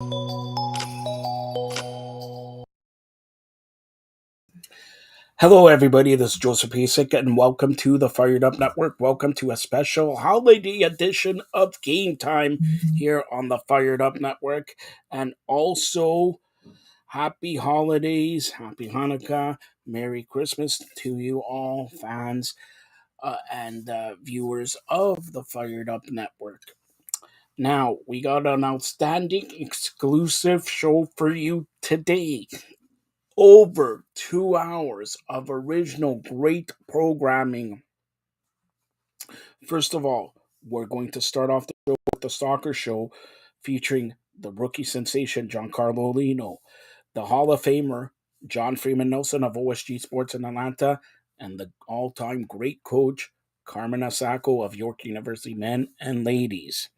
Hello, everybody. This is Joseph Pasek, and welcome to the Firedup Network. Welcome to a special holiday edition of Game Time here on the Firedup Network. And also, happy holidays, happy Hanukkah, Merry Christmas to you all, fans and viewers of the Fired Up Network. Now, we got an outstanding exclusive show for you today. Over 2 hours of original great programming. First of all, we're going to start off the show with the soccer show featuring the rookie sensation Giancarlo Lino, the Hall of Famer John Freeman Nelson of OSG Sports in Atlanta, and the all-time great coach Carmen Asako of York University men and ladies.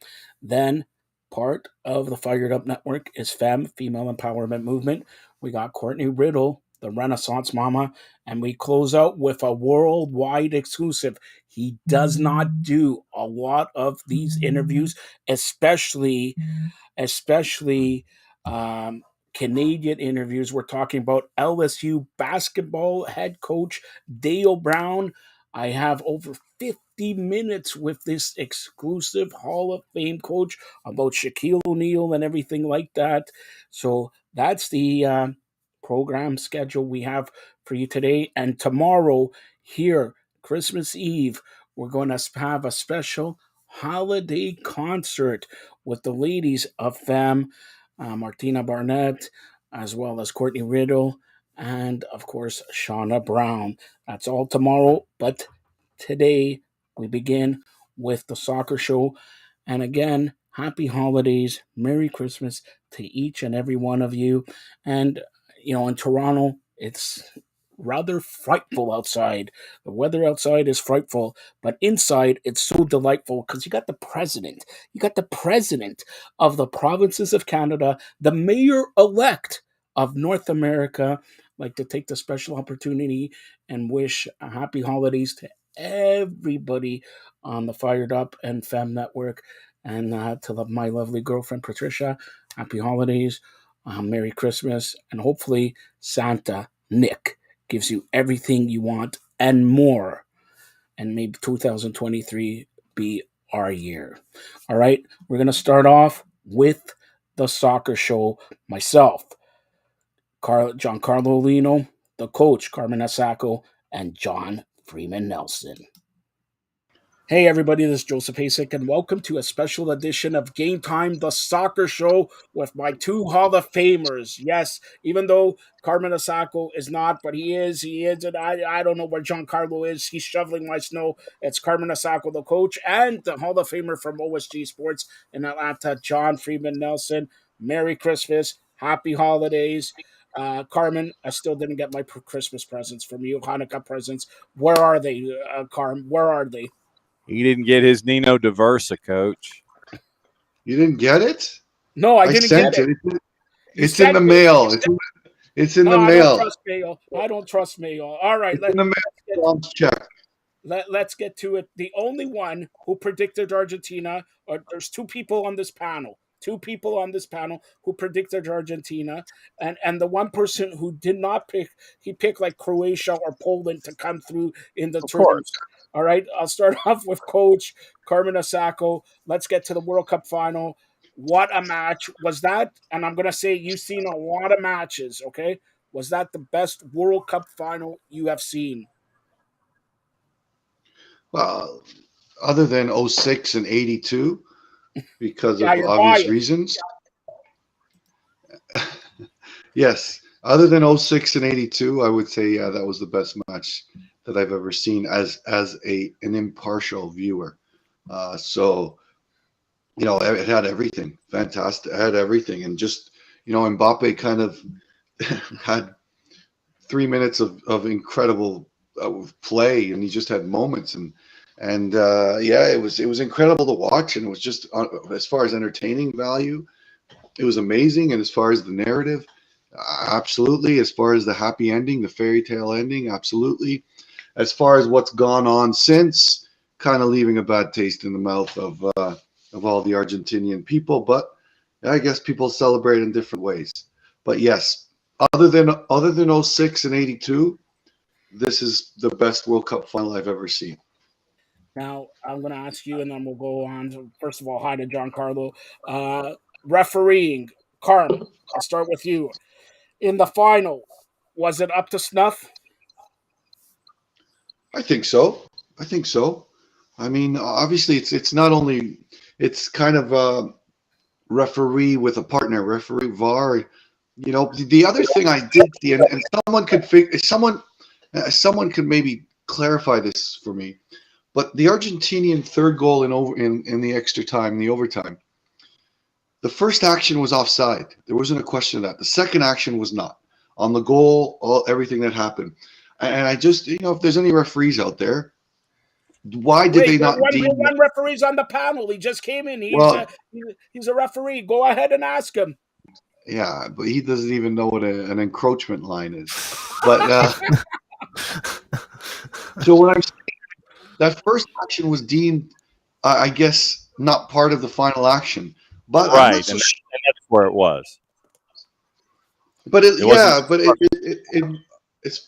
Then, part of the Fired Up Network is female empowerment movement. We got Courtney Riddle, the Renaissance Mama, and we close out with a worldwide exclusive. He does not do a lot of these interviews, especially Canadian interviews. We're talking about LSU basketball head coach Dale Brown. I have over 50 minutes with this exclusive Hall of Fame coach about Shaquille O'Neal and everything like that. So that's the program schedule we have for you today. And tomorrow, here, Christmas Eve, we're going to have a special holiday concert with the ladies of FAM, Martina Barnett, as well as Courtney Riddle, and of course, Shauna Brown. That's all tomorrow, but today we begin with the soccer show. And again, happy holidays, Merry Christmas to each and every one of you. And, in Toronto, it's rather frightful outside. The weather outside is frightful, but inside it's so delightful because you got the president. You got the president of the provinces of Canada, the mayor elect of North America. I'd like to take the special opportunity and wish a happy holidays to everybody on the Fired Up and Fem Network, and to my lovely girlfriend Patricia. Happy holidays, Merry Christmas, and hopefully Santa Nick gives you everything you want and more. And maybe 2023 be our year. All right, we're going to start off with the soccer show. Myself, Giancarlo Lino, the coach, Carmen Asako, and John Freeman Nelson. Hey everybody, this is Joseph Hasek, and welcome to a special edition of Game Time, the soccer show with my two Hall of Famers. Yes, even though Carmen Asako is not, but he is, and I don't know where Giancarlo is. He's shoveling my snow. It's Carmen Asako, the coach, and the Hall of Famer from OSG Sports in Atlanta, John Freeman Nelson. Merry Christmas, Happy Holidays. Carmen, I still didn't get my Christmas presents from you, Hanukkah presents. Where are they, Carmen? Where are they? He didn't get his Nino Diversa, coach. You didn't get it? No, I didn't get it. It's in the mail. It's in the I mail. don't trust mail. I don't trust mail. All right, let's get to it. The only one who predicted Argentina, or there's two people on this panel. Two people on this panel who predicted Argentina, and the one person who did not pick, he picked like Croatia or Poland to come through in the tournament. All right, I'll start off with Coach Carmen Asako. Let's get to the World Cup final. What a match was that? And I'm gonna say you've seen a lot of matches. Okay, was that the best World Cup final you have seen? Well, other than '06 and '82, because Yeah, of you're obvious biased. reasons. Yes, other than '06 and '82, I would say that was the best match that I've ever seen as an impartial viewer. So it had everything. Fantastic. It had everything, and just Mbappe kind of had 3 minutes of incredible play, and he just had moments, and yeah, it was incredible to watch, and it was just as far as entertaining value, it was amazing, and as far as the narrative, absolutely. As far as the happy ending, the fairy tale ending, absolutely. As far as what's gone on since, kind of leaving a bad taste in the mouth of all the Argentinian people, but I guess people celebrate in different ways. But yes, other than '06 and '82, this is the best World Cup final I've ever seen. Now, I'm going to ask you, and then we'll go on. First of all, hi to Giancarlo. Refereeing. Carm, I'll start with you. In the final, was it up to snuff? I think so. I think so. I mean, obviously, it's not only it's kind of a referee with a partner, referee VAR. The other thing I did see, and someone could someone could maybe clarify this for me, but the Argentinian third goal in the extra time, the overtime, the first action was offside. There wasn't a question of that. The second action was not. On the goal, everything that happened. And I just, if there's any referees out there, why did Wait, they not the deem? one referee's on the panel. He just came in. Well, He's a referee. Go ahead and ask him. yeah, but he doesn't even know what an encroachment line is. But so what I'm saying, that first action was deemed, I guess, not part of the final action. But I'm Right, not so and sure. that's where it was. But It wasn't. as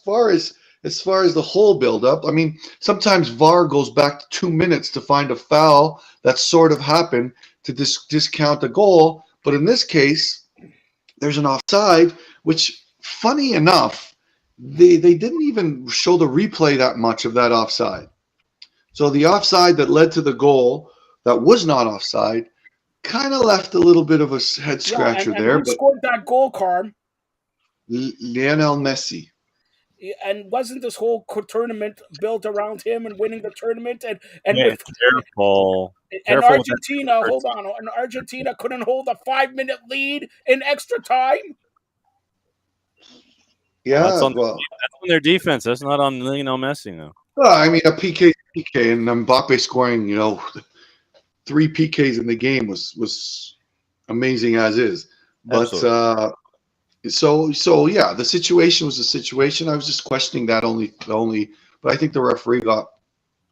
far as the whole build-up, I mean, sometimes VAR goes back to 2 minutes to find a foul that sort of happened to discount a goal. But in this case, there's an offside, which, funny enough, they didn't even show the replay that much of that offside. So the offside that led to the goal that was not offside kind of left a little bit of a head Yeah, scratcher and there. who But scored that goal, Carm? Lionel Messi. And wasn't this whole tournament built around him and winning the tournament? And Man, with careful, and careful with Argentina, that. hold on, and Argentina couldn't hold a 5 minute lead in extra time. That's Yeah, on their defense. That's not on Lionel Messi, though. well, I mean, a PK is PK, and Mbappe scoring, 3 PKs in the game was amazing as is. But Absolutely. so yeah, the situation was the situation. I was just questioning that only, but I think the referee got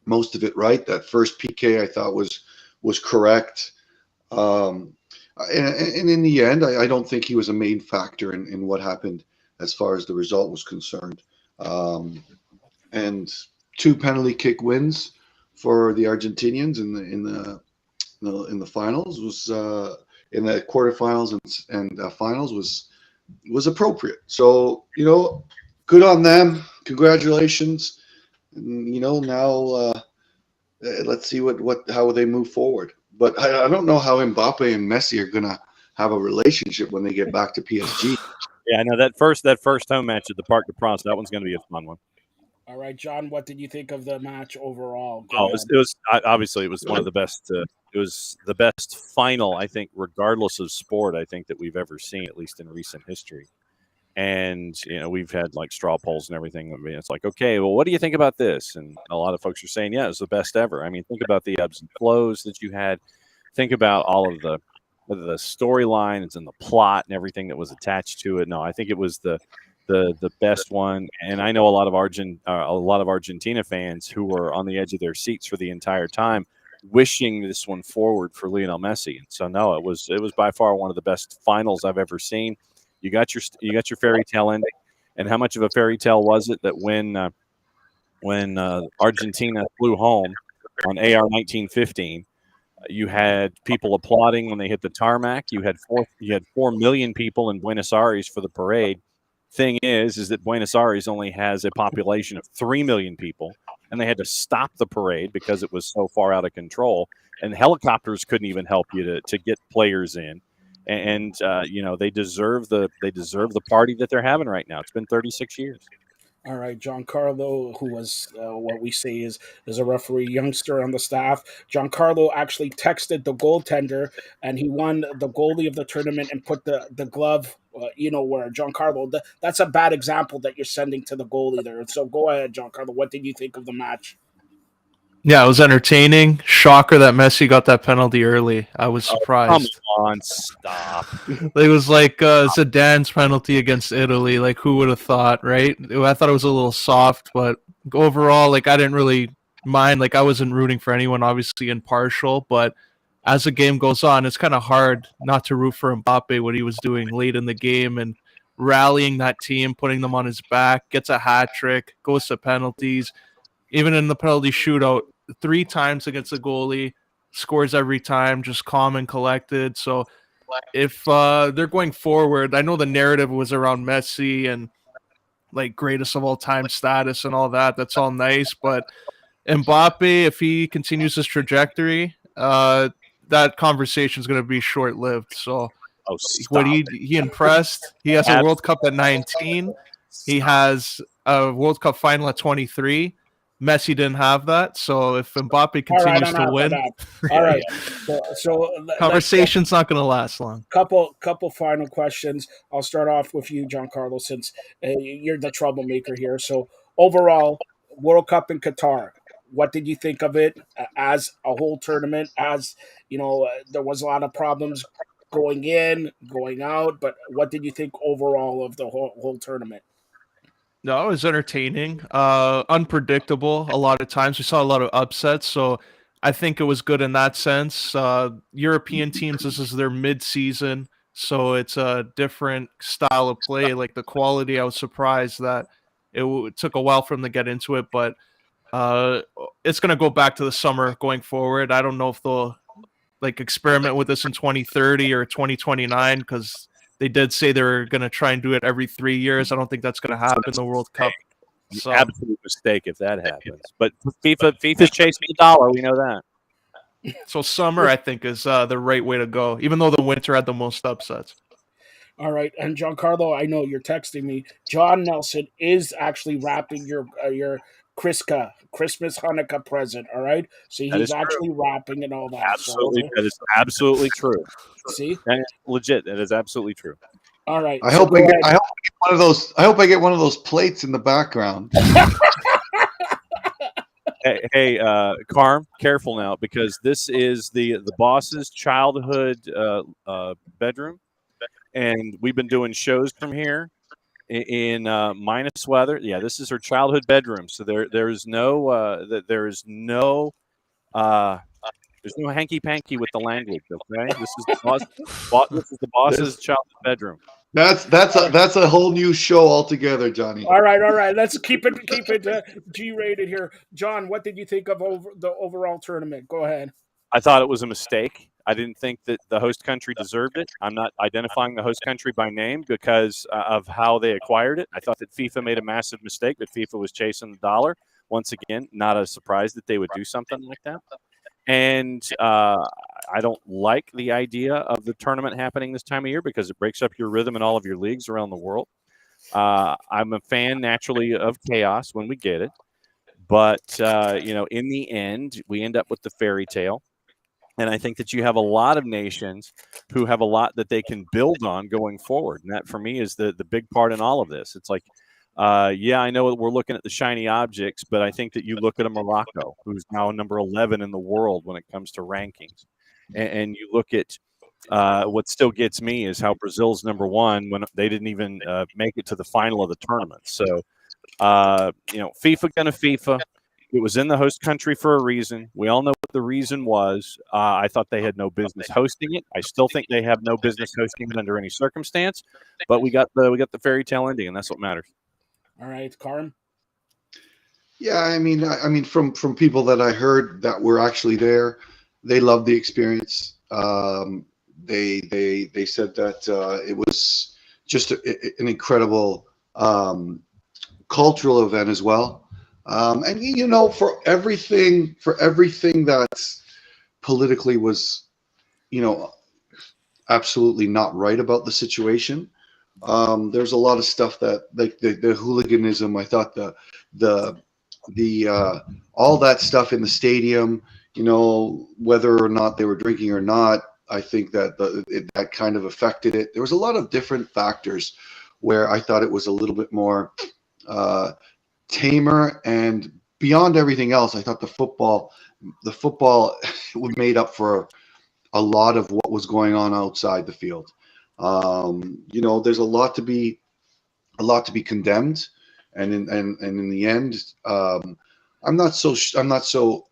most of it right. That first PK I thought was correct. Um, and in the end, I don't think he was a main factor in what happened as far as the result was concerned. Um, and 2 penalty kick wins for the Argentinians in the finals was in the quarterfinals and finals was appropriate. So good on them. Congratulations. And, now let's see how they move forward. But I don't know how Mbappe and Messi are gonna have a relationship when they get back to PSG. Yeah, I know that first home match at the Parc des Princes. That one's going to be a fun one. All right, John, what did you think of the match overall? Go Oh, ahead. obviously it was one of the best. It was the best final, I think, regardless of sport. I think that we've ever seen, at least in recent history. And we've had like straw polls and everything. I mean, it's like, okay, well, what do you think about this? And a lot of folks are saying, yeah, it's the best ever. I mean, think about the ebbs and flows that you had. Think about all of the storylines and the plot and everything that was attached to it. No, I think it was the best one. And I know a lot of Argentina fans who were on the edge of their seats for the entire time, wishing this one forward for Lionel Messi. And so, no, it was by far one of the best finals I've ever seen. You got your fairy tale ending, and how much of a fairy tale was it that when Argentina flew home on AR 1915, you had people applauding when they hit the tarmac. You had 4 million people in Buenos Aires for the parade. Thing is that Buenos Aires only has a population of 3 million people, and they had to stop the parade because it was so far out of control, and helicopters couldn't even help you to get players in. And they deserve the party that they're having right now. It's been 36 years. All right, Giancarlo, who was what we say is a referee youngster on the staff. Giancarlo actually texted the goaltender, and he won the goalie of the tournament and put the glove, where Giancarlo. That's a bad example that you're sending to the goalie there. So go ahead, Giancarlo. What did you think of the match? Yeah, it was entertaining. Shocker that Messi got that penalty early. I was surprised. Come on, stop. It was like Zidane's penalty against Italy. Like, who would have thought, right? I thought it was a little soft, but overall, like, I didn't really mind. Like, I wasn't rooting for anyone, obviously impartial, but as the game goes on, it's kind of hard not to root for Mbappe, what he was doing late in the game and rallying that team, putting them on his back, gets a hat trick, goes to penalties. Even in the penalty shootout, 3 times against the goalie, scores every time, just calm and collected. So if they're going forward, I know the narrative was around Messi and like greatest of all time status and all that. That's all nice, but Mbappe, if he continues his trajectory, that conversation is going to be short lived. So, Oh, what stop he impressed. He has a it. World Cup at 19. He has a World Cup final at 23. Messi didn't have that. So if Mbappe All right, continues to enough of win, that. All right, so let's go. conversation's not going to last long. Couple final questions. I'll start off with you, Giancarlo, since you're the troublemaker here. So overall, World Cup in Qatar. What did you think of it as a whole tournament? As you know, there was a lot of problems going in, going out, but what did you think overall of the whole tournament? No, it was entertaining. Unpredictable. A lot of times we saw a lot of upsets, so I think it was good in that sense. European teams, this is their mid-season, so it's a different style of play. Like the quality, I was surprised that it took a while for them to get into it, but uh, it's gonna go back to the summer going forward. I don't know if they'll like experiment with this in 2030 or 2029 because they did say they're going to try and do it every 3 years. I don't think that's going to happen in the World Cup. So Absolute mistake if that happens. But FIFA's chasing the dollar. We know that. so summer, I think, is the right way to go, even though the winter had the most upsets. All right, and Giancarlo, I know you're texting me. John Nelson is actually wrapping your Christmas Hanukkah present. All right, so That he's is true. actually wrapping and all that. Absolutely, So that is absolutely true. see, That is legit. That is absolutely true. all right. I So hope go I get. ahead. I hope I get one of those. I hope I get one of those plates in the background. Hey, Carm, careful now because this is the boss's childhood bedroom, and we've been doing shows from here in minus weather. Yeah, this is her childhood bedroom. So there's no hanky panky with the language. Okay, this is the boss's childhood bedroom. That's a whole new show altogether, Johnny. All right. Let's keep it G-rated here. John, what did you think of the overall tournament? Go ahead. I thought it was a mistake. I didn't think that the host country deserved it. I'm not identifying the host country by name because of how they acquired it. I thought that FIFA made a massive mistake, that FIFA was chasing the dollar. Once again, not a surprise that they would do something like that. And I don't like the idea of the tournament happening this time of year because it breaks up your rhythm in all of your leagues around the world. I'm a fan naturally of chaos when we get it. But, in the end, we end up with the fairy tale. And I think that you have a lot of nations who have a lot that they can build on going forward. And that, for me, is the big part in all of this. It's like, I know we're looking at the shiny objects, but I think that you look at a Morocco, who's now number 11 in the world when it comes to rankings. And you look at what still gets me is how Brazil's number one when they didn't even make it to the final of the tournament. So, FIFA gonna FIFA. It was in the host country for a reason. We all know what the reason was. I thought they had no business hosting it. I still think they have no business hosting it under any circumstance. But we got the fairy tale ending, and that's what matters. All right, Karim. Yeah, I mean, from people that I heard that were actually there, they loved the experience. They said that it was just an incredible cultural event as well. And for everything that's politically was, absolutely not right about the situation. There's a lot of stuff that like the hooliganism. I thought the all that stuff in the stadium, whether or not they were drinking or not, I think that that kind of affected it. There was a lot of different factors where I thought it was a little bit more tamer, and beyond everything else, I thought the football made up for a lot of what was going on outside the field. There's a lot to be condemned, and in the end, I'm not so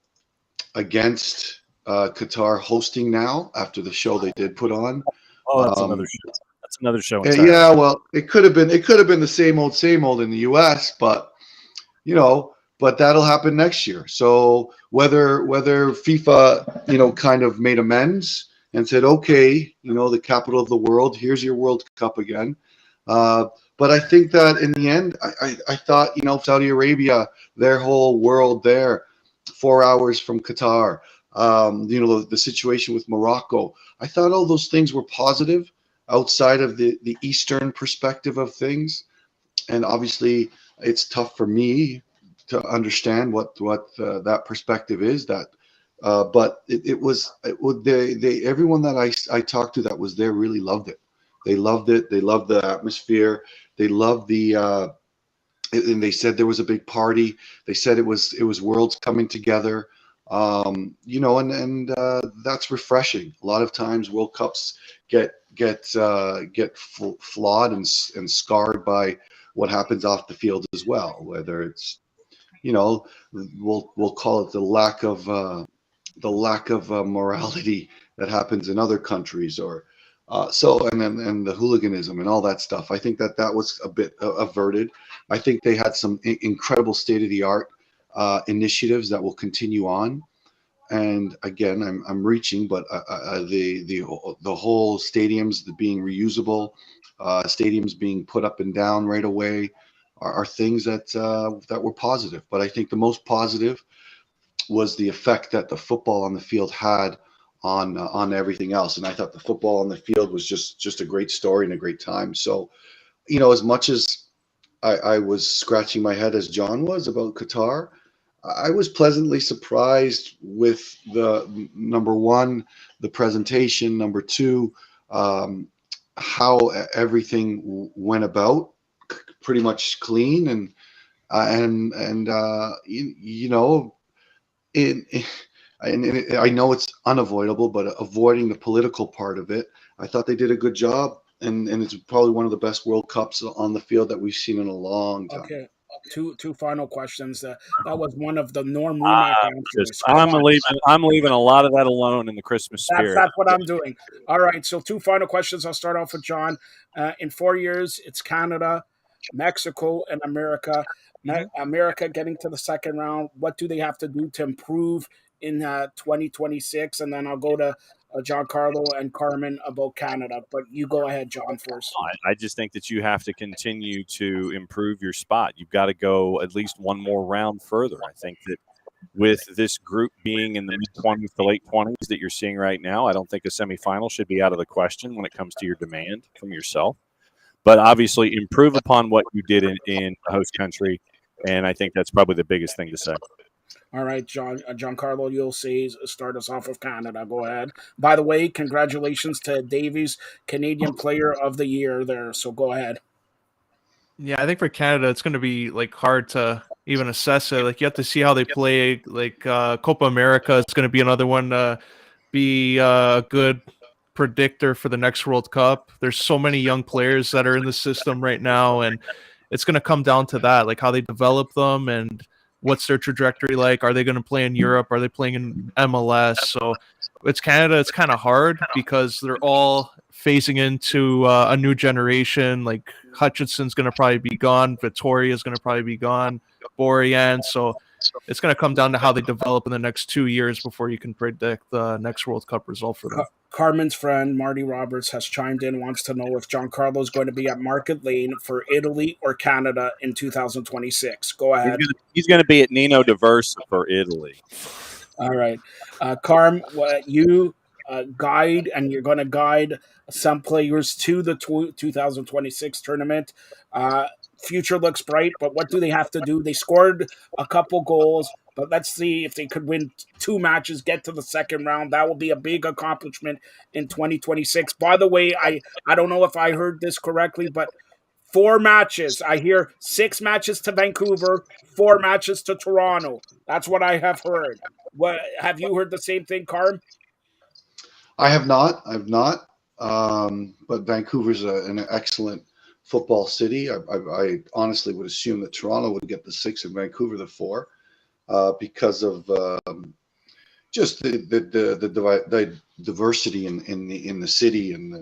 against Qatar hosting now after the show they did put on. Oh, that's another show. That's another show And entirely. yeah, well, it could have been the same old in the U.S., but but that'll happen next year. So whether FIFA kind of made amends and said, okay, the capital of the world, here's your World Cup again. But I think that in the end, I thought Saudi Arabia, their whole world there, 4 hours from Qatar, the situation with Morocco. I thought all those things were positive outside of the Eastern perspective of things. And obviously, it's tough for me to understand what that perspective is. But everyone that I talked to that was there really loved it. They loved it. They loved the atmosphere. They loved and they said there was a big party. They said it was worlds coming together. And that's refreshing. A lot of times World Cups get flawed and scarred by what happens off the field as well. Whether it's we'll call it the lack of morality that happens in other countries, or and the hooliganism and all that stuff. I think that was a bit averted. I think they had some incredible state of the art initiatives that will continue on. And again, I'm reaching, but the whole stadiums being reusable, stadiums being put up and down right away, are things that were positive. But I think the most positive was the effect that the football on the field had on everything else. And I thought the football on the field was just a great story and a great time. So as much as I was scratching my head as John was about Qatar, I was pleasantly surprised with the number one, the presentation, number two, how everything went about, pretty much clean, and I know it's unavoidable, but avoiding the political part of it, I thought they did a good job, and it's probably one of the best World Cups on the field that we've seen in a long time. Okay. Two final questions. That was one of the Norm Rumack answers. Come I'm on. leaving a lot of that alone in the Christmas spirit. That's what I'm doing. All right. So two final questions. I'll start off with John. In 4 years, it's Canada, Mexico, and America. America getting to the second round. What do they have to do to improve in 2026? And then I'll go to Giancarlo and Carmen about Canada. But you go ahead, John, first. I just think that you have to continue to improve your spot. You've got to go at least one more round further. I think that with this group being in the mid-20s to late 20s that you're seeing right now, I don't think a semifinal should be out of the question when it comes to your demand from yourself. But obviously improve upon what you did in the host country, and I think that's probably the biggest thing to say. All right, Giancarlo, you'll say start us off with Canada. Go ahead. By the way, congratulations to Davies, Canadian Player of the Year there. So go ahead. Yeah, I think for Canada, it's going to be hard to even assess it. You have to see how they play. Copa America is going to be another one to be a good predictor for the next World Cup. There's so many young players that are in the system right now, and it's going to come down to that, how they develop them and what's their trajectory like. Are they going to play in Europe? Are they playing in MLS? So it's Canada. It's kind of hard because they're all phasing into a new generation. Hutchinson's going to probably be gone. Vittoria's going to probably be gone. Borjan. So it's going to come down to how they develop in the next 2 years before you can predict the next World Cup result for them. Carmen's friend Marty Roberts has chimed in, wants to know if Giancarlo is going to be at Market Lane for Italy or Canada in 2026. Go ahead. He's going to be at Nino Diversa for Italy. All right. Carm, you guide, and you're going to guide some players to the 2026 tournament. Future looks bright, but what do they have to do? They scored a couple goals, but let's see if they could win 2 matches, get to the second round. That will be a big accomplishment in 2026. By the way, I don't know if I heard this correctly, but 4 matches. I hear 6 matches to Vancouver, 4 matches to Toronto. That's what I have heard. What have you heard the same thing, Carm? I have not. I've not. But Vancouver's an excellent football city. I honestly would assume that Toronto would get the 6 and Vancouver the 4 because of just the diversity in the city, and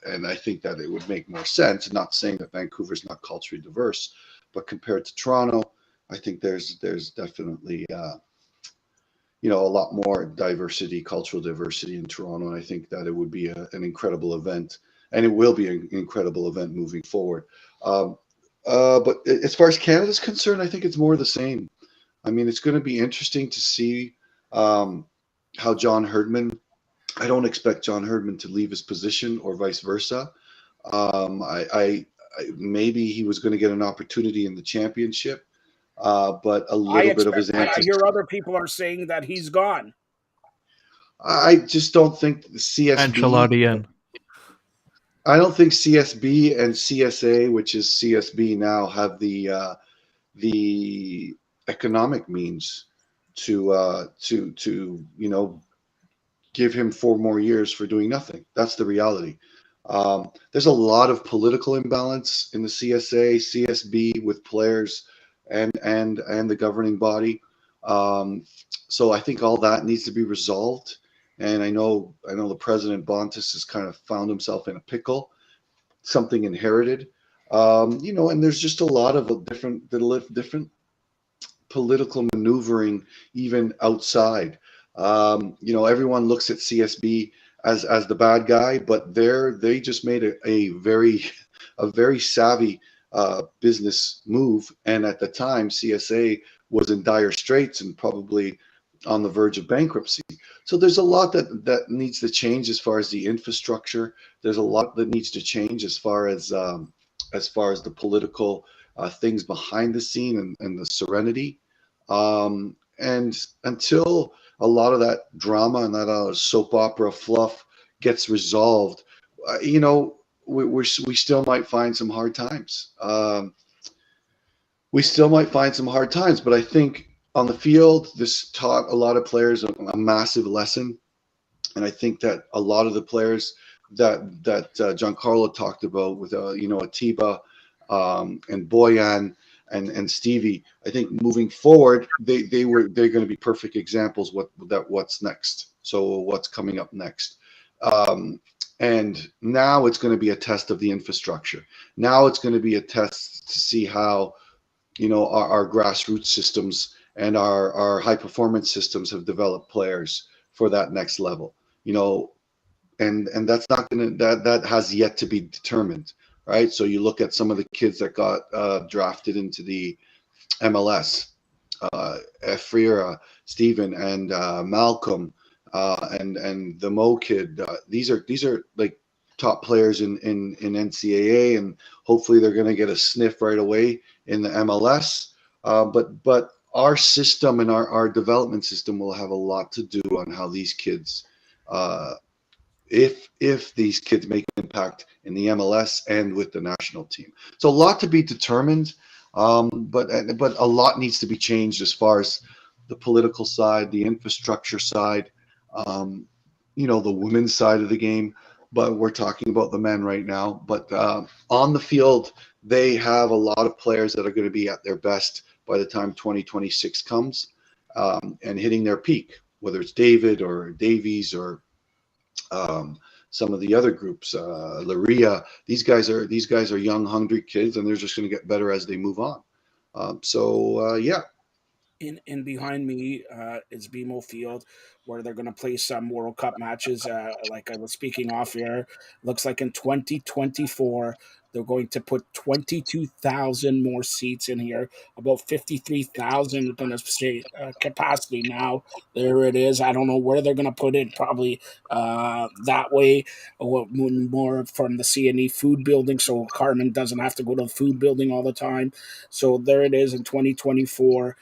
and I think that it would make more sense. Not saying that Vancouver's not culturally diverse, but compared to Toronto, I think there's definitely a lot more diversity, cultural diversity in Toronto, and I think that it would be an incredible event, and it will be an incredible event moving forward. Um, but as far as Canada's concerned, I think it's more of the same. I mean, it's going to be interesting to see um, how John Herdman. I don't expect John Herdman to leave his position or vice versa. I maybe he was going to get an opportunity in the championship, but a I little bit of expect his that. I antics. hear other people are saying that he's gone. I just don't think the CSB. Ancelotti in. I don't think CSB and CSA, which is CSB now, have the economic means to give him 4 more years for doing nothing. That's the reality. There's a lot of political imbalance in the CSA, CSB with players and the governing body. So I think all that needs to be resolved. And I know the president Bontis has kind of found himself in a pickle, something inherited. And there's just a lot of different political maneuvering even outside. Everyone looks at CSB as the bad guy, but they just made a very savvy business move. And at the time, CSA was in dire straits and probably on the verge of bankruptcy. So there's a lot that needs to change as far as the infrastructure. There's a lot that needs to change as far as the political things behind the scene and the serenity. And until a lot of that drama and that soap opera fluff gets resolved, we still might find some hard times. But I think on the field, this taught a lot of players a massive lesson. And I think that a lot of the players that Giancarlo talked about with Atiba and Boyan and Stevie, I think moving forward they're going to be perfect examples what's next. So what's coming up next? And now it's going to be a test of the infrastructure. Now it's going to be a test to see how our grassroots systems and our high performance systems have developed players for that next level. And that's not going to that has yet to be determined, right? So you look at some of the kids that got drafted into the MLS, Freira, Stephen, and Malcolm, and the Mo kid. These are like top players in NCAA, and hopefully they're going to get a sniff right away in the MLS. But our system and our development system will have a lot to do on how these kids, if these kids make an impact in the MLS and with the national team. So a lot to be determined, but a lot needs to be changed as far as the political side, the infrastructure side, the women's side of the game. But we're talking about the men right now. But on the field, they have a lot of players that are going to be at their best by the time 2026 comes, and hitting their peak, whether it's David or Davies or some of the other groups, Laria. These guys are young, hungry kids, and they're just going to get better as they move on. Yeah. In behind me is BMO Field, where they're going to play some World Cup matches. Like I was speaking off air, looks like in 2024 they're going to put 22,000 more seats in here. About 53,000 are going to stay capacity now. There it is. I don't know where they're going to put it. Probably that way, or more from the CNE food building, so Carmen doesn't have to go to the food building all the time. So there it is in 2024.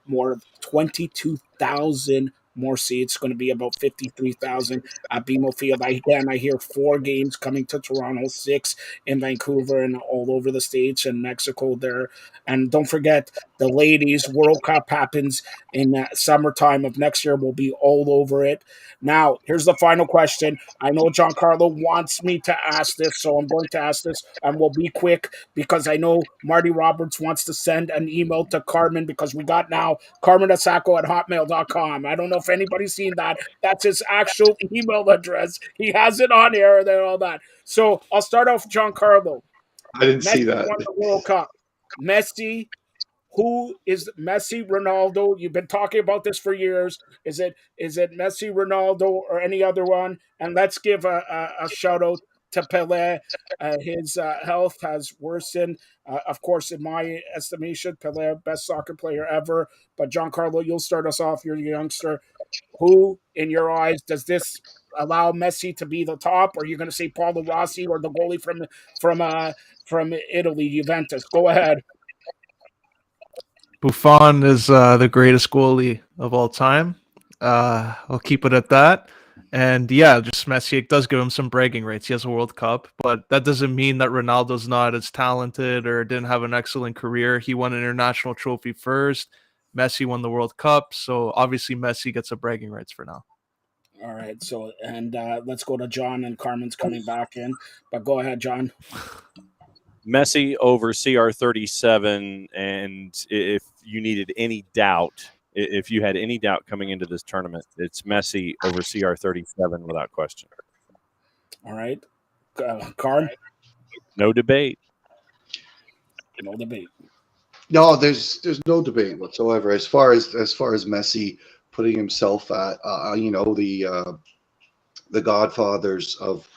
More 22,000 more seats. Going to be about 53,000 at BMO Field. Again, I hear 4 games coming to Toronto, 6 in Vancouver and all over the States and Mexico there. And don't forget, the ladies World Cup happens in summertime of next year. We'll be all over it. Now, here's the final question. I know Giancarlo wants me to ask this, so I'm going to ask this, and we'll be quick because I know Marty Roberts wants to send an email to Carmen because we got now carmenasacco@hotmail.com. I don't know if anybody's seen that. That's his actual email address. He has it on air and all that. So I'll start off Giancarlo. I didn't see Messi that. won the World Cup. Messi, who is Messi, Ronaldo? You've been talking about this for years. Is it Messi, Ronaldo, or any other one? And let's give a shout out to Pelé. His health has worsened. Of course, in my estimation, Pelé, best soccer player ever. But Giancarlo, you'll start us off. You're a youngster. Who, in your eyes, does this allow Messi to be the top? Or are you going to say Paulo Rossi or the goalie from Italy, Juventus? Go ahead. Buffon is the greatest goalie of all time. I'll keep it at that. And yeah, just Messi, it does give him some bragging rights. He has a World Cup, but that doesn't mean that Ronaldo's not as talented or didn't have an excellent career. He won an international trophy first. Messi won the World Cup, so obviously Messi gets a bragging rights for now. All right. So, and let's go to John, and Carmen's coming back in. But go ahead, John. Messi over CR37, and if you needed any doubt, if you had any doubt coming into this tournament, it's Messi over CR37 without question. All right. Carm? No debate. No debate. No, there's no debate whatsoever. As far as Messi putting himself at the godfathers of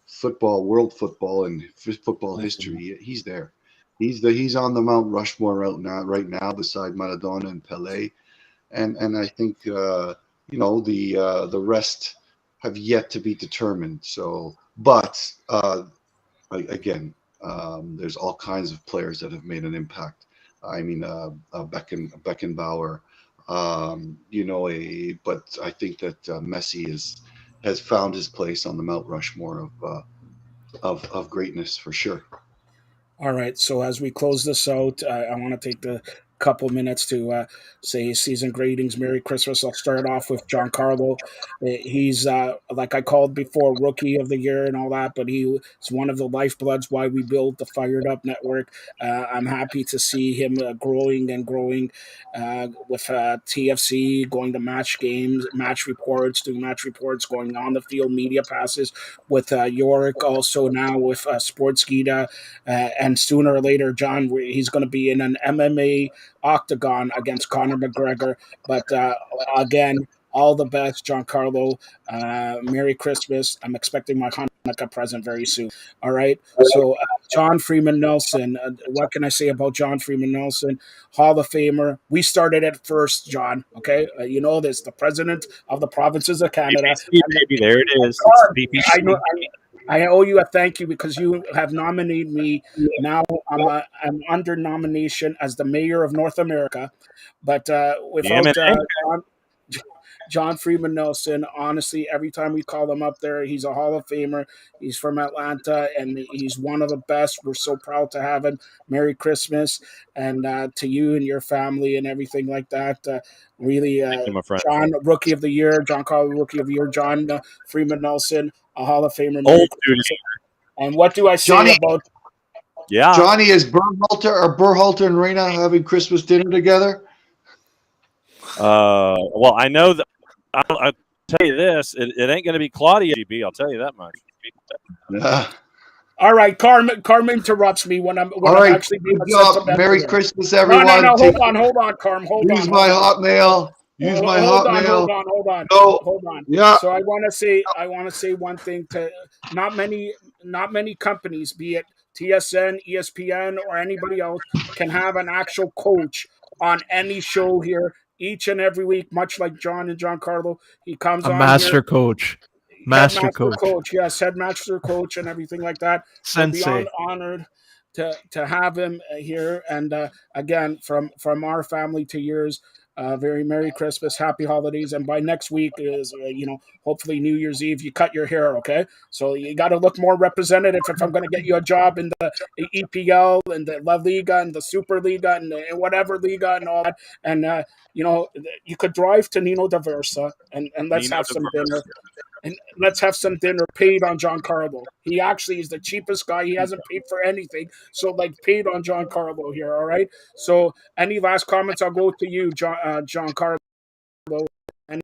football, world football, and football history, he's there. He's on the Mount Rushmore right now beside Maradona and Pelé, and I think the rest have yet to be determined. So, but again, there's all kinds of players that have made an impact. I mean, Beckenbauer, but I think that Messi has found his place on the Mount Rushmore of greatness for sure. All right. So as we close this out, I want to take the couple minutes to say season greetings, Merry Christmas. I'll start off with Giancarlo. He's like I called before, Rookie of the Year and all that, but he is one of the lifebloods why we built the Firedup Network. I'm happy to see him growing and growing with TFC, going to match games, match reports, doing match reports, going on the field, media passes with Yorick, also now with Sportskeeda. And sooner or later, John, he's going to be in an MMA octagon against Conor McGregor. But again, all the best, Giancarlo. Merry Christmas. I'm expecting my Hanukkah present very soon. All right. So, John Freeman Nelson. What can I say about John Freeman Nelson? Hall of Famer. We started it first, John. Okay. You know this, the president of the provinces of Canada. Maybe there it is. I know. I owe you a thank you because you have nominated me. Now I'm under nomination as the mayor of North America. But without John Freeman Nelson, honestly, every time we call him up there, he's a Hall of Famer. He's from Atlanta, and he's one of the best. We're so proud to have him. Merry Christmas, and to you and your family and everything like that. Really, John, Rookie of the Year, John Carlo, Rookie of the Year, John Freeman Nelson, a Hall of Famer. Old dude. And what do I say about? Yeah, Johnny, is Berhalter and Reina having Christmas dinner together? Well, I know that. I'll tell you this: it ain't going to be Claudia GB. I'll tell you that much. Yeah. All right, Carm interrupts me when I'm actually being Merry Christmas, everyone. No, hold on, Carm. Hold on. Use my Hotmail. Use my Hotmail. Hold on. Yeah. So I want to say one thing to not many companies, be it TSN, ESPN, or anybody else, can have an actual coach on any show here each and every week, much like John and Giancarlo. He comes on master here. Coach. Master coach, yes, head master coach and everything like that. Sensei. We're beyond honored to have him here. And again, from our family to yours, very Merry Christmas, Happy Holidays, and by next week is hopefully New Year's Eve. You cut your hair, okay? So you got to look more representative if I'm going to get you a job in the EPL and the La Liga and the Super Liga and whatever Liga and all that. And you could drive to Nino da Versa and let's Nino have da some Versa. dinner. And let's have some dinner paid on Giancarlo. He actually is the cheapest guy. He hasn't paid for anything. So, paid on Giancarlo here, all right? So, any last comments? I'll go to you, Giancarlo. And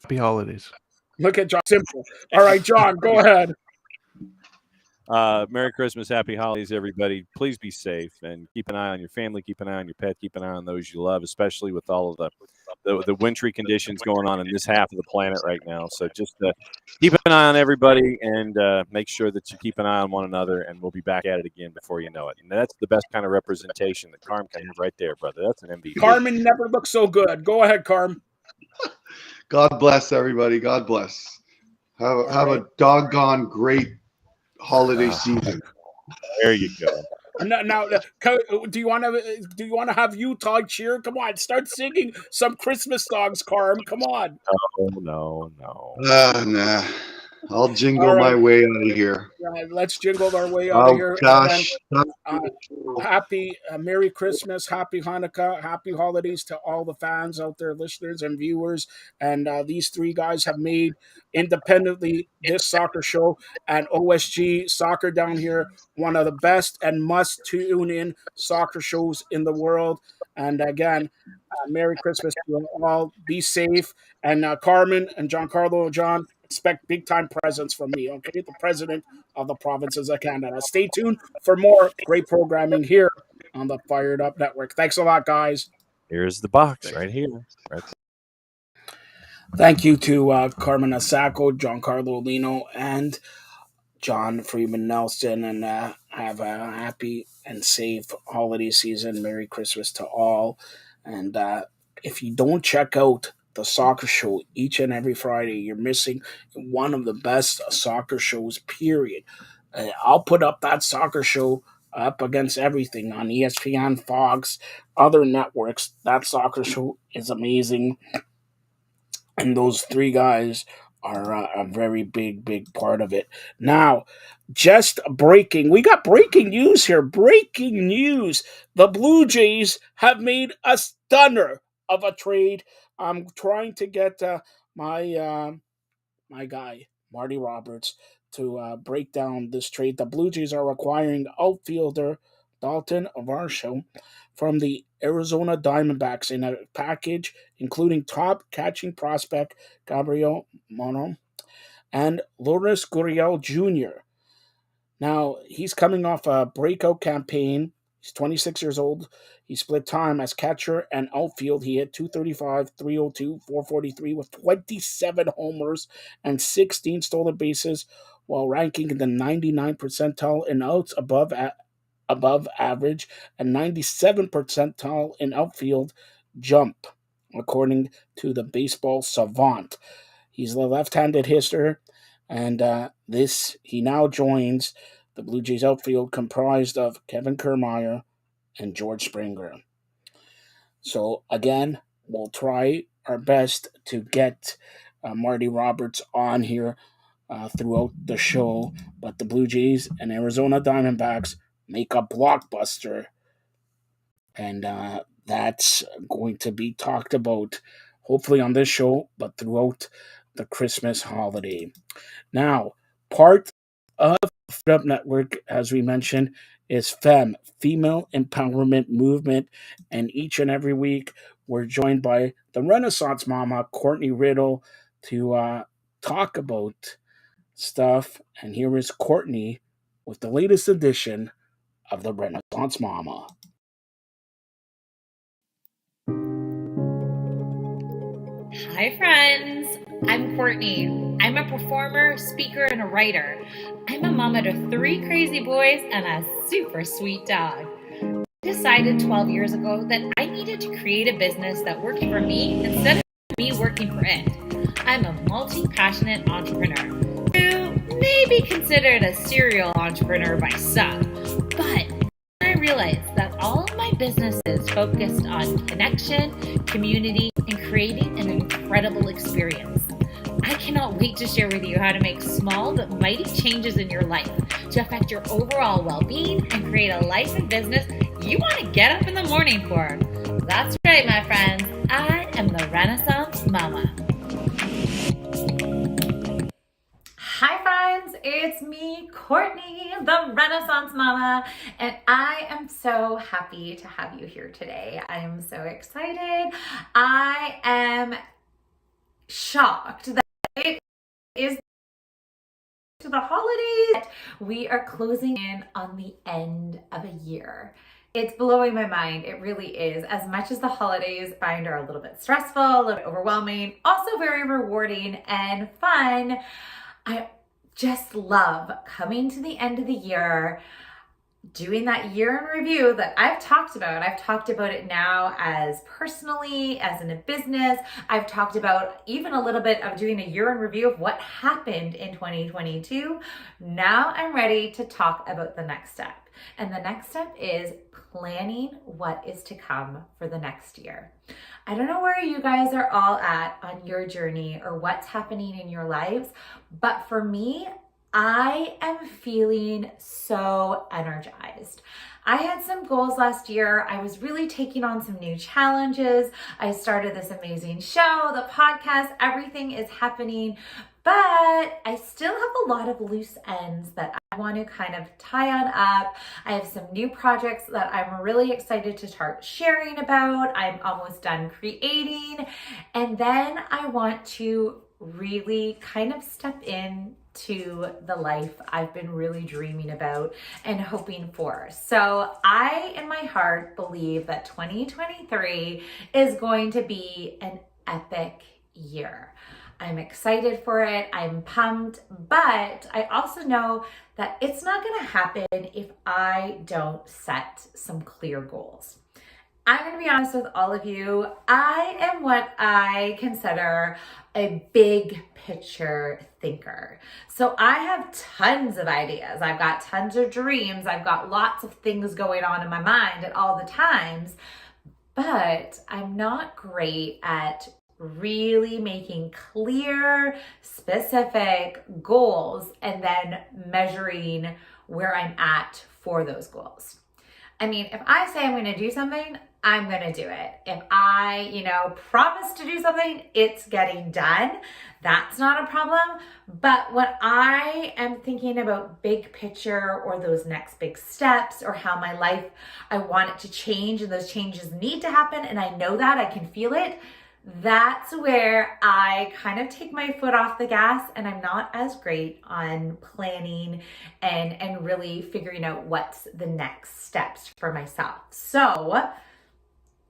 Happy holidays. look at John. Simple. All right, John, go ahead. Merry Christmas, Happy Holidays, everybody. Please be safe and keep an eye on your family, keep an eye on your pet, keep an eye on those you love, especially with all of the wintry conditions going on in this half of the planet right now. So just keep an eye on everybody and make sure that you keep an eye on one another, and we'll be back at it again before you know it. And that's the best kind of representation that Carm can have right there, brother. That's an MVP. Carmen never looked so good. Go ahead, Carm. God bless everybody. God bless. Have a doggone great holiday season. There you go. Now, do you want to have Utah cheer? Come on, start singing some Christmas songs, Carm. Come on. No. Nah. I'll jingle my way out of here. Let's jingle our way out of here. Gosh. Happy Merry Christmas, Happy Hanukkah, Happy Holidays to all the fans out there, listeners and viewers. And these three guys have made independently this soccer show and OSG Soccer down here one of the best and must tune in soccer shows in the world. And again, Merry Christmas to you all. Be safe. And Carmen and Giancarlo, John, expect big time presents from me, okay? The president of the provinces of Canada. Stay tuned for more great programming here on the Fired Up Network. Thanks a lot, guys. Here's the box right here. Thank you to Carmen Asacco, Giancarlo Lino, and John Freeman Nelson, and have a happy and safe holiday season. Merry Christmas to all. And if you don't check out the soccer show each and every Friday, you're missing one of the best soccer shows, period. I'll put up that soccer show up against everything on ESPN, Fox, other networks. That soccer show is amazing. And those three guys are a very big part of it. Now, just breaking. We got breaking news here. Breaking news. The Blue Jays have made a stunner of a trade. I'm trying to get my guy, Marty Roberts, to break down this trade. The Blue Jays are acquiring outfielder Dalton Varsho from the Arizona Diamondbacks in a package including top catching prospect Gabriel Mono and Lourdes Gurriel Jr. Now, he's coming off a breakout campaign. He's 26 years old. He split time as catcher and outfield. He hit 235, 302, 443 with 27 homers and 16 stolen bases while ranking in the 99th percentile in outs above average and 97th percentile in outfield jump, according to the Baseball Savant. He's a left-handed hitter, and he now joins the Blue Jays outfield comprised of Kevin Kiermaier and George Springer. So again, we'll try our best to get Marty Roberts on here throughout the show, but the Blue Jays and Arizona Diamondbacks make a blockbuster, and that's going to be talked about hopefully on this show, but throughout the Christmas holiday. Now, part of Firedup Network, as we mentioned, is Female Empowerment Movement, and each and every week we're joined by the Renaissance Mama, Courtney Riddle, to talk about stuff. And here is Courtney with the latest edition of the Renaissance Mama. Hi, friends. I'm Courtney. I'm a performer, speaker, and a writer. I'm a mama to 3 crazy boys and a super sweet dog. I decided 12 years ago that I needed to create a business that worked for me instead of me working for it. I'm a multi-passionate entrepreneur who may be considered a serial entrepreneur by some, but I realized that all of my businesses focused on connection, community, and creating an incredible experience. I cannot wait to share with you how to make small but mighty changes in your life to affect your overall well-being and create a life and business you want to get up in the morning for. That's right, my friends. I am the Renaissance Mama. Hi friends, it's me, Courtney, the Renaissance Mama, and I am so happy to have you here today. I am so excited. I am shocked that it is to the holidays. We are closing in on the end of a year. It's blowing my mind. It really is. As much as the holidays I find are a little bit stressful, a little bit overwhelming, also very rewarding and fun, I just love coming to the end of the year, doing that year in review that I've talked about. I've talked about it now as personally, as in a business. I've talked about even a little bit of doing a year in review of what happened in 2022. Now I'm ready to talk about the next step. And the next step is planning what is to come for the next year. I don't know where you guys are all at on your journey or what's happening in your lives, but for me, I am feeling so energized. I had some goals last year. I was really taking on some new challenges. I started this amazing show, the podcast, everything is happening, but I still have a lot of loose ends that I want to kind of tie on up. I have some new projects that I'm really excited to start sharing about. I'm almost done creating, and then I want to really kind of step in to the life I've been really dreaming about and hoping for. So I, in my heart, believe that 2023 is going to be an epic year. I'm excited for it. I'm pumped, but I also know that it's not going to happen if I don't set some clear goals. I'm going to be honest with all of you. I am what I consider a big picture thinker. So I have tons of ideas. I've got tons of dreams. I've got lots of things going on in my mind at all the times, but I'm not great at really making clear, specific goals and then measuring where I'm at for those goals. I mean, if I say I'm going to do something, I'm going to do it. If I, promise to do something, it's getting done. That's not a problem. But when I am thinking about big picture or those next big steps or how my life, I want it to change and those changes need to happen, and I know that, I can feel it, that's where I kind of take my foot off the gas and I'm not as great on planning and really figuring out what's the next steps for myself. So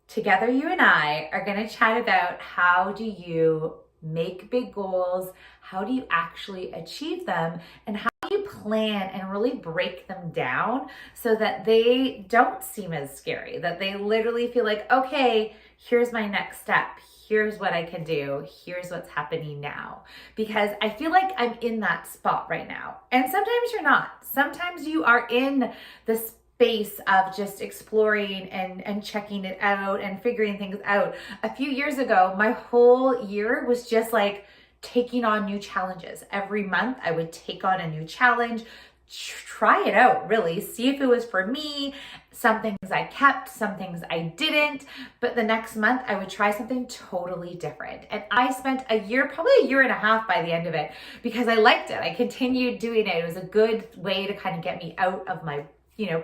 together, you and I are going to chat about how do you make big goals, how do you actually achieve them, and how do you plan and really break them down so that they don't seem as scary, that they literally feel like, okay, here's my next step. Here's what I can do. Here's what's happening now. Because I feel like I'm in that spot right now. And sometimes you're not. Sometimes you are in the space of just exploring and checking it out and figuring things out. A few years ago, my whole year was just like taking on new challenges. Every month I would take on a new challenge, try it out, really, see if it was for me. Some things I kept, some things I didn't, but the next month I would try something totally different. And I spent a year, probably a year and a half by the end of it, because I liked it. I continued doing it. It was a good way to kind of get me out of my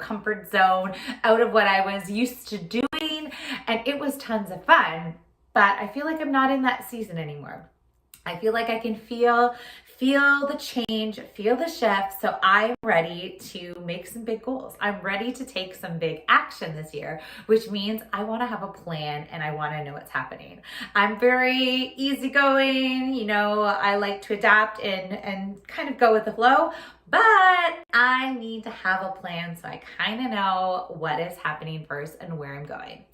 comfort zone, out of what I was used to doing. And it was tons of fun, but I feel like I'm not in that season anymore. I feel like I can feel the change, feel the shift. So I'm ready to make some big goals. I'm ready to take some big action this year, which means I want to have a plan and I want to know what's happening. I'm very easygoing, I like to adapt and kind of go with the flow, but I need to have a plan so I kind of know what is happening first and where I'm going.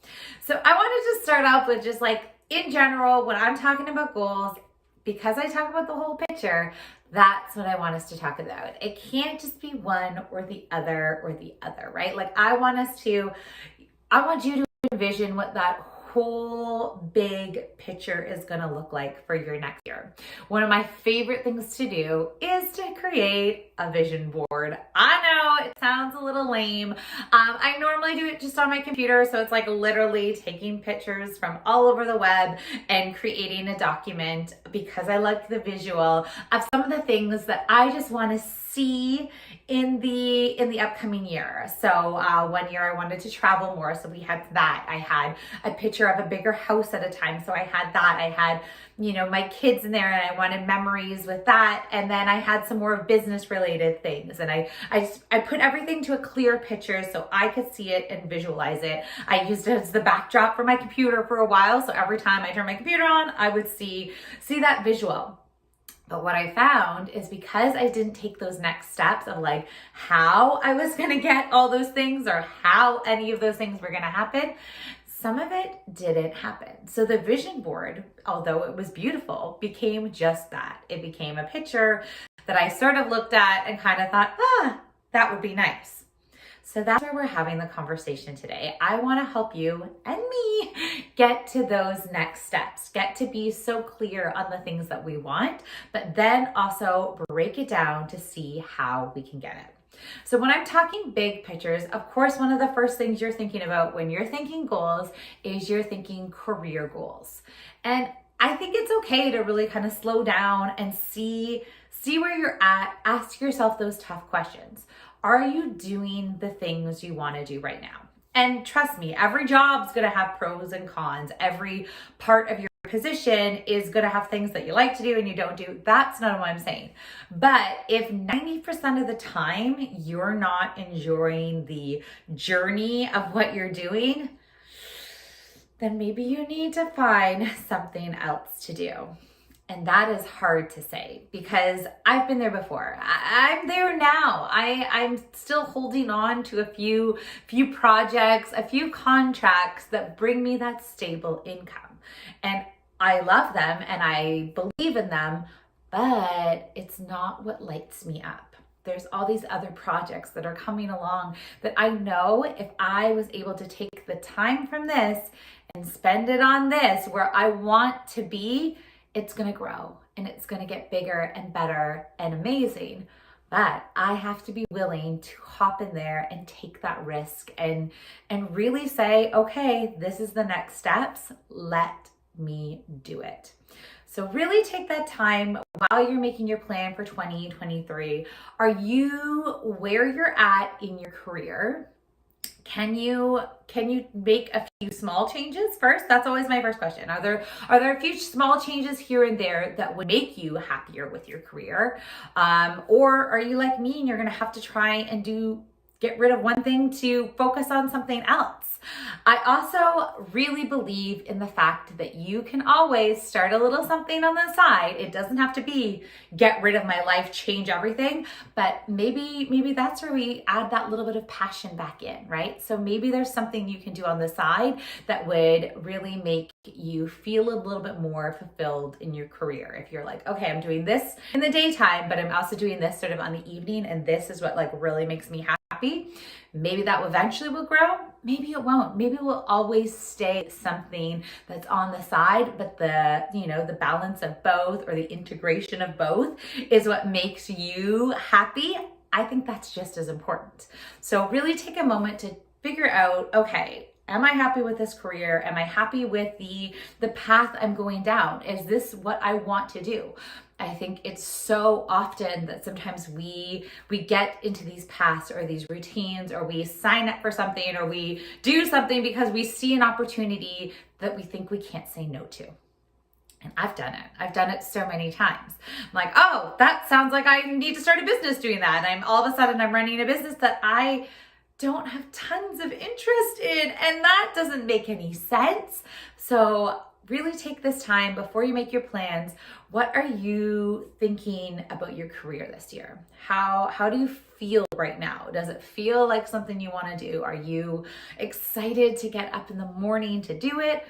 So I wanted to start off with just like, in general, when I'm talking about goals, because I talk about the whole picture, that's what I want us to talk about. It can't just be one or the other, right? Like I want us to I want you to envision what that whole big picture is going to look like for your next year. One of my favorite things to do is to create a vision board. I know it sounds a little lame. I normally do it just on my computer, so it's like literally taking pictures from all over the web and creating a document because I like the visual of some of the things that I just want to see in the upcoming year. So one year I wanted to travel more, so we had that. I had a picture of a bigger house at a time, so I had that. I had, my kids in there, and I wanted memories with that. And then I had some more business related things, and I put everything to a clear picture so I could see it and visualize it. I used it as the backdrop for my computer for a while, so every time I turned my computer on, I would see that visual. But what I found is because I didn't take those next steps of like how I was going to get all those things or how any of those things were going to happen, some of it didn't happen. So the vision board, although it was beautiful, became just that. It became a picture that I sort of looked at and kind of thought, that would be nice. So that's where we're having the conversation today. I want to help you and me get to those next steps, get to be so clear on the things that we want, but then also break it down to see how we can get it. So when I'm talking big pictures, of course, one of the first things you're thinking about when you're thinking goals is you're thinking career goals. And I think it's okay to really kind of slow down and see where you're at, ask yourself those tough questions. Are you doing the things you want to do right now? And trust me, every job's going to have pros and cons. Every part of your position is going to have things that you like to do and you don't do. That's not what I'm saying. But if 90% of the time you're not enjoying the journey of what you're doing, then maybe you need to find something else to do. And that is hard to say because I've been there before. I'm there now. I'm still holding on to a few projects, a few contracts that bring me that stable income. And I love them and I believe in them, but it's not what lights me up. There's all these other projects that are coming along that I know if I was able to take the time from this and spend it on this where I want to be, it's going to grow and it's going to get bigger and better and amazing. But I have to be willing to hop in there and take that risk and really say, okay, this is the next steps. Let me do it. So really take that time while you're making your plan for 2023. Are you where you're at in your career? Can you make a few small changes first? That's always my first question. Are there a few small changes here and there that would make you happier with your career? Or are you like me and you're going to have to try and get rid of one thing to focus on something else? I also really believe in the fact that you can always start a little something on the side. It doesn't have to be get rid of my life, change everything, but maybe that's where we add that little bit of passion back in, right? So maybe there's something you can do on the side that would really make you feel a little bit more fulfilled in your career. If you're like, okay, I'm doing this in the daytime, but I'm also doing this sort of on the evening, and this is what like really makes me happy. Maybe that eventually will grow. Maybe it won't. Maybe it will always stay something that's on the side, but the balance of both or the integration of both is what makes you happy. I think that's just as important. So really take a moment to figure out, okay, am I happy with this career? Am I happy with the path I'm going down? Is this what I want to do? I think it's so often that sometimes we get into these paths or these routines, or we sign up for something, or we do something because we see an opportunity that we think we can't say no to. And I've done it. I've done it so many times. I'm like, oh, that sounds like I need to start a business doing that. And all of a sudden I'm running a business that I don't have tons of interest in, and that doesn't make any sense. So really take this time before you make your plans. What are you thinking about your career this year? How do you feel right now? Does it feel like something you want to do? Are you excited to get up in the morning to do it?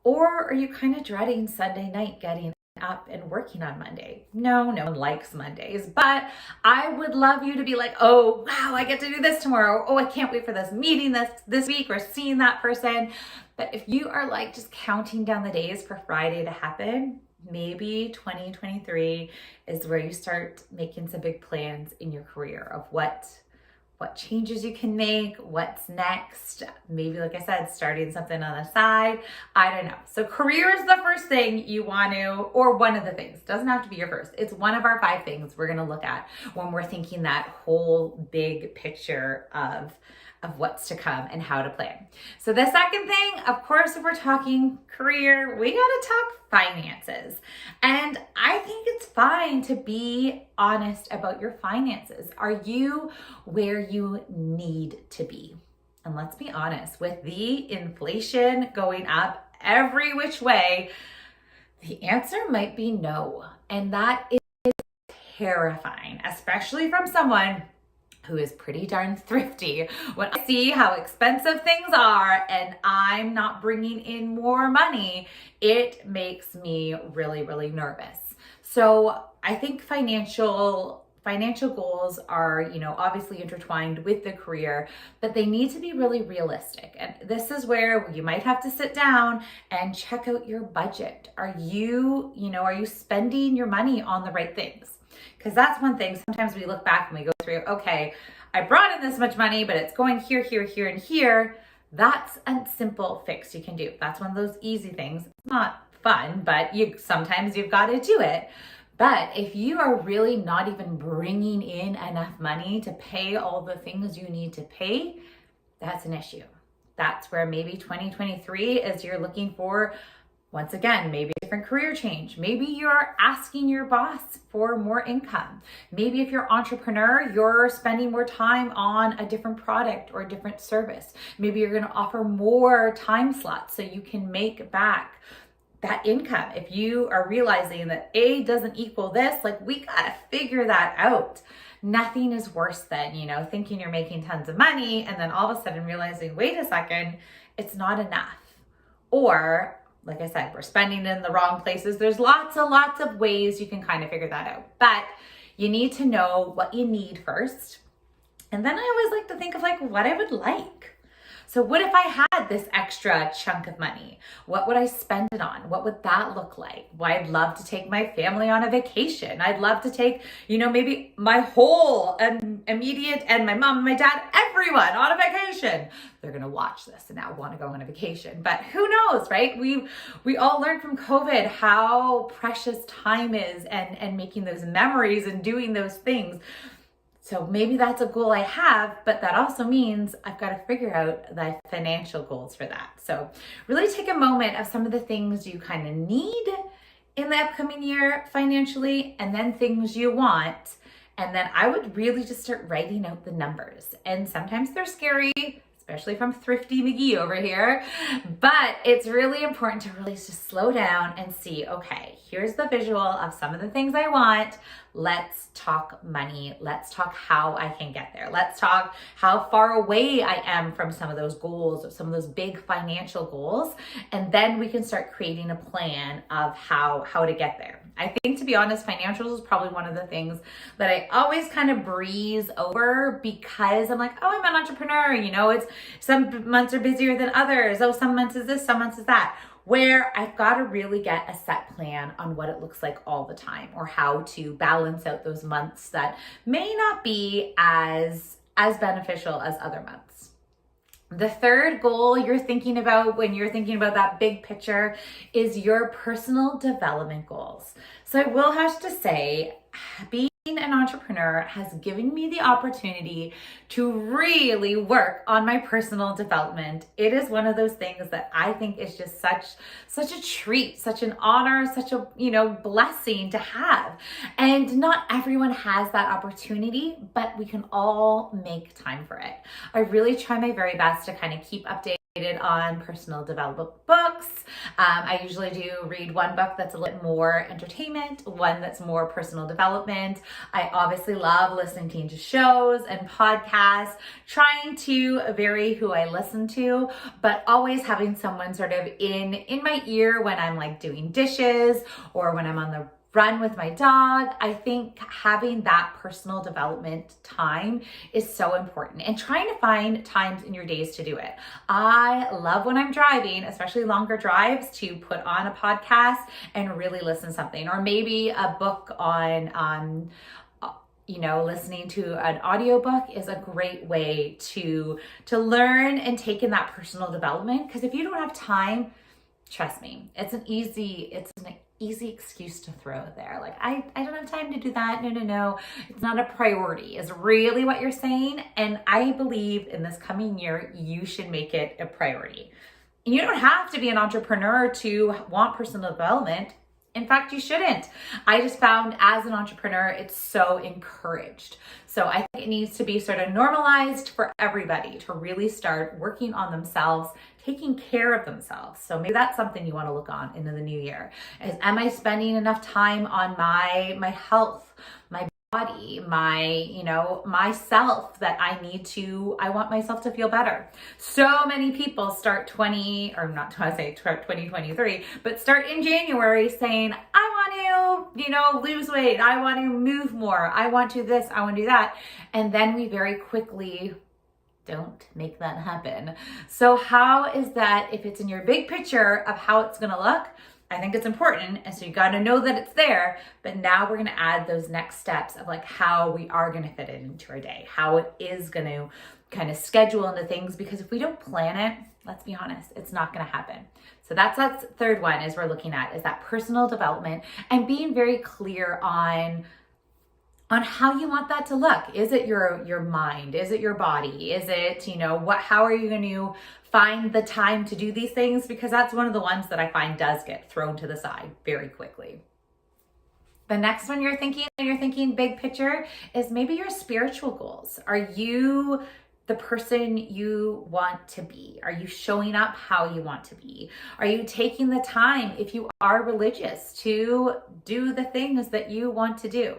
Or are you kind of dreading Sunday night getting up and working on Monday. No one likes Mondays, but I would love you to be like, oh, wow, I get to do this tomorrow. Oh, I can't wait for this meeting this week or seeing that person. But if you are like just counting down the days for Friday to happen, maybe 2023 is where you start making some big plans in your career of what changes you can make, what's next. Maybe, like I said, starting something on the side. I don't know. So career is the first thing you want to, or one of the things. Doesn't have to be your first. It's one of our 5 things we're going to look at when we're thinking that whole big picture of what's to come and how to plan. So the second thing, of course, if we're talking career, we got to talk finances. And I think it's fine to be honest about your finances. Are you where you need to be? And let's be honest, with the inflation going up every which way, the answer might be no. And that is terrifying, especially from someone who is pretty darn thrifty. When I see how expensive things are and I'm not bringing in more money, it makes me really, really nervous. So I think financial goals are, obviously intertwined with the career, but they need to be really realistic. And this is where you might have to sit down and check out your budget. Are you spending your money on the right things? Because that's one thing. Sometimes we look back and we go through, okay, I brought in this much money, but it's going here, here, here, and here. That's a simple fix you can do. That's one of those easy things. It's not fun, but sometimes you've got to do it. But if you are really not even bringing in enough money to pay all the things you need to pay, that's an issue. That's where maybe 2023 is you're looking for, once again, maybe a different career change. Maybe you're asking your boss for more income. Maybe if you're an entrepreneur, you're spending more time on a different product or a different service. Maybe you're going to offer more time slots so you can make back that income. If you are realizing that A doesn't equal this, we got to figure that out. Nothing is worse than, thinking you're making tons of money and then all of a sudden realizing, wait a second, it's not enough. Or, like I said, we're spending in the wrong places. There's lots of ways you can kind of figure that out. But you need to know what you need first. And then I always like to think of what I would like. So what if I had this extra chunk of money? What would I spend it on? What would that look like? Well, I'd love to take my family on a vacation. I'd love to take, maybe my whole immediate and my mom and my dad, everyone on a vacation. They're going to watch this and now want to go on a vacation. But who knows, right? We all learned from COVID how precious time is and making those memories and doing those things. So maybe that's a goal I have, but that also means I've got to figure out the financial goals for that. So really take a moment of some of the things you kind of need in the upcoming year financially, and then things you want. And then I would really just start writing out the numbers. And sometimes they're scary, especially from Thrifty McGee over here. But it's really important to really just slow down and see, okay, here's the visual of some of the things I want. Let's talk money. Let's talk how I can get there. Let's talk how far away I am from some of those goals or some of those big financial goals. And then we can start creating a plan of how to get there. I think, to be honest, financials is probably one of the things that I always kind of breeze over because I'm like, oh, I'm an entrepreneur. It's some months are busier than others. Oh, some months is this, some months is that. Where I've got to really get a set plan on what it looks like all the time, or how to balance out those months that may not be as beneficial as other months. The third goal you're thinking about when you're thinking about that big picture is your personal development goals. So I will have to say, being an entrepreneur has given me the opportunity to really work on my personal development. It is one of those things that I think is just such a treat, such an honor, such a blessing to have. And not everyone has that opportunity, but we can all make time for it. I really try my very best to kind of keep updated on personal development books. I usually do read one book that's a little more entertainment, one that's more personal development. I obviously love listening to shows and podcasts, trying to vary who I listen to, but always having someone sort of in my ear when I'm like doing dishes or when I'm on the run with my dog. I think having that personal development time is so important, and trying to find times in your days to do it. I love when I'm driving, especially longer drives, to put on a podcast and really listen to something, or maybe a book on listening to an audiobook is a great way to learn and take in that personal development. Because if you don't have time, trust me, it's an easy excuse to throw there. Like, I don't have time to do that. No. It's not a priority is really what you're saying. And I believe in this coming year, you should make it a priority. And you don't have to be an entrepreneur to want personal development. In fact, you shouldn't. I just found as an entrepreneur, it's so encouraged. So I think it needs to be sort of normalized for everybody to really start working on themselves, taking care of themselves. So maybe that's something you want to look on into the new year. Am I spending enough time on my health, my body, myself, that I want myself to feel better. So many people start 2023, but start in January saying, I want to, lose weight. I want to move more. I want to this, I want to do that. And then we very quickly don't make that happen. So how is that, if it's in your big picture of how it's going to look, I think it's important. And so you got to know that it's there, but now we're going to add those next steps of like how we are going to fit it into our day, how it is going to kind of schedule into things, because if we don't plan it, let's be honest, it's not going to happen. So that's third one is we're looking at is that personal development and being very clear on how you want that to look. Is it your mind? Is it your body? Is it, how are you going to find the time to do these things? Because that's one of the ones that I find does get thrown to the side very quickly. The next one you're thinking big picture is maybe your spiritual goals. Are you the person you want to be? Are you showing up how you want to be? Are you taking the time, if you are religious, to do the things that you want to do?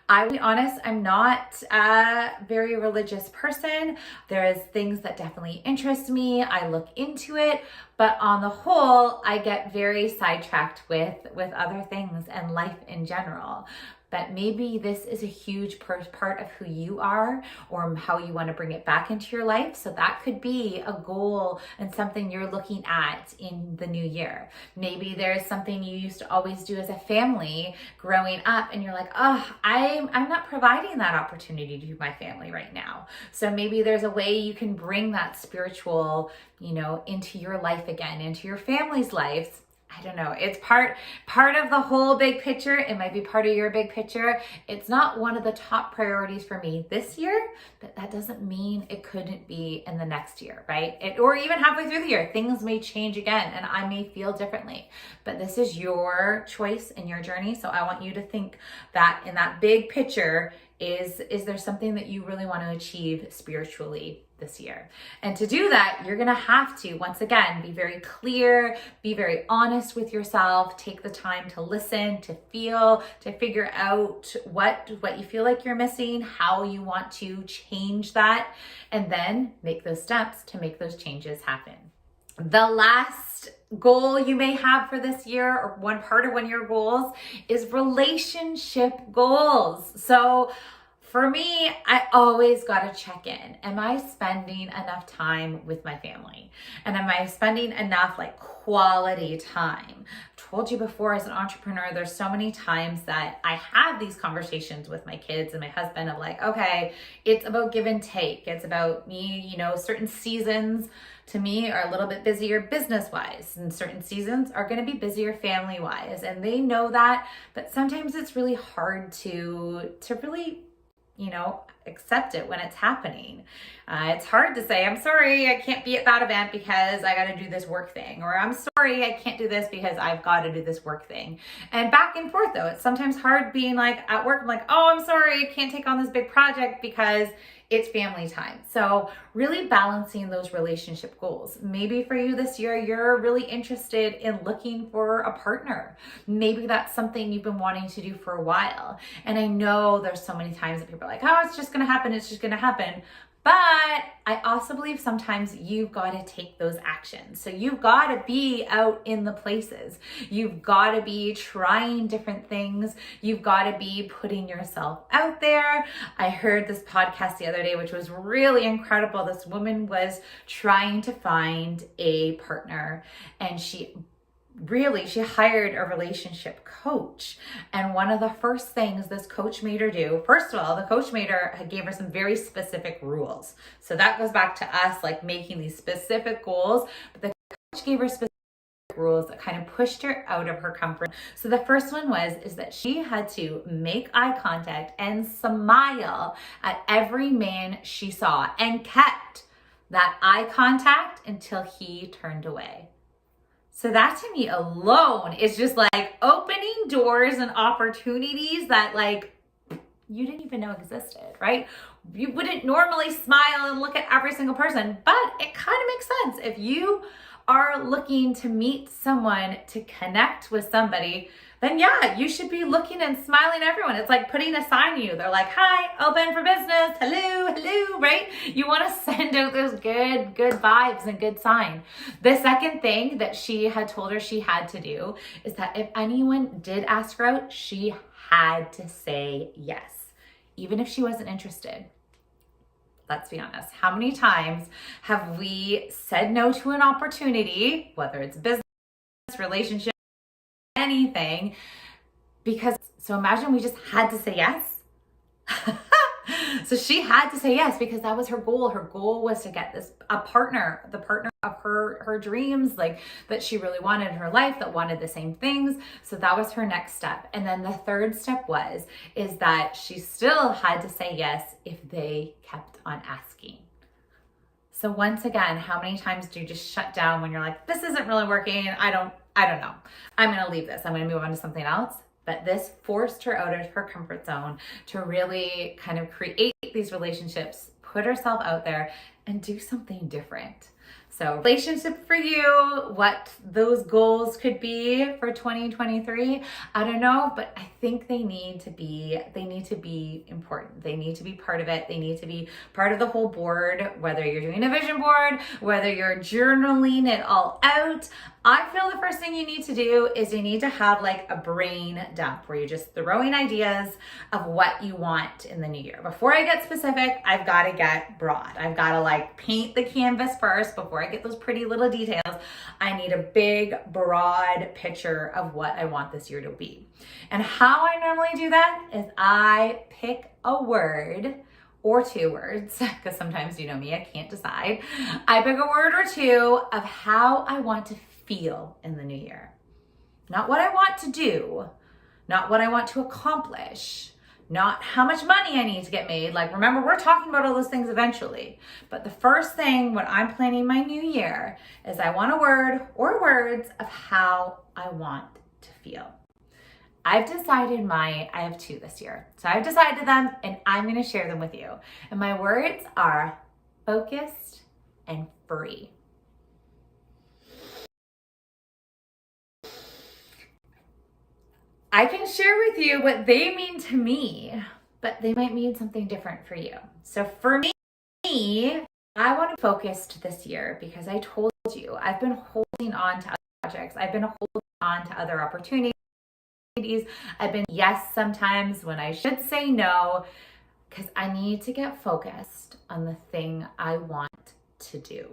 I will be honest, I'm not a very religious person. There's things that definitely interest me. I look into it, but on the whole, I get very sidetracked with other things and life in general. But maybe this is a huge part of who you are or how you want to bring it back into your life. So that could be a goal and something you're looking at in the new year. Maybe there's something you used to always do as a family growing up and you're like, oh, I'm not providing that opportunity to my family right now. So maybe there's a way you can bring that spiritual, into your life again, into your family's lives. I don't know. It's part of the whole big picture. It might be part of your big picture. It's not one of the top priorities for me this year, but that doesn't mean it couldn't be in the next year, right? Or even halfway through the year, things may change again and I may feel differently, but this is your choice and your journey. So I want you to think that in that big picture, is there something that you really want to achieve spiritually this year? And to do that, you're going to have to, once again, be very clear, be very honest with yourself, take the time to listen, to feel, to figure out what you feel like you're missing, how you want to change that, and then make those steps to make those changes happen. The last goal you may have for this year, or one part of one of your goals, is relationship goals. So for me, I always got to check in. Am I spending enough time with my family? And am I spending enough quality time? I've told you before, as an entrepreneur, there's so many times that I have these conversations with my kids and my husband of okay, it's about give and take. It's about me, certain seasons to me are a little bit busier business-wise, and certain seasons are going to be busier family-wise. And they know that, but sometimes it's really hard to really accept it when it's happening. It's hard to say, I'm sorry, I can't be at that event because I got to do this work thing, or I'm sorry, I can't do this because I've got to do this work thing. And back and forth though, it's sometimes hard being at work, I'm oh, I'm sorry, I can't take on this big project because it's family time. So really balancing those relationship goals. Maybe for you this year, you're really interested in looking for a partner. Maybe that's something you've been wanting to do for a while. And I know there's so many times that people are like, oh, it's just gonna happen, it's just gonna happen. But I also believe sometimes you've got to take those actions. So you've got to be out in the places. You've got to be trying different things. You've got to be putting yourself out there. I heard this podcast the other day, which was really incredible. This woman was trying to find a partner, and she hired a relationship coach. And one of the first things this coach made her do, first of all, the coach gave her some very specific rules. So that goes back to us, like making these specific goals. But the coach gave her specific rules that kind of pushed her out of her comfort. So the first one is that she had to make eye contact and smile at every man she saw, and kept that eye contact until he turned away. So that to me alone is just like opening doors and opportunities that like you didn't even know existed, right? You wouldn't normally smile and look at every single person, but it kind of makes sense. If you are looking to meet someone, to connect with somebody, then yeah, you should be looking and smiling at everyone. It's like putting a sign to you. They're like, hi, open for business. Hello, hello, right? You want to send out those good vibes and good sign. The second thing that she had told her she had to do is that if anyone did ask her out, she had to say yes, even if she wasn't interested. Let's be honest. How many times have we said no to an opportunity, whether it's business, relationship, anything, so imagine we just had to say yes. So she had to say yes because that was her goal. Her goal was to get a partner, the partner of her dreams, like that she really wanted in her life, that wanted the same things. So that was her next step. And then the third step is that she still had to say yes if they kept on asking. So once again, how many times do you just shut down when you're like, this isn't really working? I don't know. I'm going to leave this. I'm going to move on to something else. But this forced her out of her comfort zone to really kind of create these relationships, put herself out there, and do something different. So relationship for you, what those goals could be for 2023, I don't know, but I think they need to be important. They need to be part of it. They need to be part of the whole board, whether you're doing a vision board, whether you're journaling it all out. I feel the first thing you need to do is you need to have like a brain dump where you're just throwing ideas of what you want in the new year. Before I get specific, I've got to get broad. I've got to like paint the canvas first before I get those pretty little details. I need a big, broad picture of what I want this year to be. And how I normally do that is I pick a word or two words, because sometimes, you know me, I can't decide. I pick a word or two of how I want to feel in the new year. Not what I want to do, not what I want to accomplish, not how much money I need to get made. Like, remember, we're talking about all those things eventually. But the first thing when I'm planning my new year is I want a word or words of how I want to feel. I've decided I have two this year. So I've decided them and I'm going to share them with you. And my words are focused and free. I can share with you what they mean to me, but they might mean something different for you. So for me, I want to focus this year because I told you I've been holding on to other projects. I've been holding on to other opportunities. I've been yes sometimes when I should say no, because I need to get focused on the thing I want to do.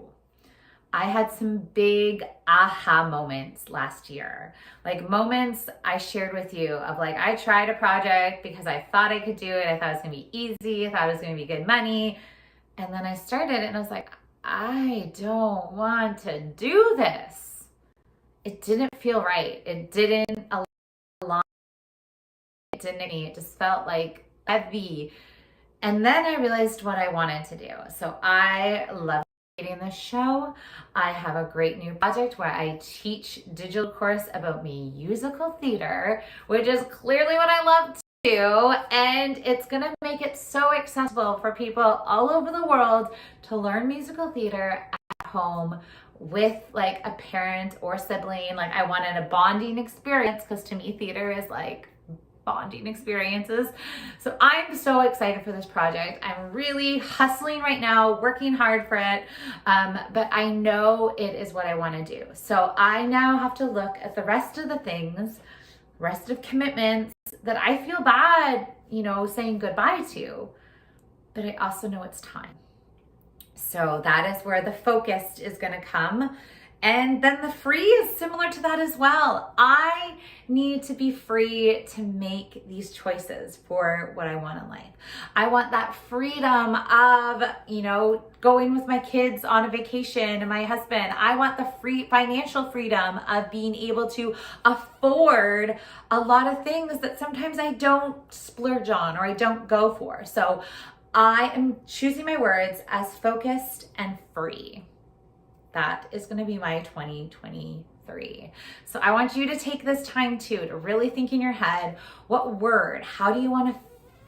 I had some big aha moments last year, like moments I shared with you of like, I tried a project because I thought I could do it. I thought it was gonna be easy. I thought it was gonna be good money. And then I started it and I was like, I don't want to do this. It didn't feel right. It didn't align. It just felt like heavy. And then I realized what I wanted to do. So I love creating this show. I have a great new project where I teach digital course about musical theater, which is clearly what I love and it's going to make it so accessible for people all over the world to learn musical theater at home with like a parent or sibling. Like, I wanted a bonding experience, because to me theater is like bonding experiences. So I'm so excited for this project. I'm really hustling right now, working hard for it, but I know it is what I want to do. So I now have to look at the rest of the things, rest of commitments that I feel bad, saying goodbye to, but I also know it's time. So that is where the focus is going to come. And then the free is similar to that as well. I need to be free to make these choices for what I want in life. I want that freedom of, going with my kids on a vacation and my husband. I want the financial freedom of being able to afford a lot of things that sometimes I don't splurge on or I don't go for. So I am choosing my words as focused and free. That is going to be my 2023. So I want you to take this time too to really think in your head, how do you want to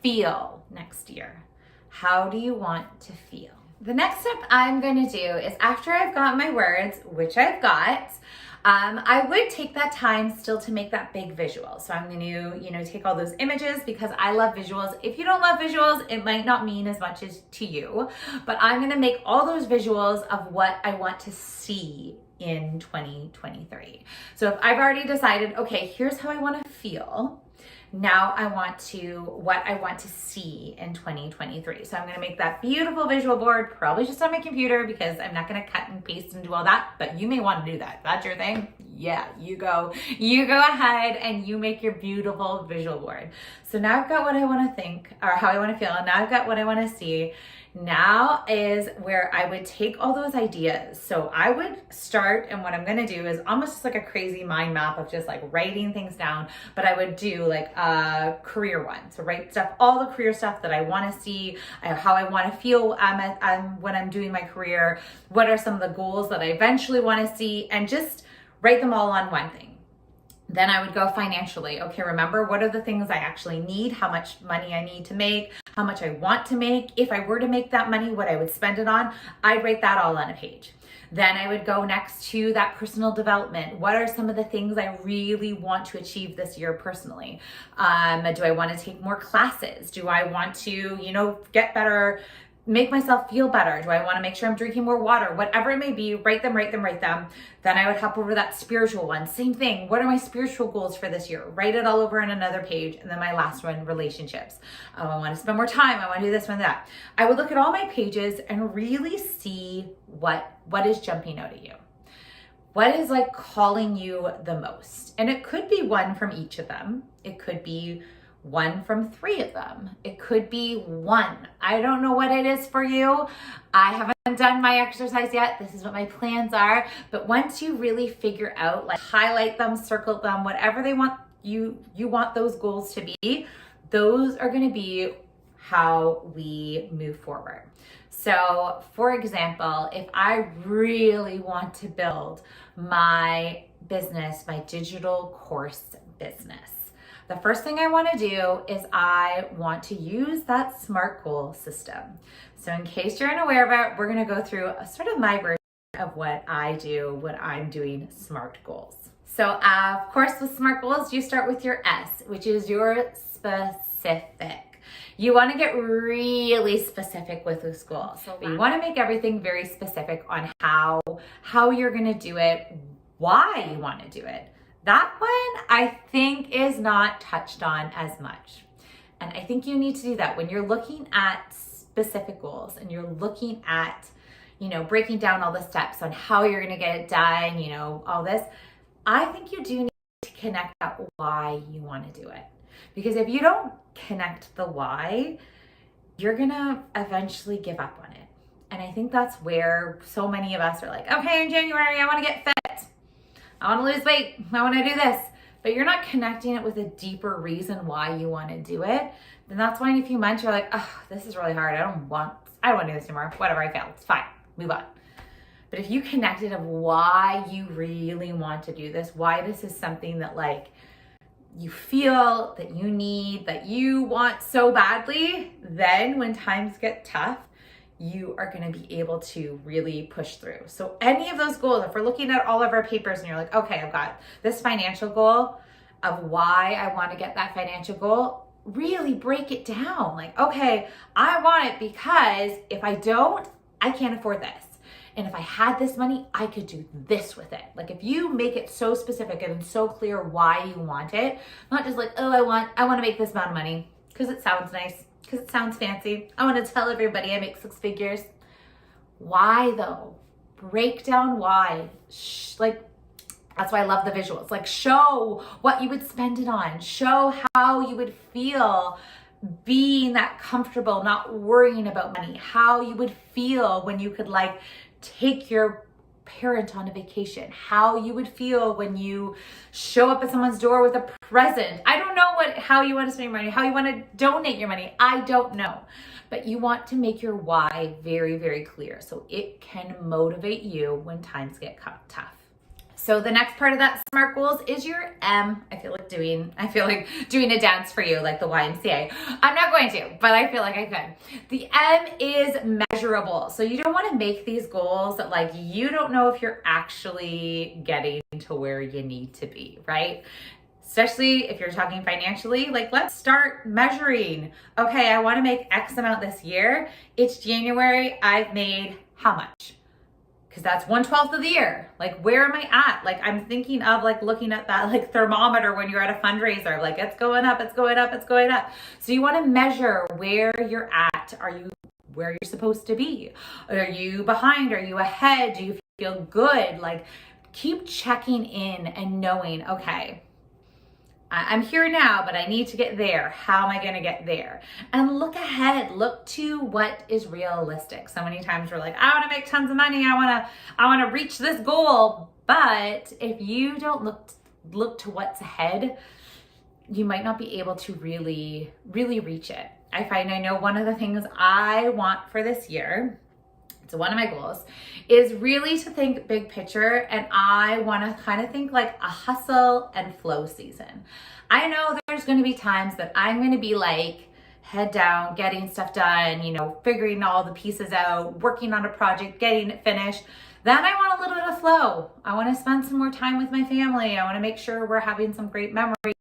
feel next year? How do you want to feel? The next step I'm going to do is, after I've got my words, which I've got, I would take that time still to make that big visual. So I'm going to, take all those images, because I love visuals. If you don't love visuals, it might not mean as much as to you, but I'm going to make all those visuals of what I want to see in 2023. So if I've already decided, okay, here's how I want to feel, now what I want to see in 2023. So I'm going to make that beautiful visual board, probably just on my computer, because I'm not going to cut and paste and do all that, but you may want to do that. If that's your thing, yeah, you go ahead and you make your beautiful visual board. So now I've got what I want to think, or how I want to feel, and now I've got what I want to see. Now is where I would take all those ideas. So I would start, and what I'm going to do is almost just like a crazy mind map of just like writing things down, but I would do like a career one. So write all the career stuff that I want to see, how I want to feel when I'm doing my career, what are some of the goals that I eventually want to see, and just write them all on one thing. Then I would go financially. Okay, remember, what are the things I actually need, how much money I need to make, how much I want to make. If I were to make that money, what I would spend it on, I'd write that all on a page. Then I would go next to that personal development. What are some of the things I really want to achieve this year personally? Do I want to take more classes? Do I want to, get better, make myself feel better? Do I want to make sure I'm drinking more water? Whatever it may be, write them. Then I would hop over that spiritual one. Same thing. What are my spiritual goals for this year? Write it all over in another page. And then my last one, relationships. I want to spend more time. I want to do this one, that. I would look at all my pages and really see what is jumping out at you. What is like calling you the most? And it could be one from each of them. It could be one from 3 of them. It could be one. I don't know what it is for you. I haven't done my exercise yet. This is what my plans are. But once you really figure out, like, highlight them, circle them, whatever they want you want those goals to be, those are going to be how we move forward. So for example, if I really want to build my business, my digital course business, the first thing I want to do is I want to use that SMART goal system. So in case you're unaware of it, we're going to go through a sort of my version of what I do when I'm doing SMART goals. So of course with SMART goals, you start with your S, which is your specific. You want to get really specific with this goal. So you want to make everything very specific on how you're going to do it, why you want to do it. That one I think is not touched on as much. And I think you need to do that when you're looking at specific goals and you're looking at, breaking down all the steps on how you're going to get it done, all this. I think you do need to connect that why you want to do it. Because if you don't connect the why, you're going to eventually give up on it. And I think that's where so many of us are like, okay, in January, I want to get fit. I want to lose weight. I want to do this. But you're not connecting it with a deeper reason why you want to do it. Then that's why in a few months you're like, oh, this is really hard. I don't want to do this anymore. Whatever, I failed. It's fine. Move on. But if you connected of why you really want to do this, why this is something that you feel, that you need, that you want so badly, then when times get tough, you are going to be able to really push through. So any of those goals, if we're looking at all of our papers and you're like, okay, I've got this financial goal of why I want to get that financial goal, really break it down. Like, okay, I want it because if I don't, I can't afford this. And if I had this money, I could do this with it. Like if you make it so specific and so clear why you want it, not just like, oh, I want to make this amount of money because it sounds nice, because it sounds fancy. I want to tell everybody I make 6 figures. Why though? Break down why. Like, that's why I love the visuals. Like show what you would spend it on. Show how you would feel being that comfortable, not worrying about money. How you would feel when you could like take your parent on a vacation. How you would feel when you show up at someone's door with a present. I don't know how you want to spend your money, how you want to donate your money. I don't know. But you want to make your why very, very clear so it can motivate you when times get tough. So the next part of that SMART goals is your M. I feel like doing a dance for you, like the YMCA. I'm not going to, but I feel like I could. The M is measurable. So you don't want to make these goals that like you don't know if you're actually getting to where you need to be, right? Especially if you're talking financially, like let's start measuring. Okay, I want to make X amount this year. It's January. I've made how much? Because that's 1/12 of the year. Like, where am I at? Like, I'm thinking of like looking at that like thermometer when you're at a fundraiser, like it's going up, it's going up, it's going up. So you want to measure where you're at. Are you where you're supposed to be? Are you behind? Are you ahead? Do you feel good? Like, keep checking in and knowing, okay, I'm here now, but I need to get there. How am I going to get there? And look ahead. Look to what is realistic. So many times we're like, I want to make tons of money. I want to reach this goal. But if you don't look to what's ahead, you might not be able to really reach it. I know one of the things I want for this year, so one of my goals is really to think big picture, and I want to kind of think like a hustle and flow season. I know there's going to be times that I'm going to be like head down, getting stuff done, figuring all the pieces out, working on a project, getting it finished. Then I want a little bit of flow. I want to spend some more time with my family. I want to make sure we're having some great memories.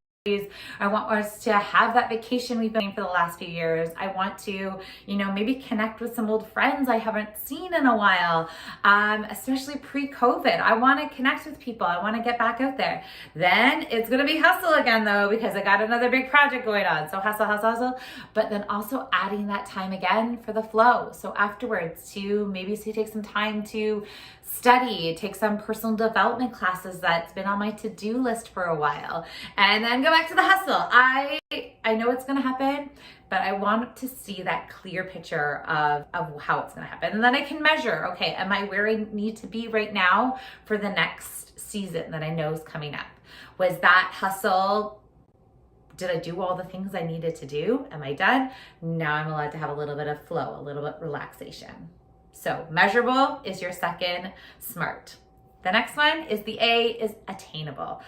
I want us to have that vacation we've been for the last few years. I want to, maybe connect with some old friends I haven't seen in a while, especially pre-COVID. I want to connect with people. I want to get back out there. Then it's going to be hustle again though, because I got another big project going on. So hustle. But then also adding that time again for the flow. So afterwards to maybe take some time to study, take some personal development classes that's been on my to-do list for a while, and then go back to the hustle. I know it's going to happen, but I want to see that clear picture of how it's going to happen. And then I can measure, okay, am I where I need to be right now for the next season that I know is coming up? Was that hustle? Did I do all the things I needed to do? Am I done? Now I'm allowed to have a little bit of flow, a little bit of relaxation. So measurable is your second SMART. The next one is the A, is attainable.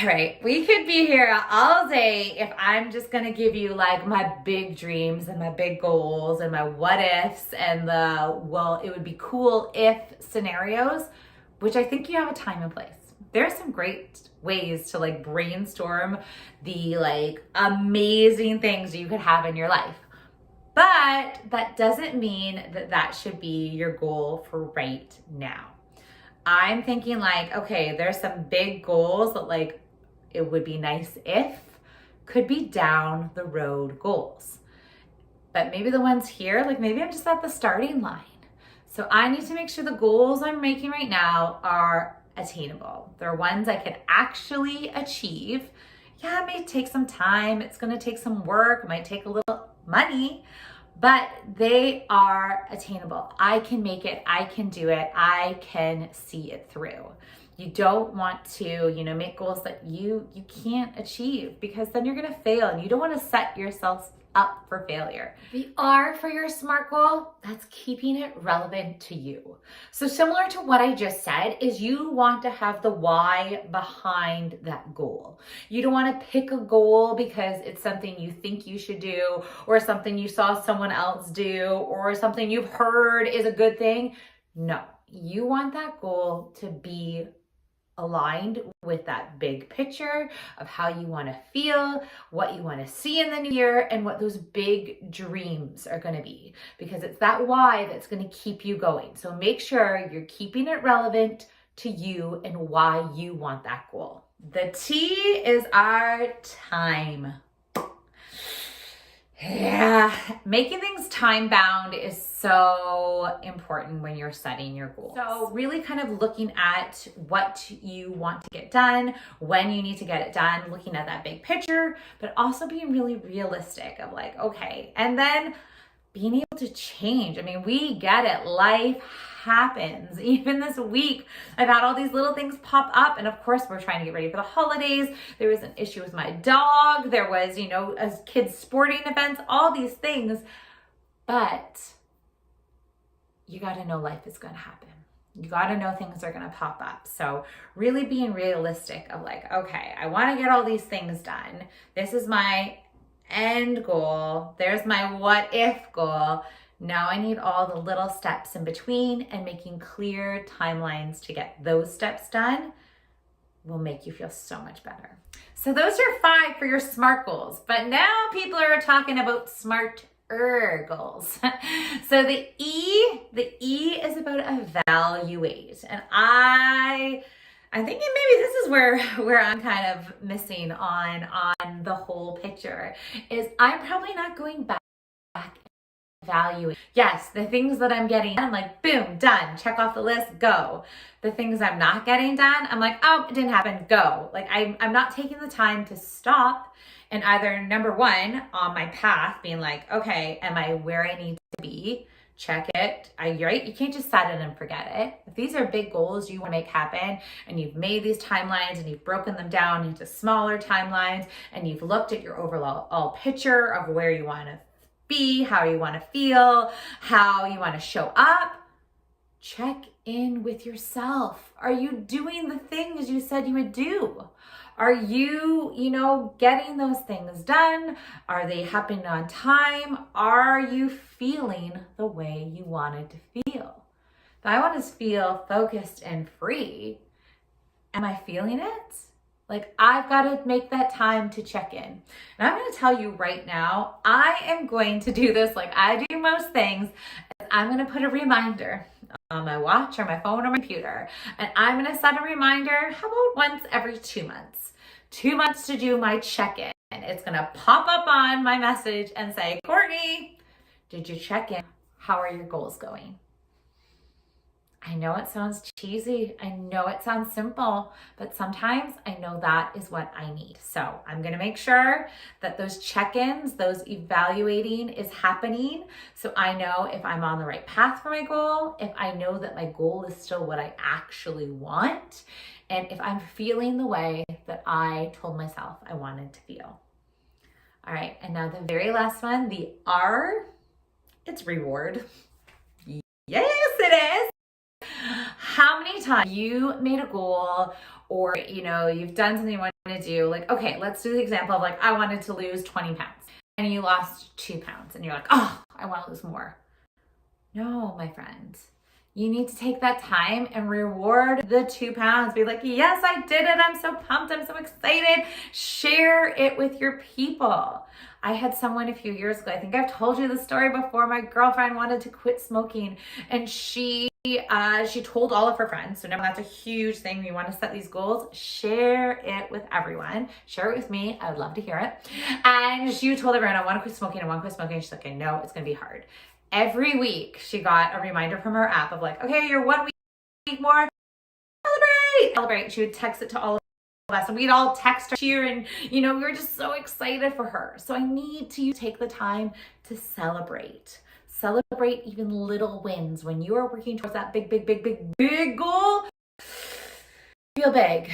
All right, we could be here all day if I'm just gonna give you like my big dreams and my big goals and my what ifs and it would be cool if scenarios, which I think you have a time and place. There's some great ways to like brainstorm the like amazing things you could have in your life. But that doesn't mean that should be your goal for right now. I'm thinking like, okay, there's some big goals that like it would be nice if could be down the road goals. But maybe the ones here, like maybe I'm just at the starting line. So I need to make sure the goals I'm making right now are attainable. They're ones I could actually achieve. Yeah, it may take some time. It's going to take some work. It might take a little money, but they are attainable. I can make it. I can do it. I can see it through. You don't want to, make goals that you can't achieve, because then you're going to fail, and you don't want to set yourself up for failure. The R for your SMART goal, that's keeping it relevant to you. So similar to what I just said is you want to have the why behind that goal. You don't want to pick a goal because it's something you think you should do or something you saw someone else do or something you've heard is a good thing. No, you want that goal to be aligned with that big picture of how you want to feel, what you want to see in the new year, and what those big dreams are going to be. Because it's that why that's going to keep you going. So make sure you're keeping it relevant to you and why you want that goal. The T is our time. Yeah, making things time bound is so important when you're setting your goals. So really kind of looking at what you want to get done, when you need to get it done, looking at that big picture, but also being really realistic of like, okay, and then being able to change. I mean, we get it. Life happens. Even this week, I've had all these little things pop up. And of course, we're trying to get ready for the holidays. There was an issue with my dog. There was, as kids' sporting events, all these things. But you got to know life is going to happen. You got to know things are going to pop up. So really being realistic of like, okay, I want to get all these things done. This is my end goal. There's my what if goal. Now I need all the little steps in between, and making clear timelines to get those steps done will make you feel so much better. So those are 5 for your SMART goals, but now people are talking about smarter goals. So the E is about evaluate. And I'm thinking maybe this is where I'm kind of missing on the whole picture, is I'm probably not going back evaluate. Yes, the things that I'm getting done, I'm like, boom, done, check off the list, go. The things I'm not getting done, I'm like, oh, it didn't happen, go. Like I'm not taking the time to stop and either, number one, on my path, being like, okay, am I where I need to be? Check it. Right? You can't just set it and forget it. If these are big goals you want to make happen, and you've made these timelines and you've broken them down into smaller timelines, and you've looked at your overall picture of where you want to be, how you want to feel, how you want to show up, check in with yourself. Are you doing the things you said you would do? Are you, getting those things done? Are they happening on time? Are you feeling the way you wanted to feel? If I want to feel focused and free, am I feeling it? Like, I've got to make that time to check in. And I'm going to tell you right now, I am going to do this like I do most things. I'm going to put a reminder on my watch or my phone or my computer. And I'm going to set a reminder, how about once every 2 months? 2 months to do my check-in. It's going to pop up on my message and say, Courtney, did you check in? How are your goals going? I know it sounds cheesy. I know it sounds simple, but sometimes I know that is what I need. So I'm going to make sure that those check-ins, those evaluating is happening. So I know if I'm on the right path for my goal, if I know that my goal is still what I actually want, and if I'm feeling the way that I told myself I wanted to feel. All right. And now the very last one, the R, it's reward. Yes, it is. How many times you made a goal, or you've done something you wanted to do, like, okay, let's do the example of like, I wanted to lose 20 pounds and you lost 2 pounds and you're like, oh, I want to lose more. No, my friend, you need to take that time and reward the 2 pounds. Be like, yes, I did it. I'm so pumped. I'm so excited. Share it with your people. I had someone a few years ago, I think I've told you the story before. My girlfriend wanted to quit smoking, and she told all of her friends. So now that's a huge thing. You want to set these goals, share it with everyone. Share it with me. I would love to hear it. And she told everyone, I want to quit smoking. I want to quit smoking. She's like, I know it's going to be hard. Every week she got a reminder from her app of like, okay, you're 1 week more. Celebrate. She would text it to all of us, and we'd all text her, cheer, and we were just so excited for her. So I need to take the time to celebrate even little wins. When you are working towards that big goal, feel big.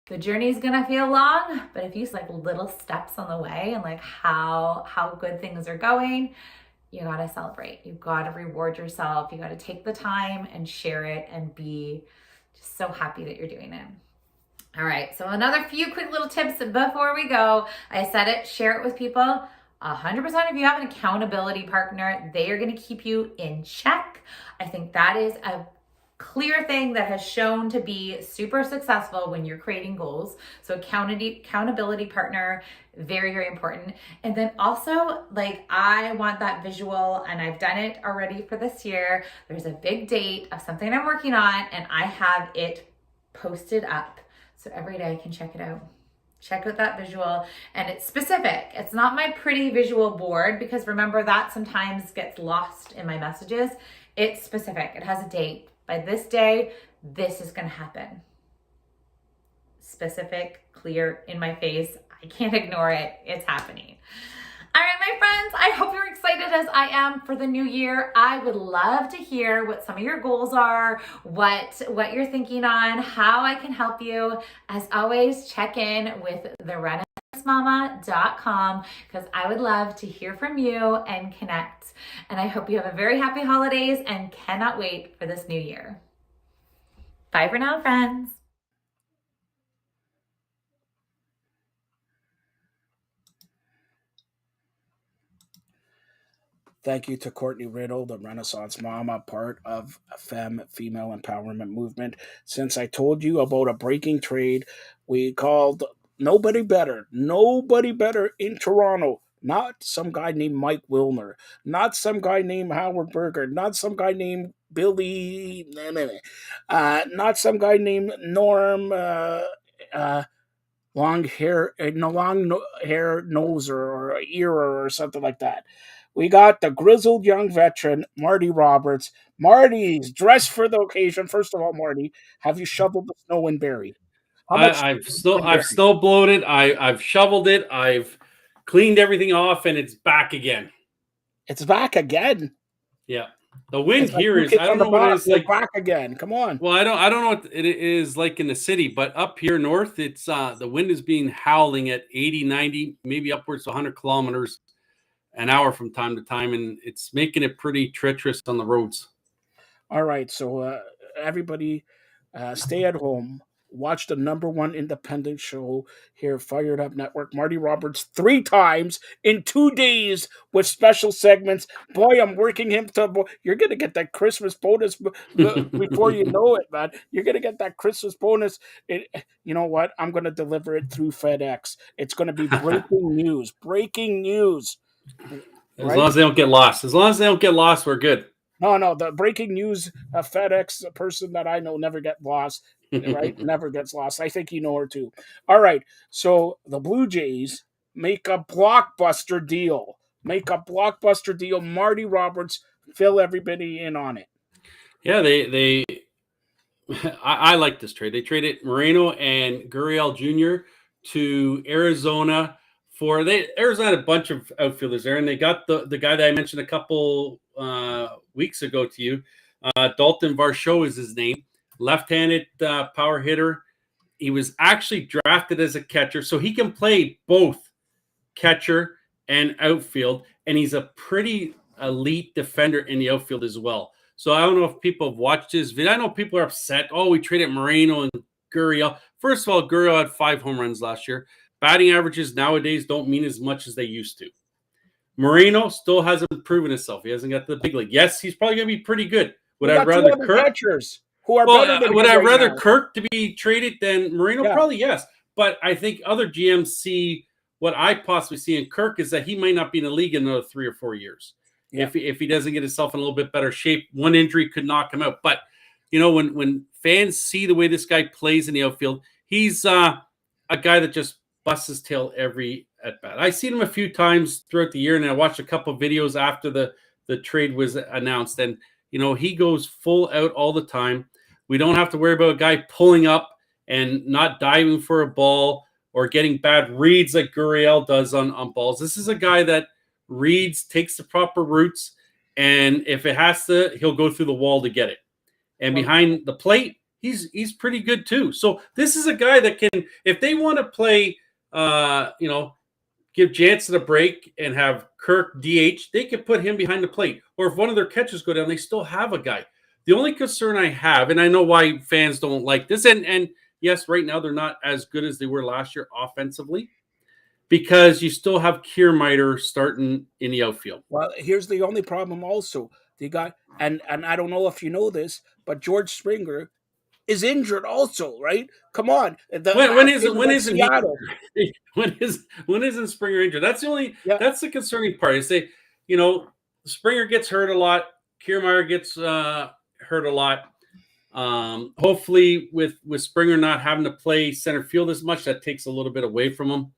The journey is gonna feel long, but if you like little steps on the way and like how good things are going, you gotta celebrate. You gotta reward yourself. You gotta take the time and share it and be just so happy that you're doing it. All right, so another few quick little tips before we go. I said it, share it with people. 100% if you have an accountability partner, they are gonna keep you in check. I think that is a clear thing that has shown to be super successful when you're creating goals. So accountability partner, very, very important. And then also, like, I want that visual, and I've done it already for this year. There's a big date of something I'm working on, and I have it posted up. So every day I can check it out. Check out that visual, and it's specific. It's not my pretty visual board, because remember that sometimes gets lost in my messages. It's specific. It has a date. By this day, this is going to happen. Specific, clear, in my face. I can't ignore it. It's happening. All right, my friends, I hope you're excited as I am for the new year. I would love to hear what some of your goals are, what you're thinking on, how I can help you. As always, check in with therenaissancemama.com, because I would love to hear from you and connect. And I hope you have a very happy holidays and cannot wait for this new year. Bye for now, friends. Thank you to Courtney Riddle, the Renaissance Mama, part of a female empowerment movement. Since I told you about a breaking trade, we called nobody better in Toronto. Not some guy named Mike Wilner, not some guy named Howard Berger, not some guy named Billy, not some guy named Norm, long hair, hair nose or ear or something like that. We got the grizzled young veteran, Marty Roberts. Marty's dressed for the occasion. First of all, Marty, have you shoveled the snow in Barrie? How much I've snow blowed it. I've shoveled it. I've cleaned everything off, and it's back again. It's back again. Yeah, the wind It's like here New is. Kids I on don't the know what Block. it's They're like. back again. Come on. Well, I don't know what it is like in the city, but up here north, it's the wind is being howling at 80, 90, maybe upwards to 100 kilometers an hour from time to time, and it's making it pretty treacherous on the roads. All right, so everybody, stay at home. Watch the #1 independent show here, Fired Up Network. Marty Roberts 3 times in 2 days with special segments. Boy, I'm working him to. You're gonna get that Christmas bonus before you know it, man. You're gonna get that Christmas bonus. You know what? I'm gonna deliver it through FedEx. It's gonna be breaking news. Breaking news. As long as they don't get lost. As long as they don't get lost, we're good. No, the breaking news FedEx person that I know never get lost, right? Never gets lost. I think you know her too. All right, so the Blue Jays make a blockbuster deal. Marty Roberts, fill everybody in on it. Yeah, they I like this trade. They traded Moreno and Gurriel Jr. to Arizona Arizona had a bunch of outfielders there, and they got the guy that I mentioned a couple weeks ago to you. Dalton Varsho is his name, left-handed power hitter. He was actually drafted as a catcher, so he can play both catcher and outfield, and he's a pretty elite defender in the outfield as well. So I don't know if people have watched his video. I know people are upset. Oh, we traded Moreno and Gurriel. First of all, Gurriel had 5 home runs last year. Batting averages nowadays don't mean as much as they used to. Moreno still hasn't proven himself. He hasn't got to the big league. Yes, he's probably going to be pretty good. Would I rather catchers who are better than would I rather now. Kirk to be traded than Moreno? Yeah. Probably yes. But I think other GMs see what I possibly see in Kirk is that he might not be in the league in another 3 or 4 years. Yeah. If he doesn't get himself in a little bit better shape, one injury could knock him out. But you know, when fans see the way this guy plays in the outfield, he's a guy that just busts his tail every at bat. I've seen him a few times throughout the year, and I watched a couple of videos after the trade was announced. And you know, he goes full out all the time. We don't have to worry about a guy pulling up and not diving for a ball or getting bad reads like Gurriel does on balls. This is a guy that reads, takes the proper routes, and if it has to, he'll go through the wall to get it. And behind the plate, he's pretty good too. So this is a guy that can, if they want to play, give Jansen a break and have Kirk DH, they could put him behind the plate. Or if one of their catchers go down, they still have a guy. The only concern I have, and I know why fans don't like this, and yes, right now they're not as good as they were last year offensively, because you still have Kiermaier starting in the outfield. Well, here's the only problem also. They got, and I don't know if you know this, but George Springer is injured also, right? Come on. When isn't Springer injured? That's the concerning part. Is they, Springer gets hurt a lot. Kiermaier gets hurt a lot. Hopefully with Springer not having to play center field as much, that takes a little bit away from him.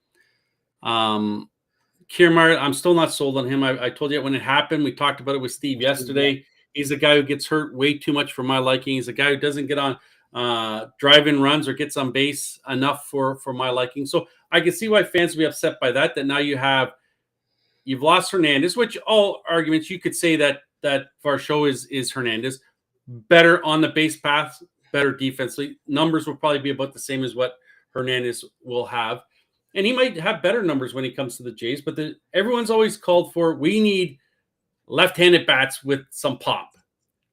Kiermaier, I'm still not sold on him. I told you when it happened, we talked about it with Steve yesterday. He's a guy who gets hurt way too much for my liking. He's a guy who doesn't get on drive-in runs or gets on base enough for my liking. So I can see why fans will be upset by that now you've lost Hernandez, which all arguments you could say that Varsho is Hernandez. Better on the base path, better defensively. Numbers will probably be about the same as what Hernandez will have. And he might have better numbers when he comes to the Jays, but everyone's always called for, we need left-handed bats with some pop.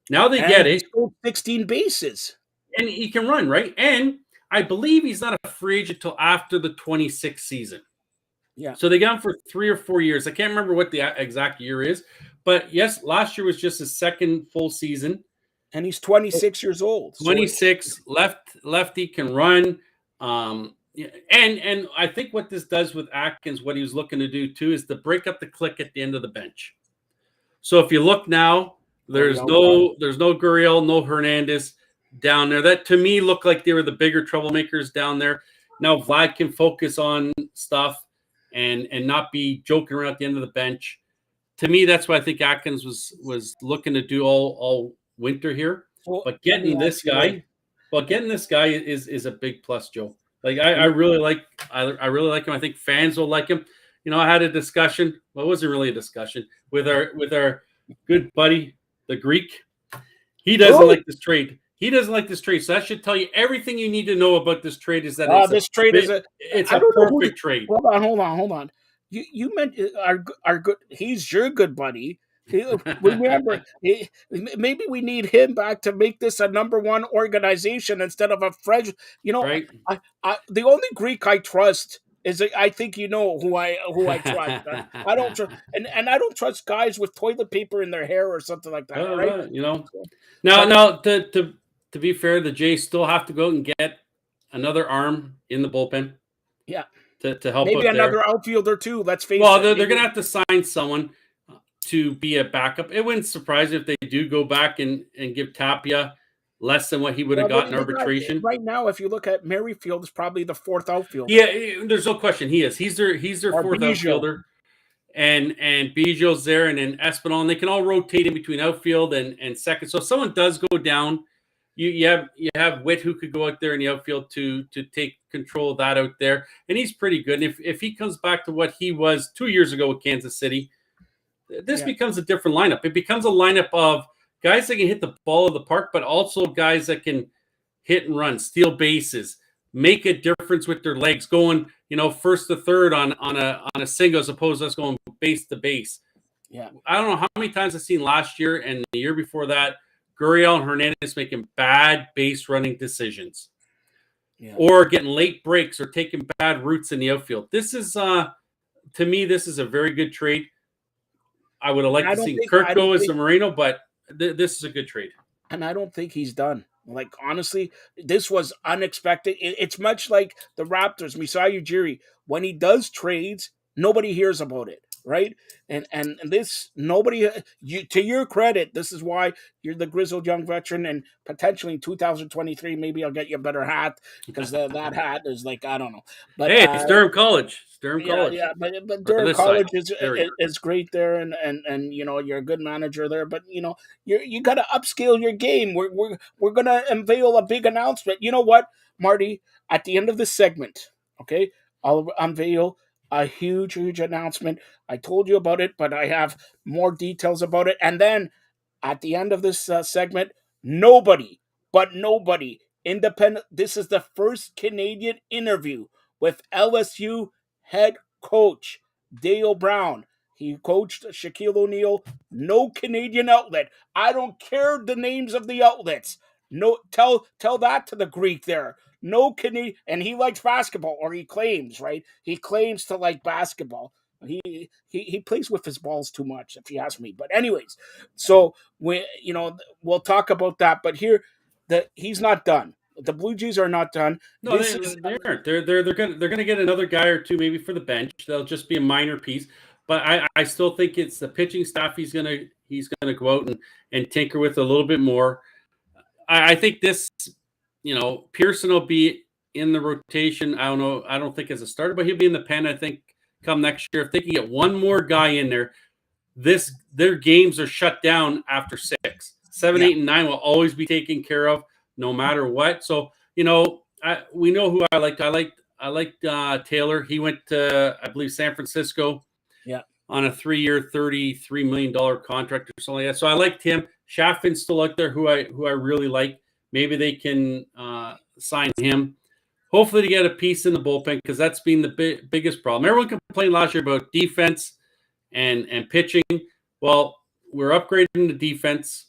Now they get it. 16 bases. And he can run, right? And I believe he's not a free agent until after the 26th season. Yeah. So they got him for 3 or 4 years. I can't remember what the exact year is. But yes, last year was just his second full season. And he's 26 years old. 26, lefty, can run. And I think what this does with Atkins, what he was looking to do too, is to break up the click at the end of the bench. So if you look now, there's no Gurriel, no Hernandez down there. That to me looked like they were the bigger troublemakers down there. Now Vlad can focus on stuff and not be joking around at the end of the bench. To me, that's what I think Atkins was looking to do all winter here. But getting this guy is a big plus, Joe. Like I really like him. I think fans will like him. I had a discussion. Well, it wasn't really a discussion with our good buddy, the Greek. He doesn't like this trade. So that should tell you everything you need to know about this trade. Is that it's a perfect trade. Hold on. You mentioned our good. He's your good buddy. Remember, maybe we need him back to make this a number one organization instead of a fresh. Right? The only Greek I trust is I think who I trust. I don't trust, and I don't trust guys with toilet paper in their hair or something like that. Right? Now to be fair, the Jays still have to go out and get another arm in the bullpen. Yeah. To help maybe another there. Outfielder too. Let's face it. Well, they're going to have to sign someone to be a backup. It wouldn't surprise if they do go back and give Tapia less than what he would have gotten in arbitration. Right now, if you look at Merrifield, is probably the fourth outfielder. Yeah, there's no question he is. He's their fourth outfielder. And Biggio's there, and then Espinal, and they can all rotate in between outfield and second. So if someone does go down, you have Witt, who could go out there in the outfield to take control of that out there, and he's pretty good. And if he comes back to what he was 2 years ago with Kansas City, this becomes a different lineup. It becomes a lineup of guys that can hit the ball of the park, but also guys that can hit and run, steal bases, make a difference with their legs, going first to third on a single as opposed to us going base to base. Yeah, I don't know how many times I've seen last year and the year before that Gurriel and Hernandez making bad base running decisions, or getting late breaks or taking bad routes in the outfield. This is to me, this is a very good trade. I would have liked to see Kirk go as a Moreno, but this is a good trade. And I don't think he's done. Like, honestly, this was unexpected. It's much like the Raptors, Masai Ujiri. When he does trades, nobody hears about it, right? And this, nobody, to your credit, this is why you're the grizzled young veteran, and potentially in 2023, maybe I'll get you a better hat, because that hat is like, I don't know. But hey, it's Durham College. College. Yeah, but Durham College is great there, and you're a good manager there. But you got to upscale your game. We're gonna unveil a big announcement. You know what, Marty? At the end of this segment, okay, I'll unveil a huge announcement. I told you about it, but I have more details about it. And then at the end of this segment, nobody independent. This is the first Canadian interview with LSU head coach Dale Brown. He coached Shaquille O'Neal. No Canadian outlet. I don't care the names of the outlets. No, tell that to the Greek there. No Canadian, and he likes basketball, or he claims, right? He claims to like basketball. He plays with his balls too much, if you ask me. But anyways, so we'll talk about that. But here, he's not done. The Blue Jays are not done. No, they aren't. They're gonna get another guy or two maybe for the bench. They'll just be a minor piece. But I still think it's the pitching staff he's gonna go out and tinker with a little bit more. I think this, Pearson will be in the rotation. I don't know. I don't think as a starter, but he'll be in the pen. I think come next year, if they can get one more guy in there, their games are shut down after 6, 7, 8, and 9 will always be taken care of no matter what. So we know who I liked. I liked Taylor. He went to, I believe, San Francisco. Yeah. On a 3-year, $33 million contract or something like that. So I liked him. Chaffin's still out there, who I really like. Maybe they can sign him. Hopefully to get a piece in the bullpen, because that's been the biggest problem. Everyone complained last year about defense and pitching. Well, we're upgrading the defense,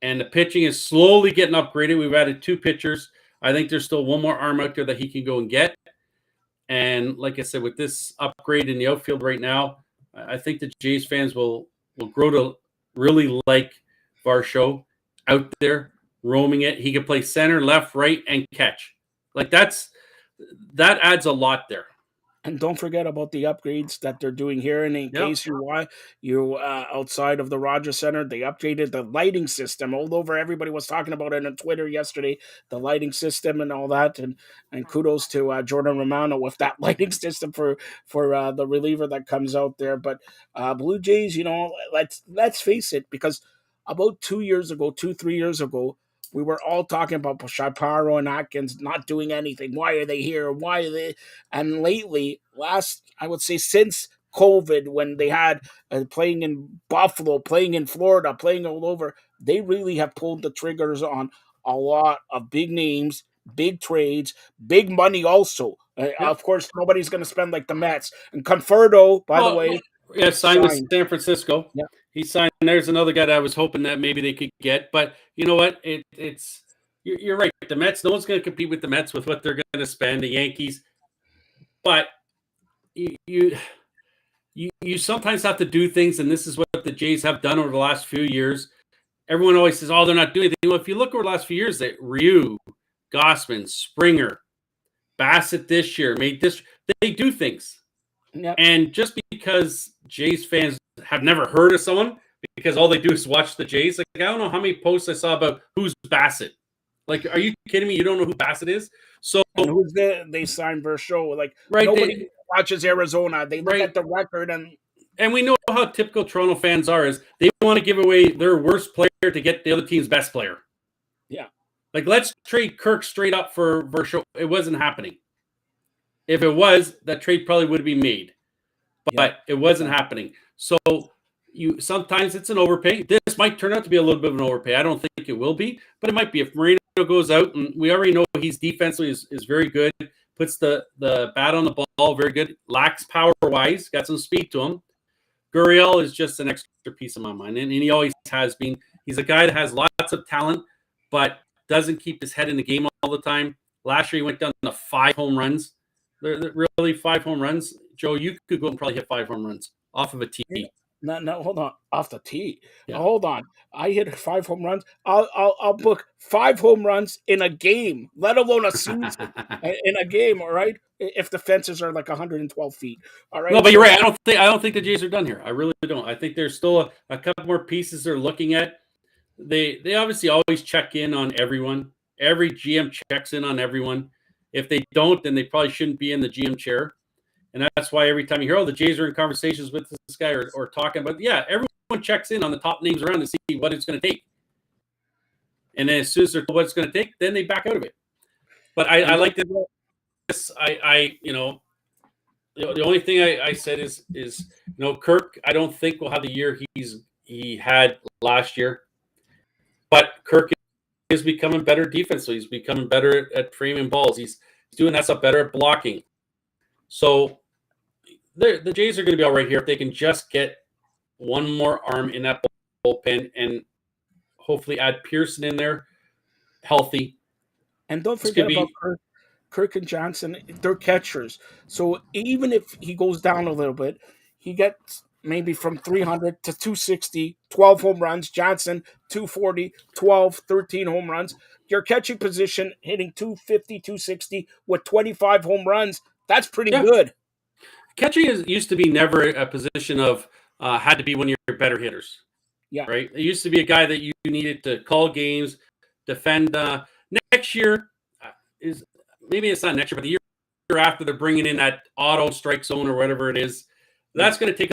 and the pitching is slowly getting upgraded. We've added 2 pitchers. I think there's still one more arm out there that he can go and get. And like I said, with this upgrade in the outfield right now, I think the Jays fans will grow to really like Varsho out there roaming it. He can play center, left, right, and catch. Like that adds a lot there. And don't forget about the upgrades that they're doing here. And in case you outside of the Rogers Center, they upgraded the lighting system all over. Everybody was talking about it on Twitter yesterday, the lighting system and all that. And kudos to Jordan Romano with that lighting system for the reliever that comes out there. But Blue Jays, let's face it, because about 3 years ago, we were all talking about Chaparro and Atkins not doing anything. Why are they here? Why are they? And lately, I would say since COVID, when they had playing in Buffalo, playing in Florida, playing all over, they really have pulled the triggers on a lot of big names, big trades, big money also. Of course, nobody's going to spend like the Mets. And Conforto, by the way. Yeah, signed with San Francisco. Yeah. He signed. There's another guy that I was hoping that maybe they could get. But you know what? You're right. The Mets, no one's going to compete with the Mets with what they're going to spend. The Yankees. But you sometimes have to do things, and this is what the Jays have done over the last few years. Everyone always says, "Oh, they're not doing anything." Well, if you look over the last few years, that Ryu, Gossman, Springer, Bassett this year they do things. Yep. And just because Jays fans have never heard of someone, because all they do is watch the Jays, like I don't know how many posts I saw about who's Bassett. Like, are you kidding me? You don't know who Bassett is? So and who's they signed Varsho? Like, right, nobody watches Arizona. They look at the record, and we know how typical Toronto fans are. Is they want to give away their worst player to get the other team's best player. Yeah, like let's trade Kirk straight up for Varsho. It wasn't happening. If it was, that trade probably would have been made, but it wasn't happening. So sometimes it's an overpay. This might turn out to be a little bit of an overpay. I don't think it will be, but it might be. If Moreno goes out, and we already know he's defensively is very good, puts the bat on the ball very good, lacks power-wise, got some speed to him. Gurriel is just an extra piece in my mind, and he always has been. He's a guy that has lots of talent, but doesn't keep his head in the game all the time. Last year, he went down to 5 home runs. They're really 5 home runs. Joe, you could go and probably hit 5 home runs off of a tee. No, hold on. Off the tee. Yeah. Hold on. I hit 5 home runs. I'll book 5 home runs in a game, let alone a season in a game. All right. If the fences are like 112 feet. All right. No, but you're right. I don't think the Jays are done here. I really don't. I think there's still a couple more pieces they're looking at. They obviously always check in on everyone. Every GM checks in on everyone. If they don't, then they probably shouldn't be in the GM chair. And that's why every time you hear, the Jays are in conversations with this guy or talking about, everyone checks in on the top names around to see what it's going to take. And then as soon as they're told what it's going to take, then they back out of it. But I like this. The only thing I said is Kirk, I don't think will have the year he had last year. But Kirk is becoming better defensively. He's becoming better at framing balls. He's doing that stuff better at blocking. So the Jays are going to be all right here if they can just get one more arm in that bullpen and hopefully add Pearson in there healthy. And don't forget about Kirk and Johnson. They're catchers. So even if he goes down a little bit, he gets maybe from 300 to 260, 12 home runs. Johnson, 240, 12, 13 home runs. Your catching position hitting 250, 260 with 25 home runs. That's pretty good. Catching used to be never a position of had to be one of your better hitters. Yeah. Right? It used to be a guy that you needed to call games, defend. Next year is maybe it's not next year, but the year after they're bringing in that auto strike zone or whatever it is. That's going to take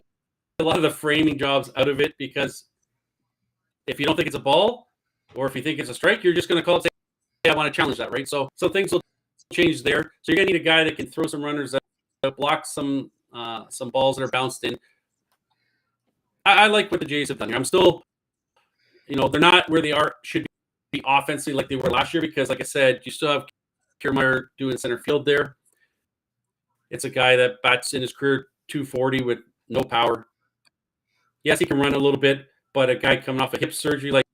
a lot of the framing jobs out of it, because if you don't think it's a ball or if you think it's a strike, you're just going to call it and say, hey, I want to challenge that, right? So things will change there. So you're going to need a guy that can throw some runners that block some balls that are bounced in. I like what the Jays have done here. I'm still, they're not where they should be offensively like they were last year, because, like I said, you still have Kiermaier doing center field there. It's a guy that bats in his career 240 with no power. Yes, he can run a little bit, but a guy coming off a hip surgery, like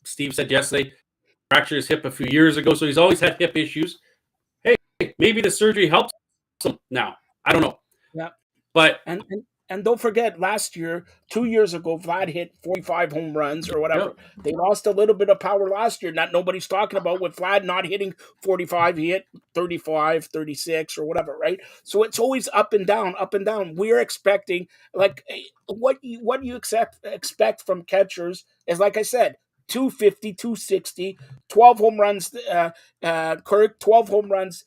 Steve said yesterday, fractured his hip a few years ago, so he's always had hip issues. Hey, maybe the surgery helps him now. I don't know. Yeah. But and don't forget, last year, 2 years ago, Vlad hit 45 home runs or whatever. Yep. They lost a little bit of power last year. Nobody's talking about with Vlad not hitting 45. He hit 35, 36 or whatever, right? So it's always up and down, up and down. We're expecting, like, what you expect from catchers is, like I said, 250, 260, 12 home runs, Kirk, 12 home runs,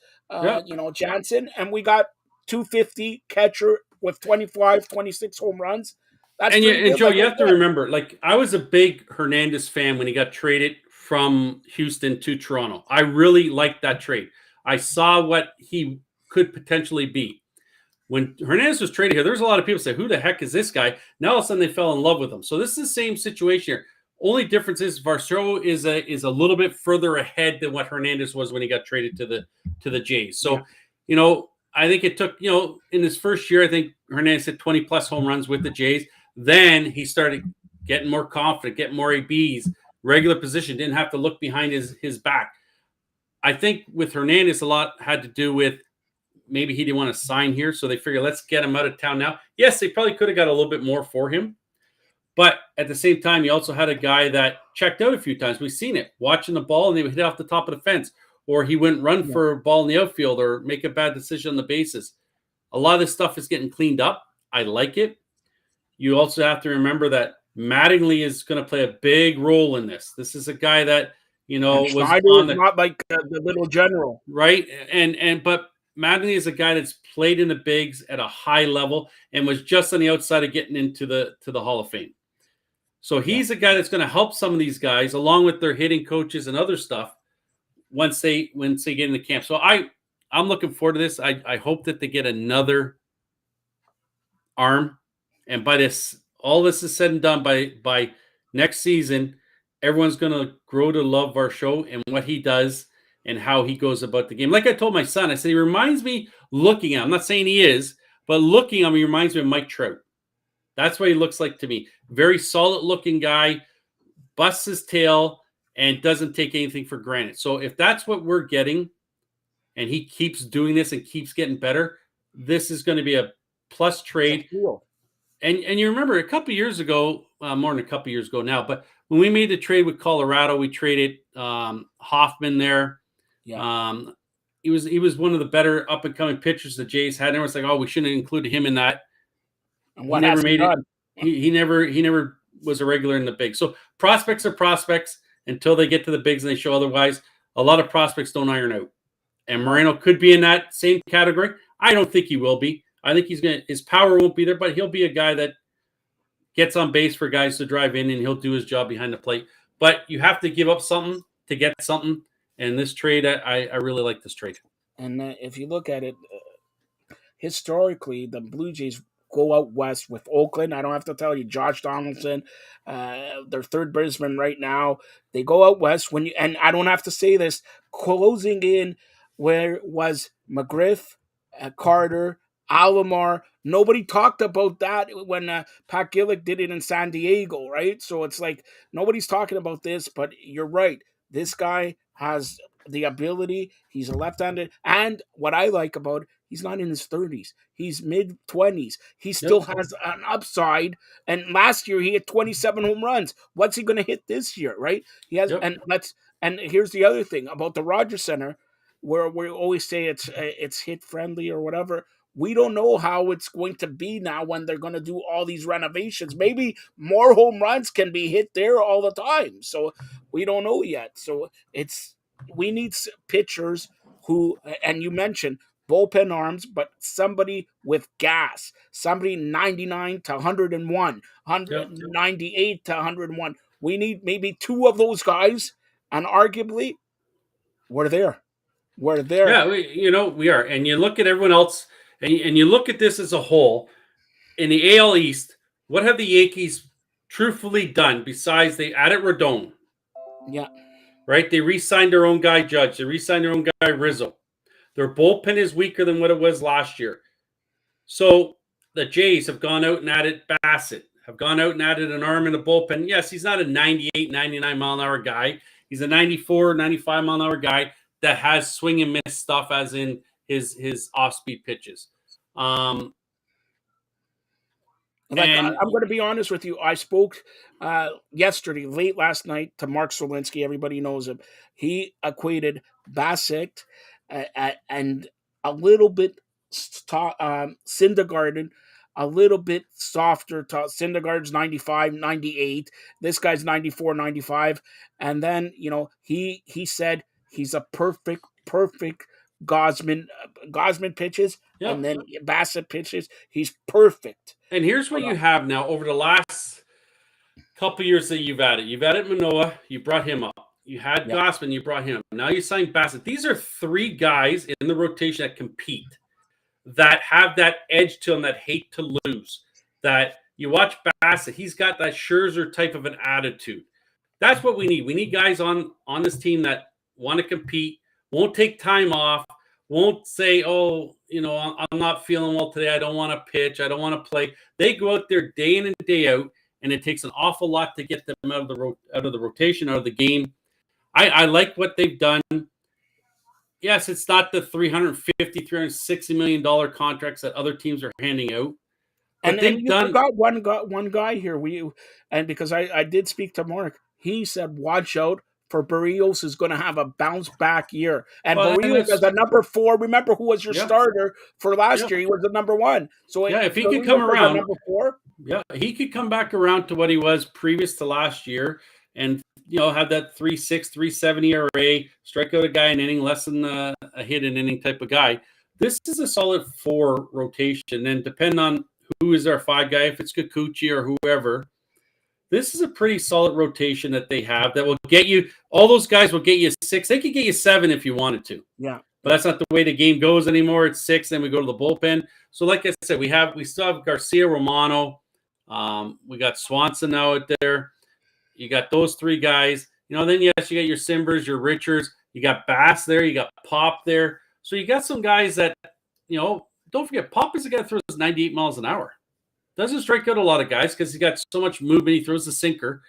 Johnson, and we got 250 catcher with 25, 26 home runs. That's and Joe, you have to remember, like, I was a big Hernandez fan when he got traded from Houston to Toronto. I really liked that trade. I saw what he could potentially be. When Hernandez was traded here, there's a lot of people say, who the heck is this guy? Now all of a sudden they fell in love with him. So this is the same situation here. Only difference is Varsho is a little bit further ahead than what Hernandez was when he got traded to the Jays. So, I think it took, in his first year, I think Hernandez hit 20 plus home runs with the Jays. Then he started getting more confident, getting more ABs, regular position, didn't have to look behind his back. I think with Hernandez, a lot had to do with maybe he didn't want to sign here. So they figured, let's get him out of town now. Yes, they probably could have got a little bit more for him. But at the same time, you also had a guy that checked out a few times. We've seen it, watching the ball, and they would hit off the top of the fence. Or he wouldn't run for a ball in the outfield or make a bad decision on the bases. A lot of this stuff is getting cleaned up. I like it. You also have to remember that Mattingly is going to play a big role in this. This is a guy that, was on the, not like the little general. Right. But Mattingly is a guy that's played in the bigs at a high level and was just on the outside of getting into the Hall of Fame. So he's a guy that's going to help some of these guys, along with their hitting coaches and other stuff, once they get into camp. So I'm looking forward to this. I hope that they get another arm. And by this, all this is said and done, by next season, everyone's going to grow to love Varsho and what he does and how he goes about the game. Like I told my son, I said, he reminds me, looking at him, I'm not saying he is, but looking at him, he reminds me of Mike Trout. That's what he looks like to me. Very solid looking guy, busts his tail, and doesn't take anything for granted. So if that's what we're getting, and he keeps doing this and keeps getting better, this is going to be a plus trade. Cool. And you remember a couple of years ago, more than a couple of years ago now, but when we made the trade with Colorado, we traded Hoffman there. Yeah. He was one of the better up and coming pitchers the Jays had. And everyone's like, oh, we shouldn't have included him in that. And what he never made it. He never was a regular in the big. So prospects are prospects until they get to the bigs and they show otherwise. A lot of prospects don't iron out. And Moreno could be in that same category. I don't think he will be. I think his power won't be there, but he'll be a guy that gets on base for guys to drive in, and he'll do his job behind the plate. But you have to give up something to get something. And this trade, I really like this trade. And if you look at it, historically, the Blue Jays go out west with Oakland. I don't have to tell you, Josh Donaldson, their third baseman right now. They go out west and I don't have to say this, closing in where was McGriff, Carter, Alomar. Nobody talked about that when Pat Gillick did it in San Diego, right? So it's like nobody's talking about this, but you're right. This guy has the ability. He's a left-handed, and what I like about it, he's not in his 30s. He's mid-20s. He still has an upside. And last year he hit 27 home runs. What's he going to hit this year, right? He has, and here's the other thing about the Rogers Center, where we always say it's hit friendly or whatever. We don't know how it's going to be now when they're going to do all these renovations. Maybe more home runs can be hit there all the time. So we don't know yet. So we need pitchers who, and you mentioned bullpen arms, but somebody with gas, somebody 99 to 101, 198 to 101. We need maybe two of those guys, and arguably, we're there. We're there. Yeah, we are. And you look at everyone else, and you look at this as a whole. In the AL East, what have the Yankees truthfully done besides they added Rodon? Yeah. Right? They re-signed their own guy, Judge. They re-signed their own guy, Rizzo. Their bullpen is weaker than what it was last year. So the Jays have gone out and added Bassett, have gone out and added an arm in the bullpen. Yes, he's not a 98, 99 mile an hour guy. He's a 94, 95 mile an hour guy that has swing and miss stuff, as in his off-speed pitches. I'm going to be honest with you. I spoke yesterday, late last night, to Mark Solinsky. Everybody knows him. He equated Bassett and a little bit Syndergaard, a little bit softer. Syndergaard's 95, 98. This guy's 94, 95. And then, he said he's a perfect Gosman pitches, and then Bassett pitches. He's perfect. And here's what you have now over the last couple of years that you've added Manoah, you brought him up. You had Gosman, you brought him up. Now you signed Bassett. These are three guys in the rotation that compete, that have that edge to them, that hate to lose. That you watch Bassett, he's got that Scherzer type of an attitude. That's what we need. We need guys on this team that want to compete, won't take time off, won't say, oh, I'm not feeling well today. I don't want to pitch. I don't want to play. They go out there day in and day out, and it takes an awful lot to get them out of the rotation, out of the game. I like what they've done. Yes, it's not the $350, $360 million contracts that other teams are handing out. And you forgot one guy here. Because I did speak to Mark. He said, watch out for Barrios is going to have a bounce back year. And Barrios is a number 4. Remember who was your starter for last year? He was the number 1. So if he could come around, number 4. Yeah, he could come back around to what he was previous to last year, and have that 3.6, 3.7 ERA, strike out a guy an inning, less than a hit an inning type of guy. This is a solid 4 rotation, and depend on who is our 5 guy, if it's Kikuchi or whoever. This is a pretty solid rotation that they have that will get you. All those guys will get you 6. They could get you 7 if you wanted to. Yeah, but that's not the way the game goes anymore. It's 6, then we go to the bullpen. So, like I said, we still have Garcia, Romano. We got Swanson now out there. You got those 3 guys. Then yes, you got your Simbers, your Richards. You got Bass there. You got Pop there. So you got some guys that, don't forget, Pop is a guy that throws 98 miles an hour. Doesn't strike out a lot of guys because he's got so much movement. He throws the sinker,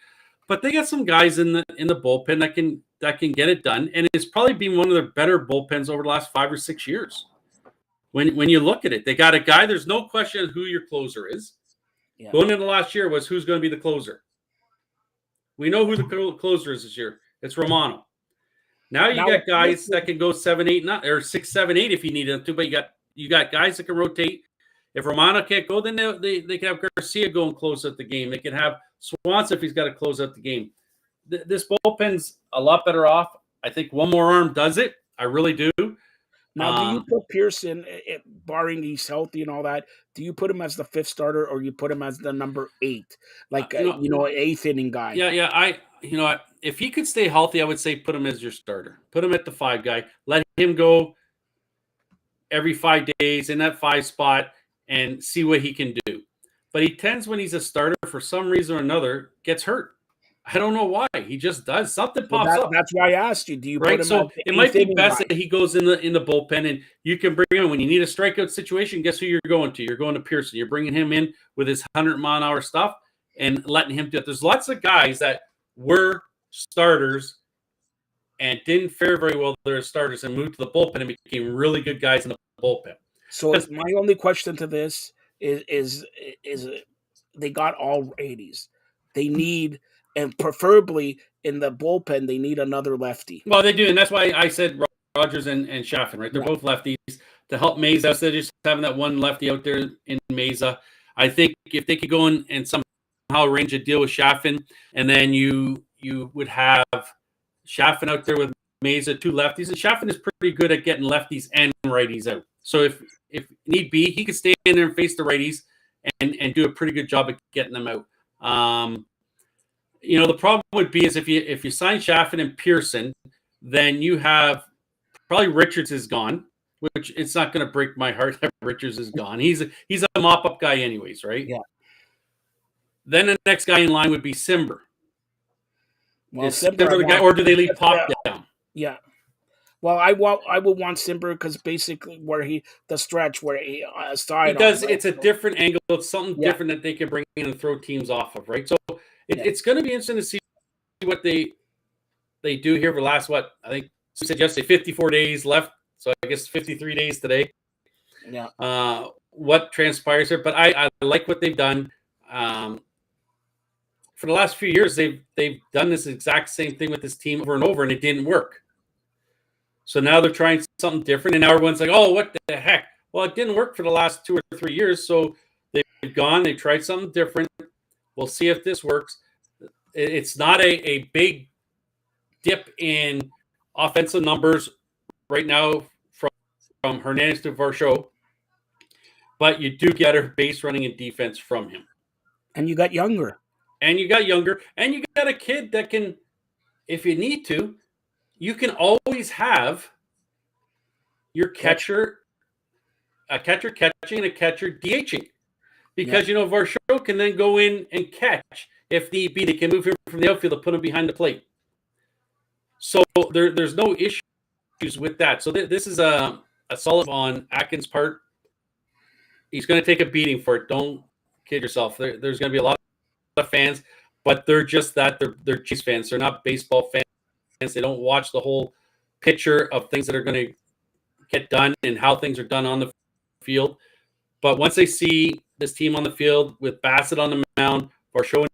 but they got some guys in the bullpen that can get it done, and it's probably been one of their better bullpens over the last 5 or 6 years. When you look at it, they got a guy. There's no question who your closer is. Yeah. Going into last year was who's going to be the closer. We know who the closer is this year. It's Romano. Now you got guys that can go 7, 8, or 6, 7, 8 if you need them to, but you got guys that can rotate. If Romano can't go, then they can have Garcia go and close out the game. They can have Swanson if he's got to close out the game. This bullpen's a lot better off. I think one more arm does it. I really do. Now, do you put Pearson, barring he's healthy and all that, do you put him as the 5th starter or you put him as the number 8? Like, an 8th inning guy? Yeah. If he could stay healthy, I would say put him as your starter. Put him at the 5 guy. Let him go every 5 days in that 5 spot and see what he can do. but he tends, when he's a starter, for some reason or another, gets hurt. I don't know why. He just does. Something pops up. That's why I asked you. Do you put Right, him so as the it might eighth be inning best guy? that he goes in the bullpen, and you can bring him when you need a strikeout situation. Guess who you're going to? You're going to Pearson. You're bringing him in with his 100-mile-an-hour stuff and letting him do it. There's lots of guys that were starters and didn't fare very well. They're starters and moved to the bullpen and became really good guys in the bullpen. So my only question to this is they got all 80s. They need, and preferably in the bullpen, they need another lefty. Well, they do, and that's why I said Rogers and Chaffin, right? They're both lefties to help Mesa. Instead of just having that one lefty out there in Mesa, I think if they could go in and somehow arrange a deal with Chaffin, and then you would have Chaffin out there with Mesa, two lefties, and Chaffin is pretty good at getting lefties and righties out. So if need be, he could stay in there and face the righties and do a pretty good job at getting them out. The problem would be is if you sign Chaffin and Pearson, then you have probably Richards is gone, which it's not going to break my heart that Richards is gone. He's a mop-up guy anyways, right? Yeah. Then the next guy in line would be Simber. Well, is Simber the guy, or do they leave Pop down? Yeah. Well, I would want Simber because basically the stretch where he because it's a different angle. It's something different that they can bring in and throw teams off of, right? So it's going to be interesting to see what they do here for the last, I think we said yesterday, 54 days left. So I guess 53 days today. Yeah. What transpires here, but I like what they've done. For the last few years, they've done this exact same thing with this team over and over, and it didn't work. So now they're trying something different, and now everyone's like, "Oh, what the heck?" Well, it didn't work for the last 2 or 3 years, so they've gone. They tried something different. We'll see if this works. It's not a big dip in offensive numbers right now from Hernandez to Varsho, but you do get a base running and defense from him. And you got younger. And you got a kid that can, if you need to, you can always have your catcher, a catcher catching and a catcher DHing. Because, Varsho can then go in and catch. If need be, they can move him from the outfield to put him behind the plate. So there's no issues with that. So this is a solid on Atkins' part. He's going to take a beating for it. Don't kid yourself. There's going to be a lot of fans, but they're just that. They're Chiefs fans. They're not baseball fans. They don't watch the whole picture of things that are going to get done and how things are done on the field. But once they see this team on the field with Bassett on the mound or showing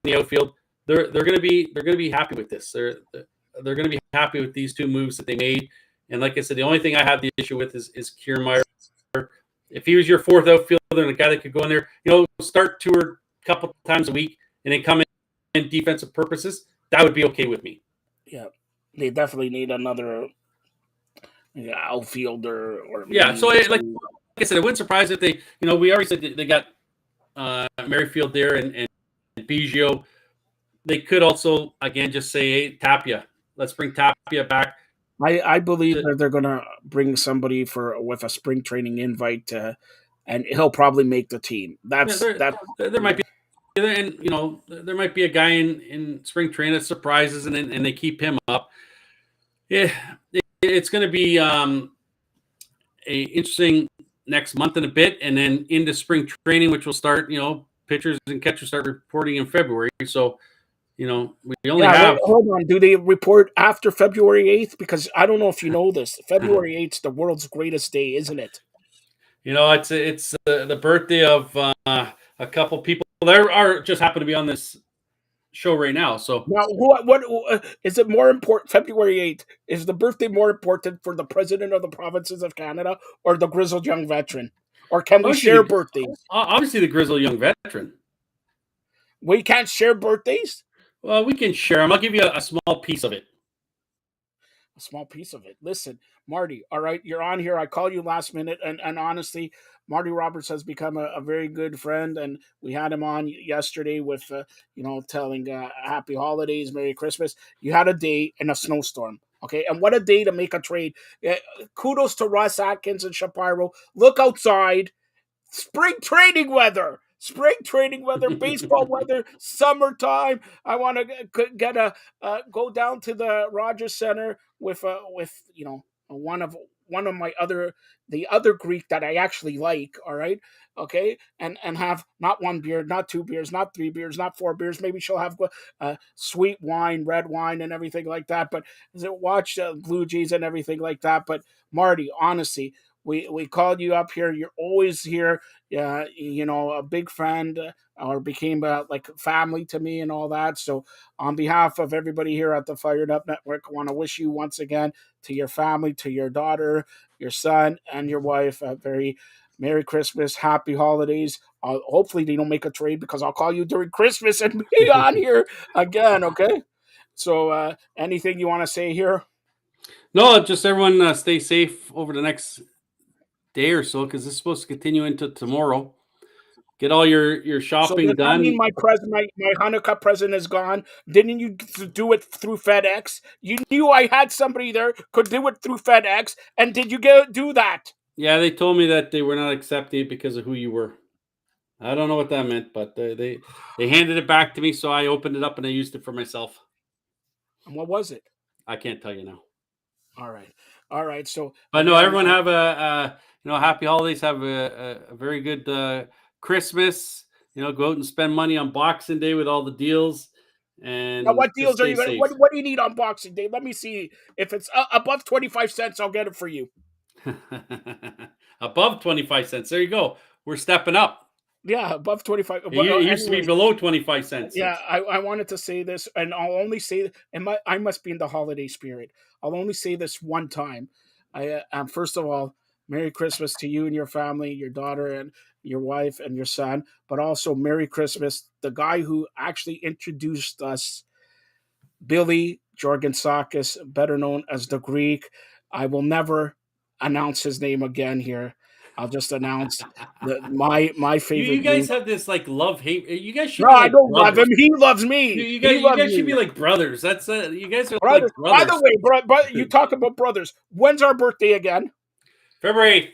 the outfield, they're going to be happy with this. They're going to be happy with these two moves that they made. And like I said, the only thing I have the issue with is Kiermaier. If he was your fourth outfielder and a guy that could go in there, start 2 or a couple times a week and then come in defensive purposes, that would be okay with me. Yeah, they definitely need another outfielder. So like I said, it wouldn't surprise if they, we already said they got Merrifield there and Biggio. They could also, again, just say, hey, Tapia. Let's bring Tapia back. I believe that they're going to bring somebody with a spring training invite and he'll probably make the team. There might be, and there might be a guy in spring training that surprises and they keep him up. Yeah, it's going to be a interesting next month and a bit, and then into spring training, which will start. Pitchers and catchers start reporting in February. So. We only have. Hold on. Do they report after February 8th? Because I don't know if you know this. February 8th is the world's greatest day, isn't it? It's the birthday of a couple people that are just happen to be on this show right now. So now, what is it more important? February 8th, is the birthday more important for the president of the provinces of Canada or the grizzled young veteran? Or can we share birthdays? Obviously, the grizzled young veteran. We can't share birthdays? Well, we can share them. I'll give you a small piece of it. A small piece of it. Listen, Marty, all right, you're on here. I called you last minute, and honestly, Marty Roberts has become a very good friend, and we had him on yesterday with, telling happy holidays, Merry Christmas. You had a day in a snowstorm, okay? And what a day to make a trade. Kudos to Russ Atkins and Shapiro. Look outside. Spring training weather. spring training weather, baseball weather, summertime. I want to get a go down to the Rogers Center with one of my the other Greek that I actually like. All right, okay, and have not one beer, not two beers, not three beers, not four beers. Maybe she'll have sweet wine, red wine, and everything like that. But watch Blue Jays and everything like that. But Marty, honestly, we called you up here. You're always here. A big friend, or became like family to me and all that. So on behalf of everybody here at the Firedup Network, I want to wish you once again, to your family, to your daughter, your son, and your wife, a very Merry Christmas, Happy Holidays. Hopefully they don't make a trade, because I'll call you during Christmas and be on here again, okay? So anything you want to say here? No, just everyone stay safe over the next day or so, because this is supposed to continue into tomorrow. Get all your shopping does that done. mean my Hanukkah present is gone? Didn't you do it through FedEx? You knew I had somebody there could do it through FedEx, and did you do that? Yeah, they told me that they were not accepting it because of who you were. I don't know what that meant, but they handed it back to me, so I opened it up and I used it for myself. And what was it? I can't tell you now. All right. So, but no, everyone have a happy holidays. Have a very good Christmas. Go out and spend money on Boxing Day with all the deals. And now, what deals are you going? What do you need on Boxing Day? Let me see. If it's above 25 cents, I'll get it for you. Above 25 cents. There you go. We're stepping up. Yeah, above 25. It used to be below 25 cents. Yeah, I wanted to say this, and I'll only say, I must be in the holiday spirit. I'll only say this one time. First of all, Merry Christmas to you and your family, your daughter and your wife and your son, but also Merry Christmas, the guy who actually introduced us, Billy Jorgansakis, better known as the Greek. I will never announce his name again here. I'll just announce my favorite. You guys have this like love-hate. You guys should. No, I don't love him. He loves me. You guys should be like brothers. That's you guys are like brothers. By the way, you talk about brothers. When's our birthday again? February 8th.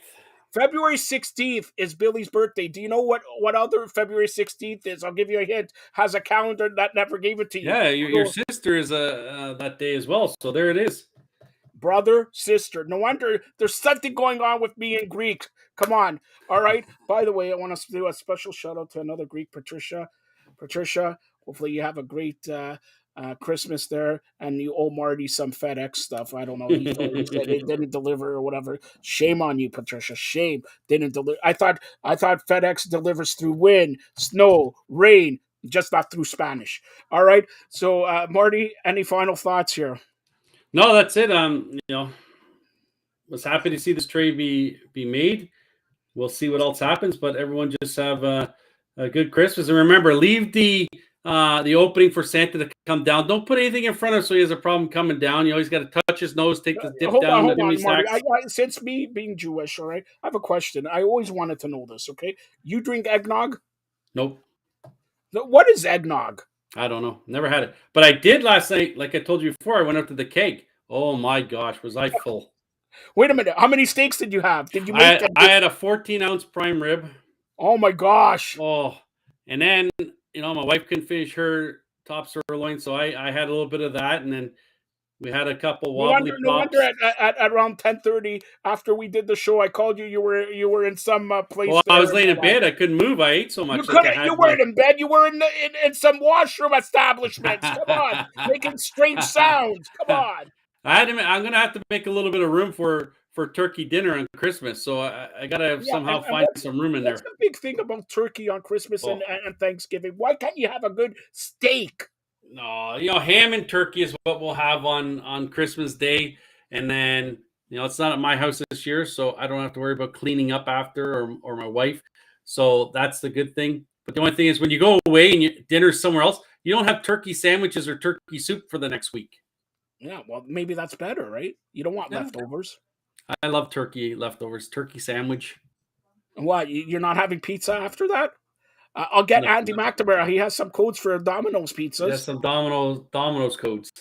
February 16th is Billy's birthday. Do you know what other February 16th is? I'll give you a hint. Has a calendar that never gave it to you. Yeah, your sister is that day as well. So there it is. Brother, sister. No wonder there's something going on with me in Greek. Come on. All right. By the way, I want to do a special shout out to another Greek, Patricia. Patricia, hopefully you have a great Christmas there, and you owe Marty some FedEx stuff. I don't know. He said it didn't deliver or whatever. Shame on you, Patricia. Shame. Didn't deliver. I thought FedEx delivers through wind, snow, rain, just not through Spanish. All right. So Marty, any final thoughts here? No, that's it. Was happy to see this trade be made. We'll see what else happens, but everyone just have a good Christmas. And remember, leave the opening for Santa to come down. Don't put anything in front of him so he has a problem coming down. You always got to touch his nose, take the dip down. Hold on, Marty. Since me being Jewish, all right, I have a question. I always wanted to know this, okay? You drink eggnog? Nope. What is eggnog? I don't know. Never had it. But I did last night. Like I told you before, I went up to the keg. Oh, my gosh. Was I full? Wait a minute. How many steaks did you have? Did you make I had a 14-ounce prime rib. Oh, my gosh. Oh, and then, my wife couldn't finish her top sirloin, so I had a little bit of that, and then we had a couple wobbly no wonder at around 10:30 after we did the show, I called you. You were in some place. Well, I was laying in bed. I couldn't move. I ate so much. You weren't in bed. You were in some washroom establishments. Come on, making strange sounds. Come on. I'm gonna have to make a little bit of room for turkey dinner on Christmas, so I gotta somehow find some room in there. That's the big thing about turkey on Christmas and Thanksgiving. Why can't you have a good steak? No, ham and turkey is what we'll have on Christmas Day, and then it's not at my house this year, so I don't have to worry about cleaning up after or my wife. So that's the good thing. But the only thing is, when you go away and dinner's somewhere else, you don't have turkey sandwiches or turkey soup for the next week. Yeah, well, maybe that's better, right? You don't want leftovers. I love turkey leftovers, turkey sandwich. And what? You're not having pizza after that? I'll get Andy McNamara. He has some codes for Domino's pizzas. Yes, some Domino's codes.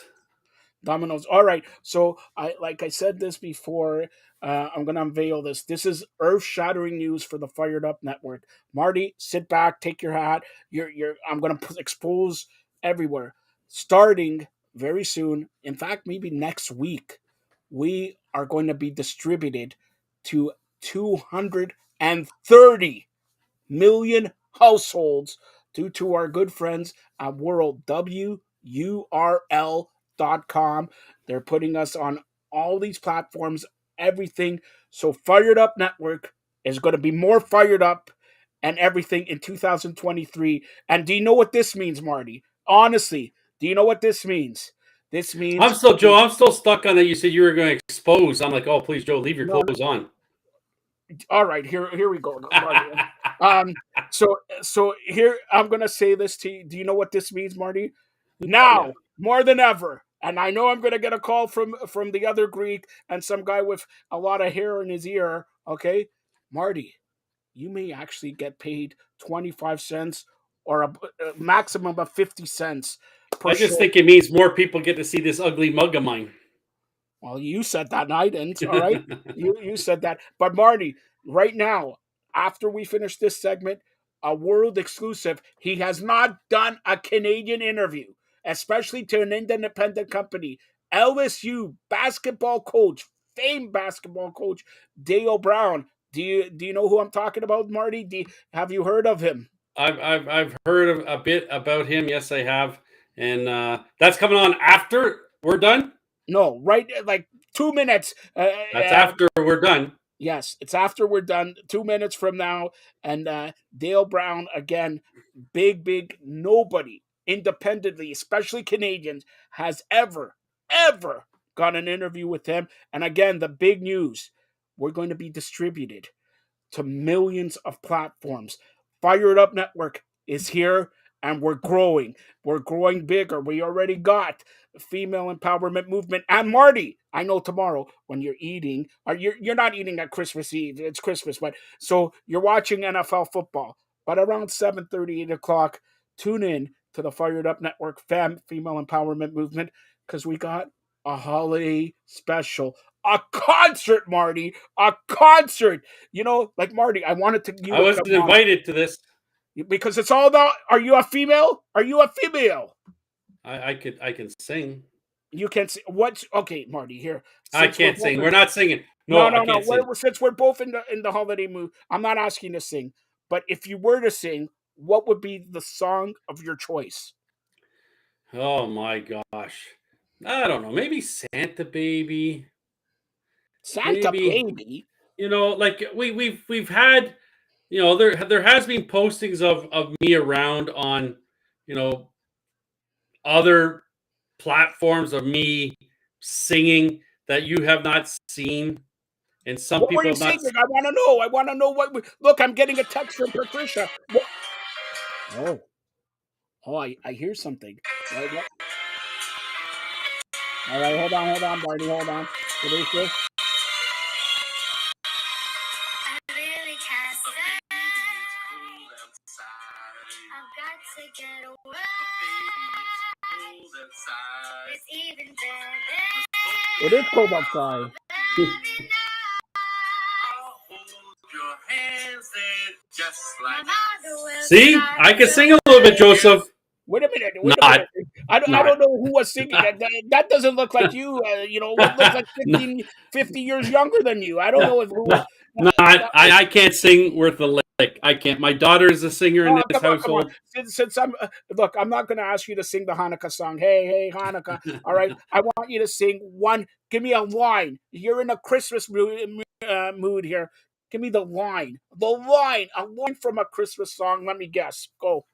Dominoes. All right. So like I said this before, I'm gonna unveil this. This is earth-shattering news for the Fired Up Network. Marty, sit back, take your hat. I'm gonna expose everywhere. Starting very soon, in fact, maybe next week, we are going to be distributed to 230 million households due to our good friends at worldwurl.com. They're putting us on all these platforms, everything. So Fired Up Network is going to be more fired up and everything in 2023. And do you know what this means, Marty? Honestly, do you know what this means? This means Joe. I'm still stuck on that. You said you were going to expose. I'm like, oh, please, Joe, leave your no, clothes on. all right, here we go, Marty. So here I'm gonna say this to you. Do you know what this means, Marty? Now Yeah. more than ever, and I know I'm gonna get a call from the other Greek and some guy with a lot of hair in his ear. Okay, Marty, you may actually get paid 25 cents or a maximum of 50 cents per I just show. think it means more people get to see this ugly mug of mine. Well, you said that, and I didn't. All right, you said that. But Marty, right now, after we finish this segment, a world exclusive. He has not done a Canadian interview, especially to an independent company. LSU basketball coach, famed basketball coach Dale Brown. Do you know who I'm talking about, Marty? Have you heard of him? I've heard a bit about him. Yes, I have, and that's coming on after we're done. No, right, like 2 minutes. That's after we're done. Yes, it's after we're done. 2 minutes from now, and Dale Brown again, big nobody independently, especially Canadians, has ever got an interview with him. And again, the big news: we're going to be distributed to millions of platforms. Fired Up Network is here and we're growing. We're growing bigger. We already got the female empowerment movement. And Marty, I know tomorrow when you're eating, or you're not eating at Christmas Eve, it's Christmas, but so you're watching NFL football. But around 7:30, 8 o'clock, tune in to the Fired Up Network female empowerment movement because we got a holiday special. A concert, Marty. A concert. You know, like Marty, I wanted to you I to wasn't come on invited to this. because it's all about. Are you a female? Are you a female? I can sing. You can see what's okay, Marty. Here, I since we're can't both sing. in, We're not singing. no, No, I no, no. can't sing. Since we're both in the holiday mood, I'm not asking to sing. But if you were to sing, what would be the song of your choice? Oh my gosh. I don't know. Maybe Santa Baby. Santa Maybe Baby. like we've had there has been postings of me around on you know other platforms of me singing that you have not seen, and some What were people you have not. singing? I want to know. I want to know what. Look, I'm getting a text from Patricia. Oh, I hear something. All right, hold on, Barney, hold on. What is this? It is cold outside. See, I can sing a little bit, Joseph. Wait a minute. Not, I not, don't know who was singing. That doesn't look like you. It looks like not, 50 years younger than you. I don't know if who was. not. I can't sing worth a lick. I can't. My daughter is a singer in Oh, this come on. household. Since I'm look, I'm not going to ask you to sing the Hanukkah song. Hey, Hanukkah. All right, I want you to sing one. Give me a line. You're in a Christmas mood here. Give me the line. A line from a Christmas song. Let me guess. Go.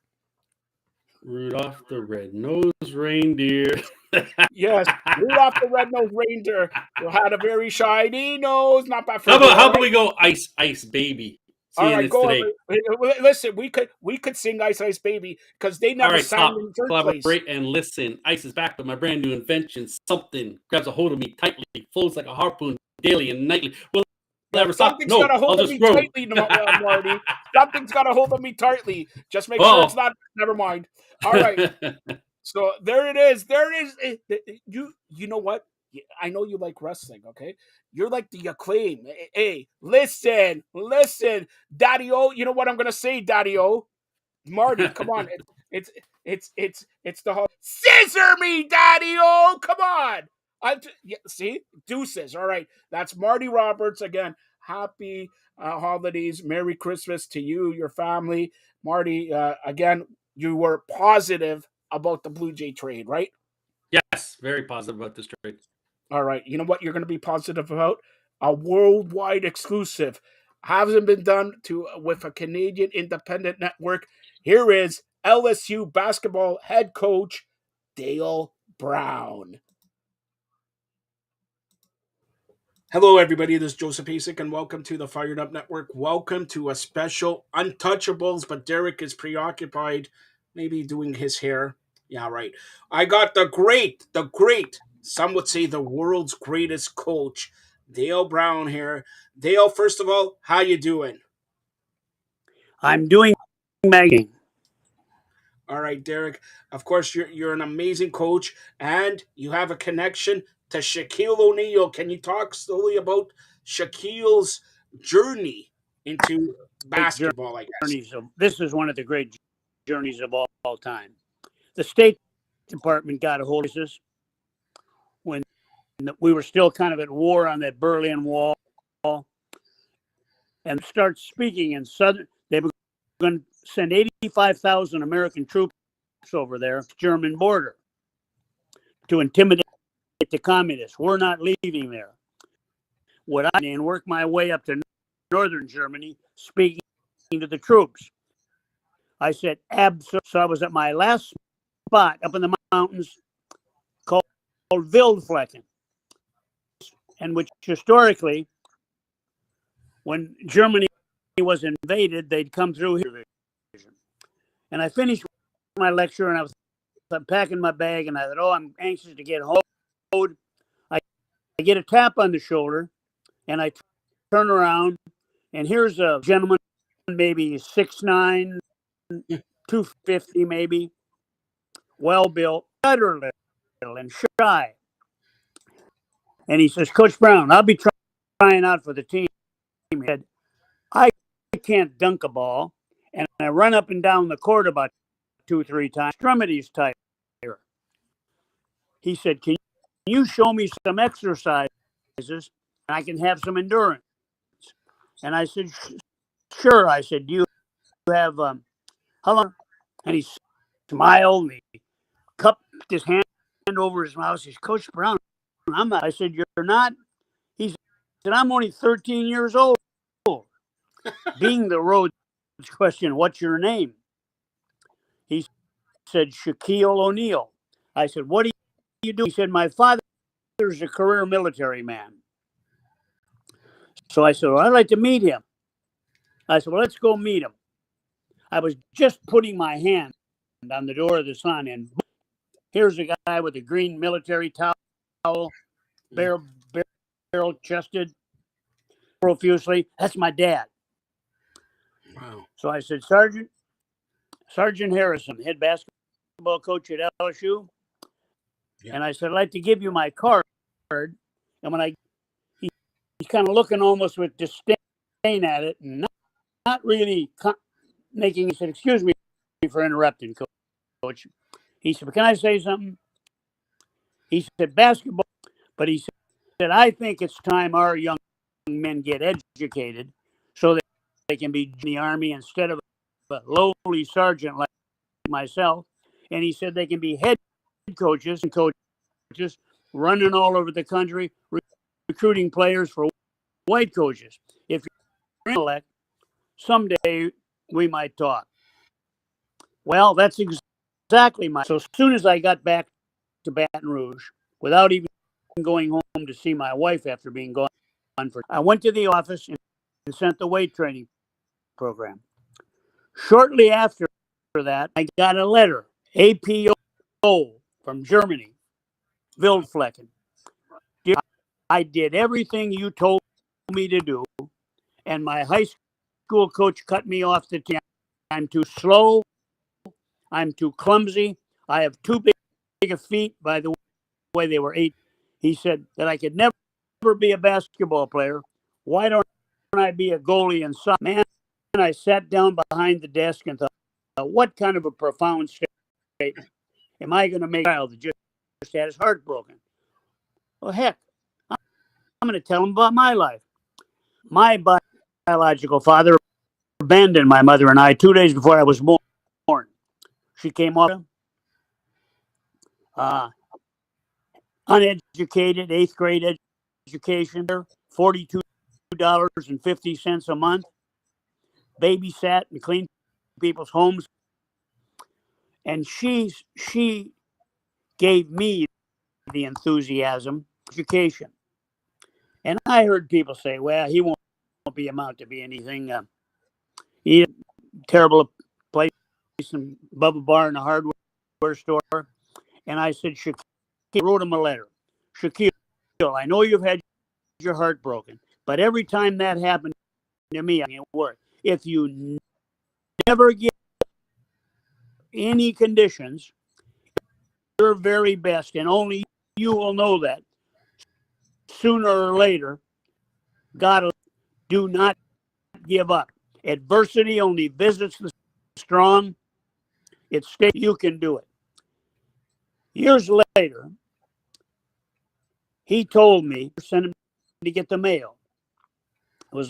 Rudolph the red-nosed reindeer. Yes, Rudolph the Red-Nosed Reindeer had a very shiny nose. Not bad for How about we go Ice Ice Baby? All right, Seeing this go today. Listen, we could sing Ice Ice Baby because they All never right, sang stop, in third place. collaborate, and listen. Ice is back with my brand new invention. Something grabs a hold of me tightly, flows like a harpoon daily and nightly. Will never stop. Something's No, got a hold I'll of just me grow. tightly, Marty. Something's got a hold of me tightly. Just make sure Uh-oh. it's not. Never mind. All right. So there it is. There it is. You know what? I know you like wrestling, okay? You're like the Acclaim. Hey, listen, Daddy O. You know what I'm gonna say, Daddy O? Marty, come on. It's the whole scissor me, Daddy O. Come on. See, deuces. All right, that's Marty Roberts again. Happy holidays, Merry Christmas to you, your family, Marty. Again, you were positive about the Blue Jay trade, right? Yes, very positive about this trade. All right. You know what you're going to be positive about? A worldwide exclusive. Hasn't been done to with a Canadian independent network. Here is LSU basketball head coach Dale Brown. Hello, everybody. This is Joseph Pasek, and welcome to the Firedup Network. Welcome to a special Untouchables, but Derek is preoccupied, maybe doing his hair. Yeah, right. I got the great, some would say the world's greatest coach, Dale Brown here. Dale, first of all, how you doing? I'm doing magazine. All right, Derek. Of course, you're an amazing coach, and you have a connection to Shaquille O'Neal. Can you talk slowly about Shaquille's journey into Great basketball? I guess. journeys of this is one of the great journeys of all time. The State Department got a hold of us when we were still kind of at war on that Berlin Wall, and start speaking in southern. They were going to send 85,000 American troops over there, German border, to intimidate the communists. We're not leaving there. What I did and work my way up to northern Germany, speaking to the troops. I said, absolutely. So I was at my last spot up in the mountains called Wildflecken, and which historically, when Germany was invaded, they'd come through here. And I finished my lecture, and I was packing my bag, and I thought, I'm anxious to get home. I get a tap on the shoulder, and I turn around, and here's a gentleman, maybe 6'9", 250 maybe, well-built, stutter little and shy. And he says, Coach Brown, I'll be trying out for the team. I can't dunk a ball, and I run up and down the court about 2-3 times. Extremities tight. He said, can you show me some exercises and I can have some endurance? And I said, sure. I said, do you have, how long? And he smiled and he cupped his hand over his mouth. He says, Coach Brown, I'm not. I said, you're not? He said, I'm only 13 years old. Being the Rhodes question, what's your name? He said, Shaquille O'Neal. I said, what do you do? He said, my father's a career military man. So I said, well, I'd like to meet him. I said, well, let's go meet him. I was just putting my hand on the door of the Sun, and here's a guy with a green military towel, barrel-chested, profusely. That's my dad. Wow. So I said, Sergeant Harrison, head basketball coach at LSU. Yeah. And I said, I'd like to give you my card. And when he's kind of looking almost with disdain at it, and not really making. He said, excuse me for interrupting, Coach. He said, can I say something? He said, basketball. But he said, I think it's time our young men get educated so that they can be in the Army instead of a lowly sergeant like myself. And he said they can be head coaches and coaches running all over the country, recruiting players for white coaches. If you're intellect, someday we might talk. Well, that's exactly my. So as soon as I got back to Baton Rouge, without even going home to see my wife after being gone I went to the office and sent the weight training program. Shortly after that, I got a letter, APO from Germany, Wildflecken. I did everything you told me to do, and my high school coach cut me off the team. I'm too slow. I'm too clumsy. I have too big of feet. By the way, they were 8. He said that I could never be a basketball player. Why don't I be a goalie and soccer? Man, I sat down behind the desk and thought, what kind of a profound statement am I going to make a child that just had his heart broken? Well, heck, I'm going to tell him about my life. My biological father abandoned my mother and I 2 days before I was born. She came off uneducated, 8th grade education, $42.50 a month, babysat and cleaned people's homes. And she gave me the enthusiasm, education. And I heard people say, well, he won't be amount to be anything. He had a terrible place above a bar in a hardware store. And I said, Shaquille, I wrote him a letter. Shaquille, I know you've had your heart broken, but every time that happened to me, I mean, it worked. If you never get any conditions, your very best, and only you will know that sooner or later, God will do not give up. Adversity only visits the strong. It's state you can do it. Years later, he told me, sent him to get the mail. It was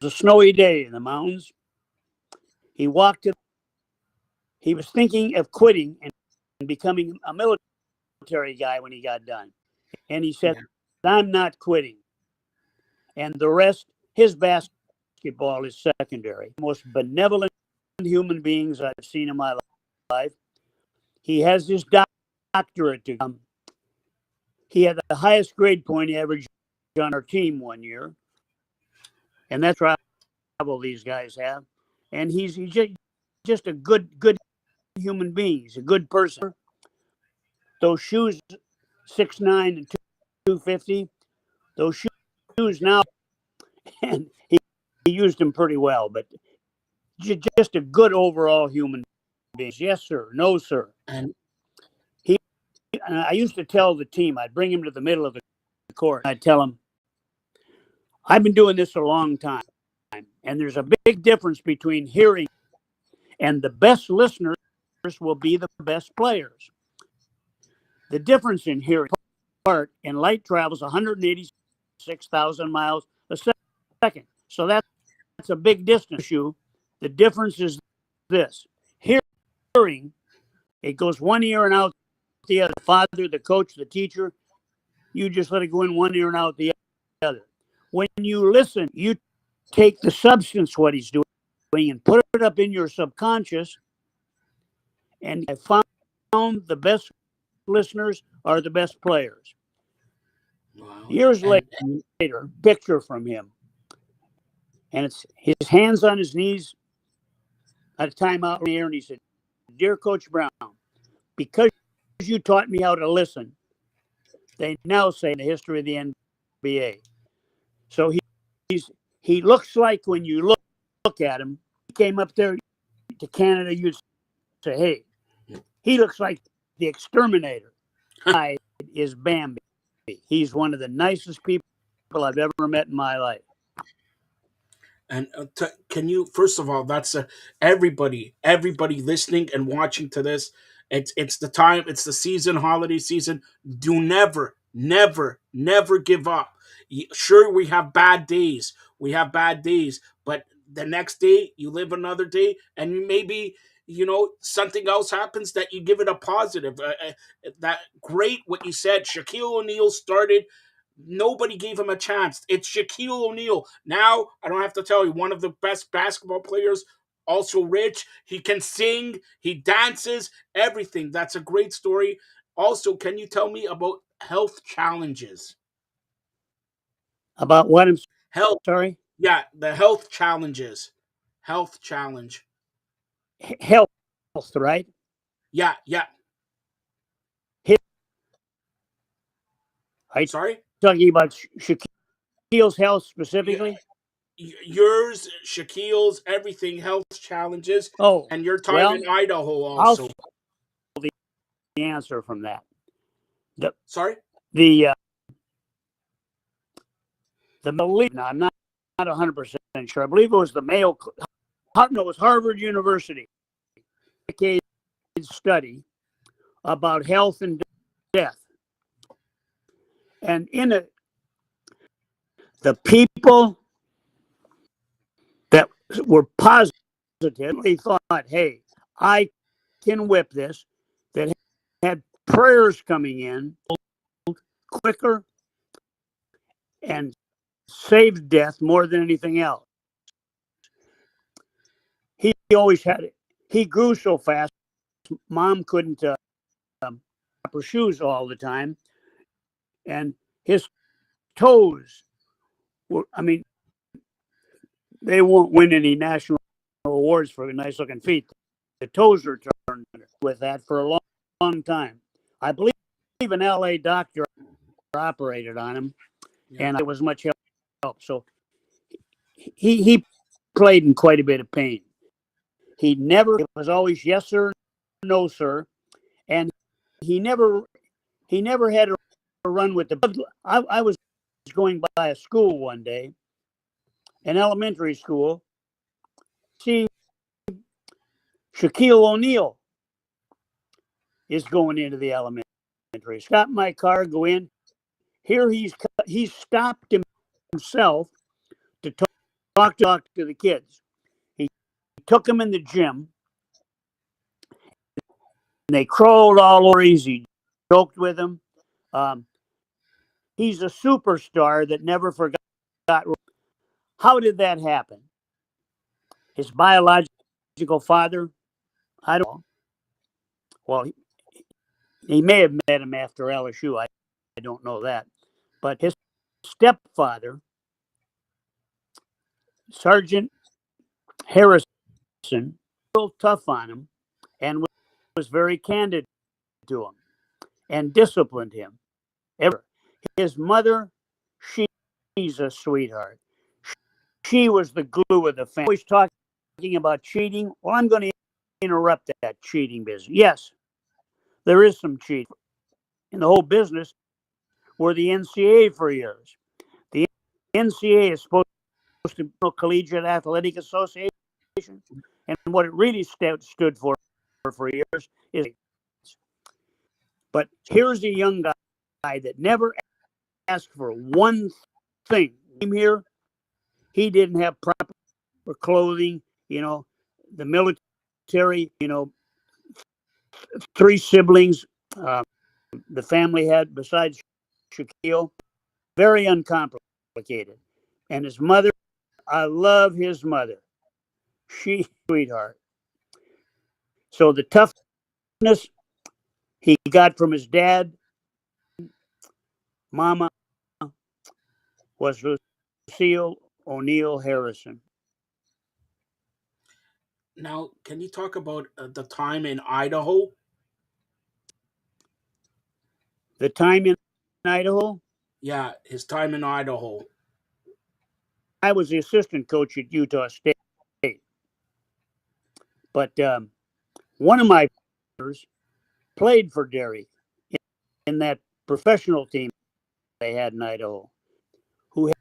a snowy day in the mountains. He walked to, he was thinking of quitting and becoming a military guy when he got done. And he said, I'm not quitting. And the rest, his basketball is secondary. Most benevolent human beings I've seen in my life. He has his doctorate to come. He had the highest grade point average on our team one year. And that's travel these guys have. And he's just a good human being. He's a good person. Those shoes, 6'9" and 250, those shoes now, and he used them pretty well, but just a good overall human being. Yes, sir. No, sir. And I used to tell the team, I'd bring him to the middle of the court. I'd tell him, I've been doing this a long time, and there's a big difference between hearing, and the best listeners will be the best players. The difference in hearing part in light travels 186,000 miles a second. So that's a big distance issue. The difference is this. Hearing, it goes one ear and out the other. The father, the coach, the teacher, you just let it go in one ear and out the other. When you listen, you take the substance, what he's doing, and put it up in your subconscious. And I found the best listeners are the best players. Wow. Years later, picture from him. And it's his hands on his knees at a timeout here. And he said, Dear Coach Brown, because you taught me how to listen, they now say in the history of the NBA. So he looks like, when you look at him, he came up there to Canada, you'd say, hey, he looks like the exterminator. I is Bambi. He's one of the nicest people I've ever met in my life. And can you, first of all, that's everybody listening and watching to this. It's the time. It's the season, holiday season. Do never give up. Sure, we have bad days. But the next day, you live another day, and you maybe, something else happens that you give it a positive. That great what you said. Shaquille O'Neal started. Nobody gave him a chance. It's Shaquille O'Neal. Now, I don't have to tell you, one of the best basketball players, also rich. He can sing, he dances, everything. That's a great story. Also, can you tell me about health challenges? About what? Health. Sorry? Yeah, the health challenges. Health challenge. Health, right? Yeah. Sorry? Talking about Shaquille's health specifically? Yours, Shaquille's, everything, health challenges. Oh, and your time in Idaho also. answer from that. Sorry? The belief. Now, I'm not 100% sure. I believe it was the Mayo. No, it was Harvard University. Decade study about health and death, and in it, the people that were positively thought, "Hey, I can whip this," that had prayers coming in quicker and saved death more than anything else. He always had it. He grew so fast, Mom couldn't wrap her shoes all the time, and his toes were, I mean, they won't win any national awards for nice looking feet. The toes are turned with that for a long, long time. I believe an LA doctor operated on him, and it was much help. So he played in quite a bit of pain. It was always yes sir, no sir, and he never had a run with the. I was going by a school one day, an elementary school. See, Shaquille O'Neal is going into the elementary. Stop my car, go in. Here he stopped himself to talk to the kids. He took them in the gym, and they crawled all over. He joked with them. He's a superstar that never forgot. How did that happen? His biological father, I don't know. Well, he may have met him after LSU. I don't know that. But his stepfather, Sergeant Harrison, real tough on him and was very candid to him and disciplined him. His mother, she's a sweetheart. She was the glue of the family. Always talking about cheating. Well, I'm going to interrupt that cheating business. Yes, there is some cheating in the whole business. We're the NCAA for years. The NCAA is supposed to be Collegiate Athletic Association, and what it really stood for years is. But here's a young guy that never asked for one thing. Came here, he didn't have proper clothing. The military. 3 siblings. The family had, besides Shaquille, very uncomplicated. And his mother, I love his mother. She's a sweetheart. So the toughness he got from his dad, Mama, was Lucille O'Neal Harrison. Now, can you talk about the time in Idaho? The time in Idaho? Yeah, his time in Idaho. I was the assistant coach at Utah State. But one of my players played for Derry in that professional team they had in Idaho. Who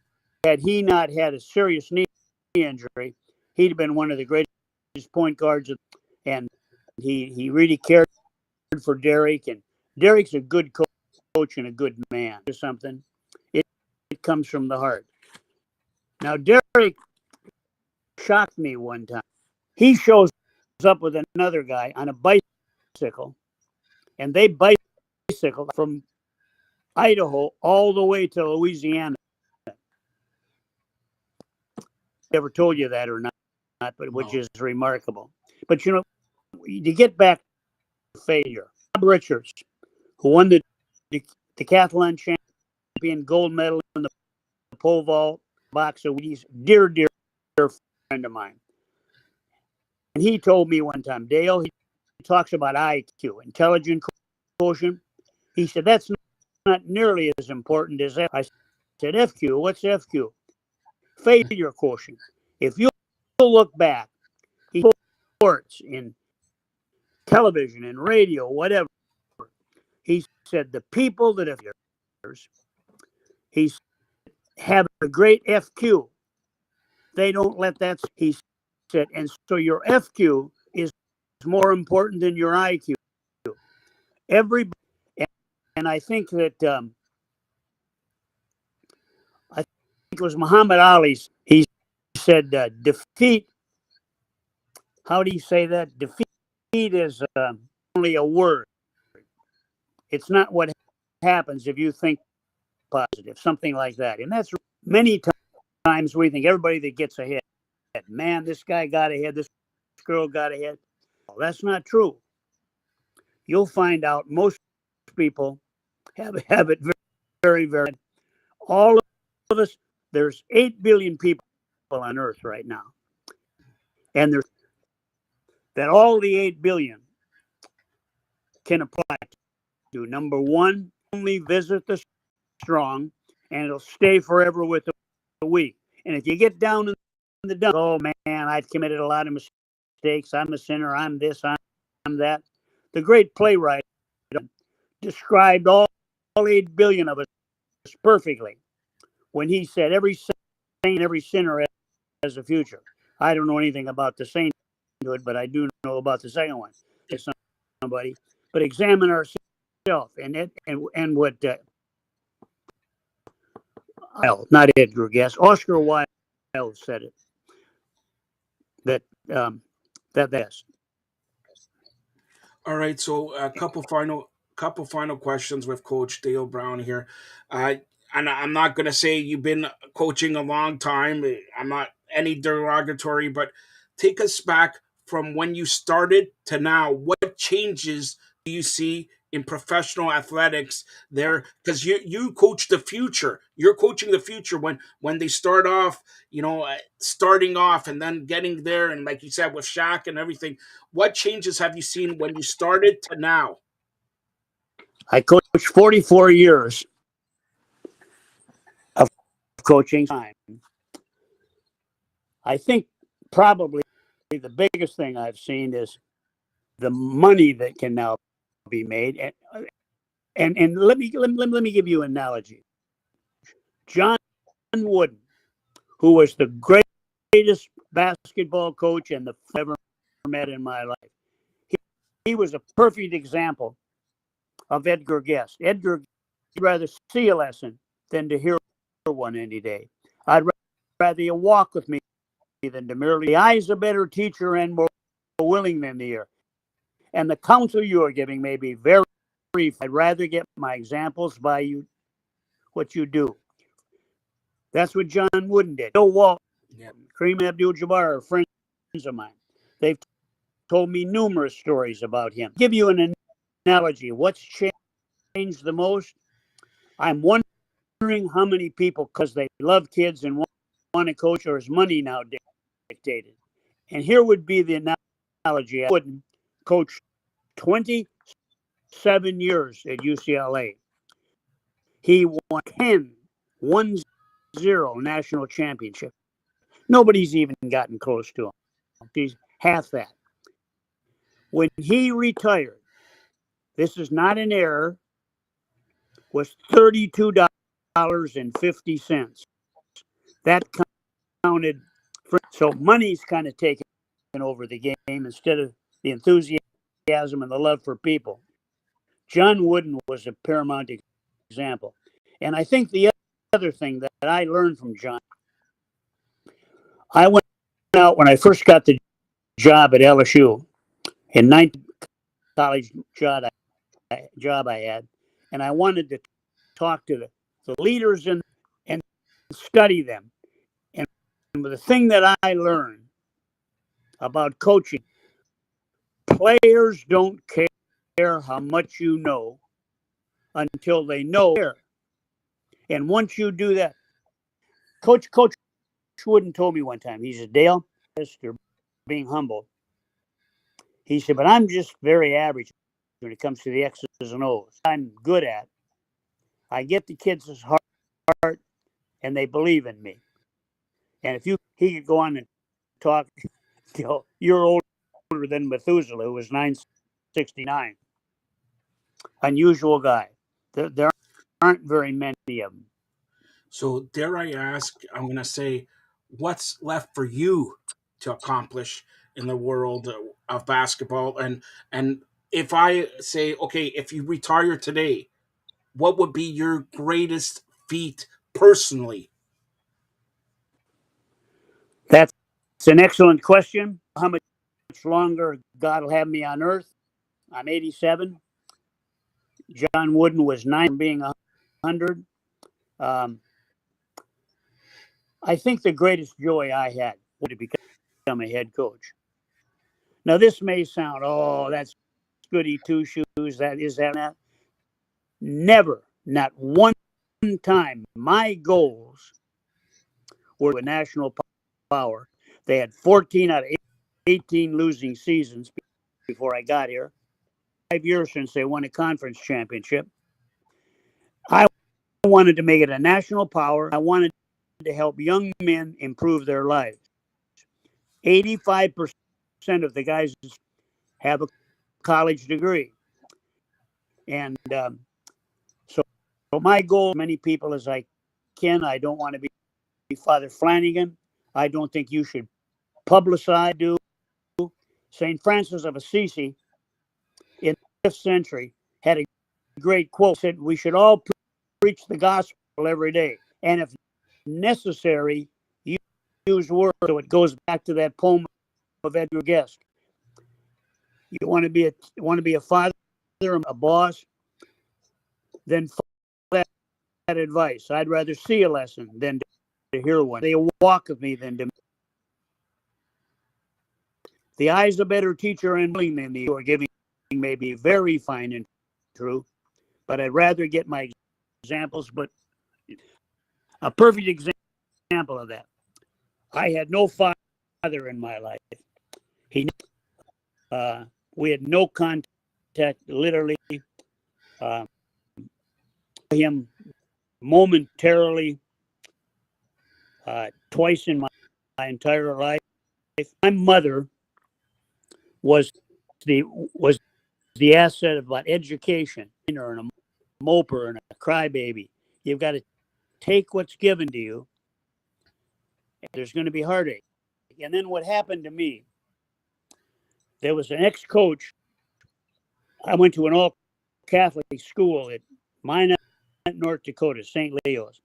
had he not had a serious knee injury, he'd have been one of the greatest point guards. And he really cared for Derek. And Derek's a good coach and a good man. Or something. It comes from the heart. Now, Derek shocked me one time. He shows up with another guy on a bicycle, and they bicycle from Idaho all the way to Louisiana. Never told you that or not, but which is remarkable. But to get back to failure, Bob Richards, who won the decathlon champion gold medal in the pole vault boxer, he's dear friend of mine. And he told me one time, Dale, he talks about IQ, intelligence quotient. He said, that's not nearly as important as F. I said, FQ, what's FQ? Failure quotient. If you look back, sports, in television, in radio, whatever, He said the people that have yours, he have a great FQ. They don't let that. He said, and so your FQ is more important than your IQ. Everybody, and I think that I think it was Muhammad Ali's. He said, "Defeat." How do you say that? Defeat is only a word. It's not what happens if you think positive, something like that. And that's many times we think everybody that gets ahead, man, this guy got ahead, this girl got ahead. Well, that's not true. You'll find out most people have it very, very. All of us, there's 8 billion people on Earth right now. And there's that all the 8 billion can apply to. Number one, only visit the strong, and it'll stay forever with the weak. And if you get down in the dumps, oh man, I've committed a lot of mistakes. I'm a sinner. I'm this. I'm that. The great playwright described all 8 billion of us perfectly when he said every saint, every sinner has a future. I don't know anything about the sainthood, but I do know about the second one. It's somebody, but examine ourselves and what. Not Edgar Guess. Oscar Wilde said it. That's. All right, so a couple final questions with Coach Dale Brown here. And I'm not going to say you've been coaching a long time. I'm not any derogatory, but take us back from when you started to now. What changes do you see in professional athletics there? Because you coach the future. You're coaching the future when they start off, starting off and then getting there, and like you said with Shaq and everything. What changes have you seen when you started to now? I coached 44 years of coaching time. I think probably the biggest thing I've seen is the money that can now be made. And let me give you an analogy. John Wooden, who was the greatest basketball coach and the I've ever met in my life, he was a perfect example of Edgar Guest. Edgar would rather see a lesson than to hear one any day. I'd rather you walk with me than to merely. The eye's a better teacher and more willing than the ear. And the counsel you are giving may be very brief. I'd rather get my examples by you, what you do. That's what John Wooden did. Joe Walton, Kareem Abdul-Jabbar are friends of mine. They've told me numerous stories about him. Give you an analogy. What's changed the most? I'm wondering how many people, because they love kids and want to coach, or is money now dictated? And here would be the analogy. I wouldn't coach 27 years at UCLA. He won 1-0 national championship. Nobody's even gotten close to him. He's half that. When he retired, this is not an error, was $32.50. That counted. So money's kind of taken over the game instead of the enthusiasm and the love for people. John Wooden was a paramount example. And I think the other thing that I learned from John, I went out when I first got the job at LSU in 19 college job I had, and I wanted to talk to the leaders and study them. And the thing that I learned about coaching, players don't care how much you know until they know. And once you do that, Coach Wooden told me one time, he said, Dale, Mr. being humble, he said, but I'm just very average when it comes to the X's and O's. I'm good at. I get the kids' heart, and they believe in me. And if he could go on and talk, you're older than Methuselah, who was 969. unusual guy. There aren't very many of them. So dare I ask, I'm going to say, what's left for you to accomplish in the world of basketball? And if I say, okay, if you retire today, what would be your greatest feat personally? That's an excellent question. How much longer God will have me on earth? I'm 87. John Wooden was 9 being 100. I think the greatest joy I had was to become a head coach. Now, this may sound, oh, that's goody two shoes, that is that. Never, not one time, my goals were a national power. They had 14 out of 18 losing seasons before I got here. 5 years since they won a conference championship. I wanted to make it a national power. I wanted to help young men improve their lives. 85% of the guys have a college degree. And so my goal, as many people as I can, I don't want to be Father Flanagan. I don't think you should publicize, do. St. Francis of Assisi in the 5th century had a great quote, said we should all preach the gospel every day. And if necessary, use words. So it goes back to that poem of Edgar Guest. You want to be a father, a boss, then follow that advice. I'd rather see a lesson than to hear one. They walk with me than to. The eye's a better teacher and than the or giving may be very fine and true, but I'd rather get my examples. But a perfect example of that, I had no father in my life. We had no contact, literally. Him momentarily twice in my entire life. My mother was the asset about education, or a moper and a crybaby. You've got to take what's given to you. There's going to be heartache. And then what happened to me, there was an ex-coach. I went to an all-Catholic school at Minot, North Dakota, St. Leo's.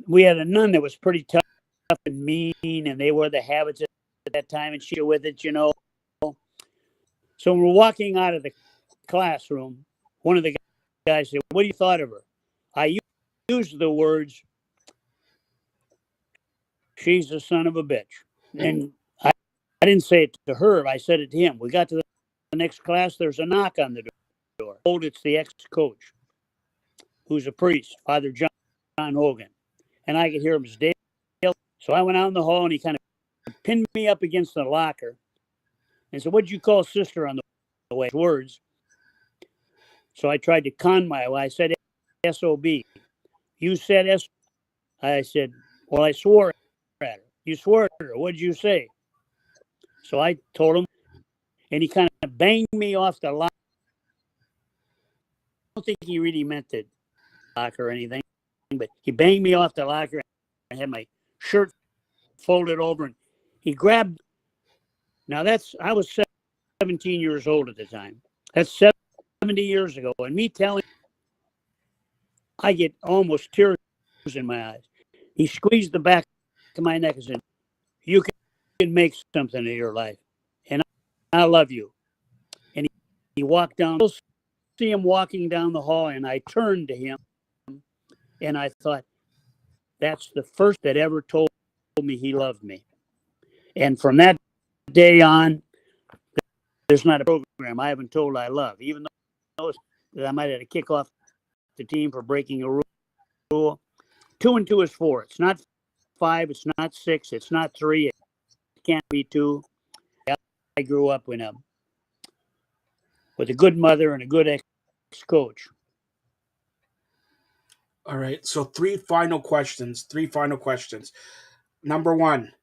We had a nun that was pretty tough and mean, and they were the habits at that time, and she was with it, So when we're walking out of the classroom, one of the guys said, "What do you thought of her?" I used the words, "She's a son of a bitch." And I didn't say it to her. I said it to him. We got to the next class. There's a knock on the door. It's the ex-coach, who's a priest, Father John Hogan. And I could hear him say, Dale. So I went out in the hall, and he kind of pinned me up against the locker and said, "What'd you call sister on the way?" Words. So I tried to con my way. I said, "SOB." You said S. I said, "Well, I swore at her." "You swore at her. What'd you say?" So I told him, and he kind of banged me off the locker. I don't think he really meant the locker or anything, but he banged me off the locker. I had my shirt folded over, and he grabbed. Now I was 17 years old at the time. That's 70 years ago, and me telling, I get almost tears in my eyes. He squeezed the back of my neck and said, "You can make something of your life, and I love you." And he walked down. I'll see him walking down the hall, and I turned to him, and I thought, that's the first that ever told me he loved me. And from that day on, there's not a program I haven't told I love, even though I might have to kick off the team for breaking a rule. 2 and 2 is 4. It's not 5. It's not 6. It's not 3. It can't be 2. I grew up with a good mother and a good ex-coach. All right. So three final questions. Number one,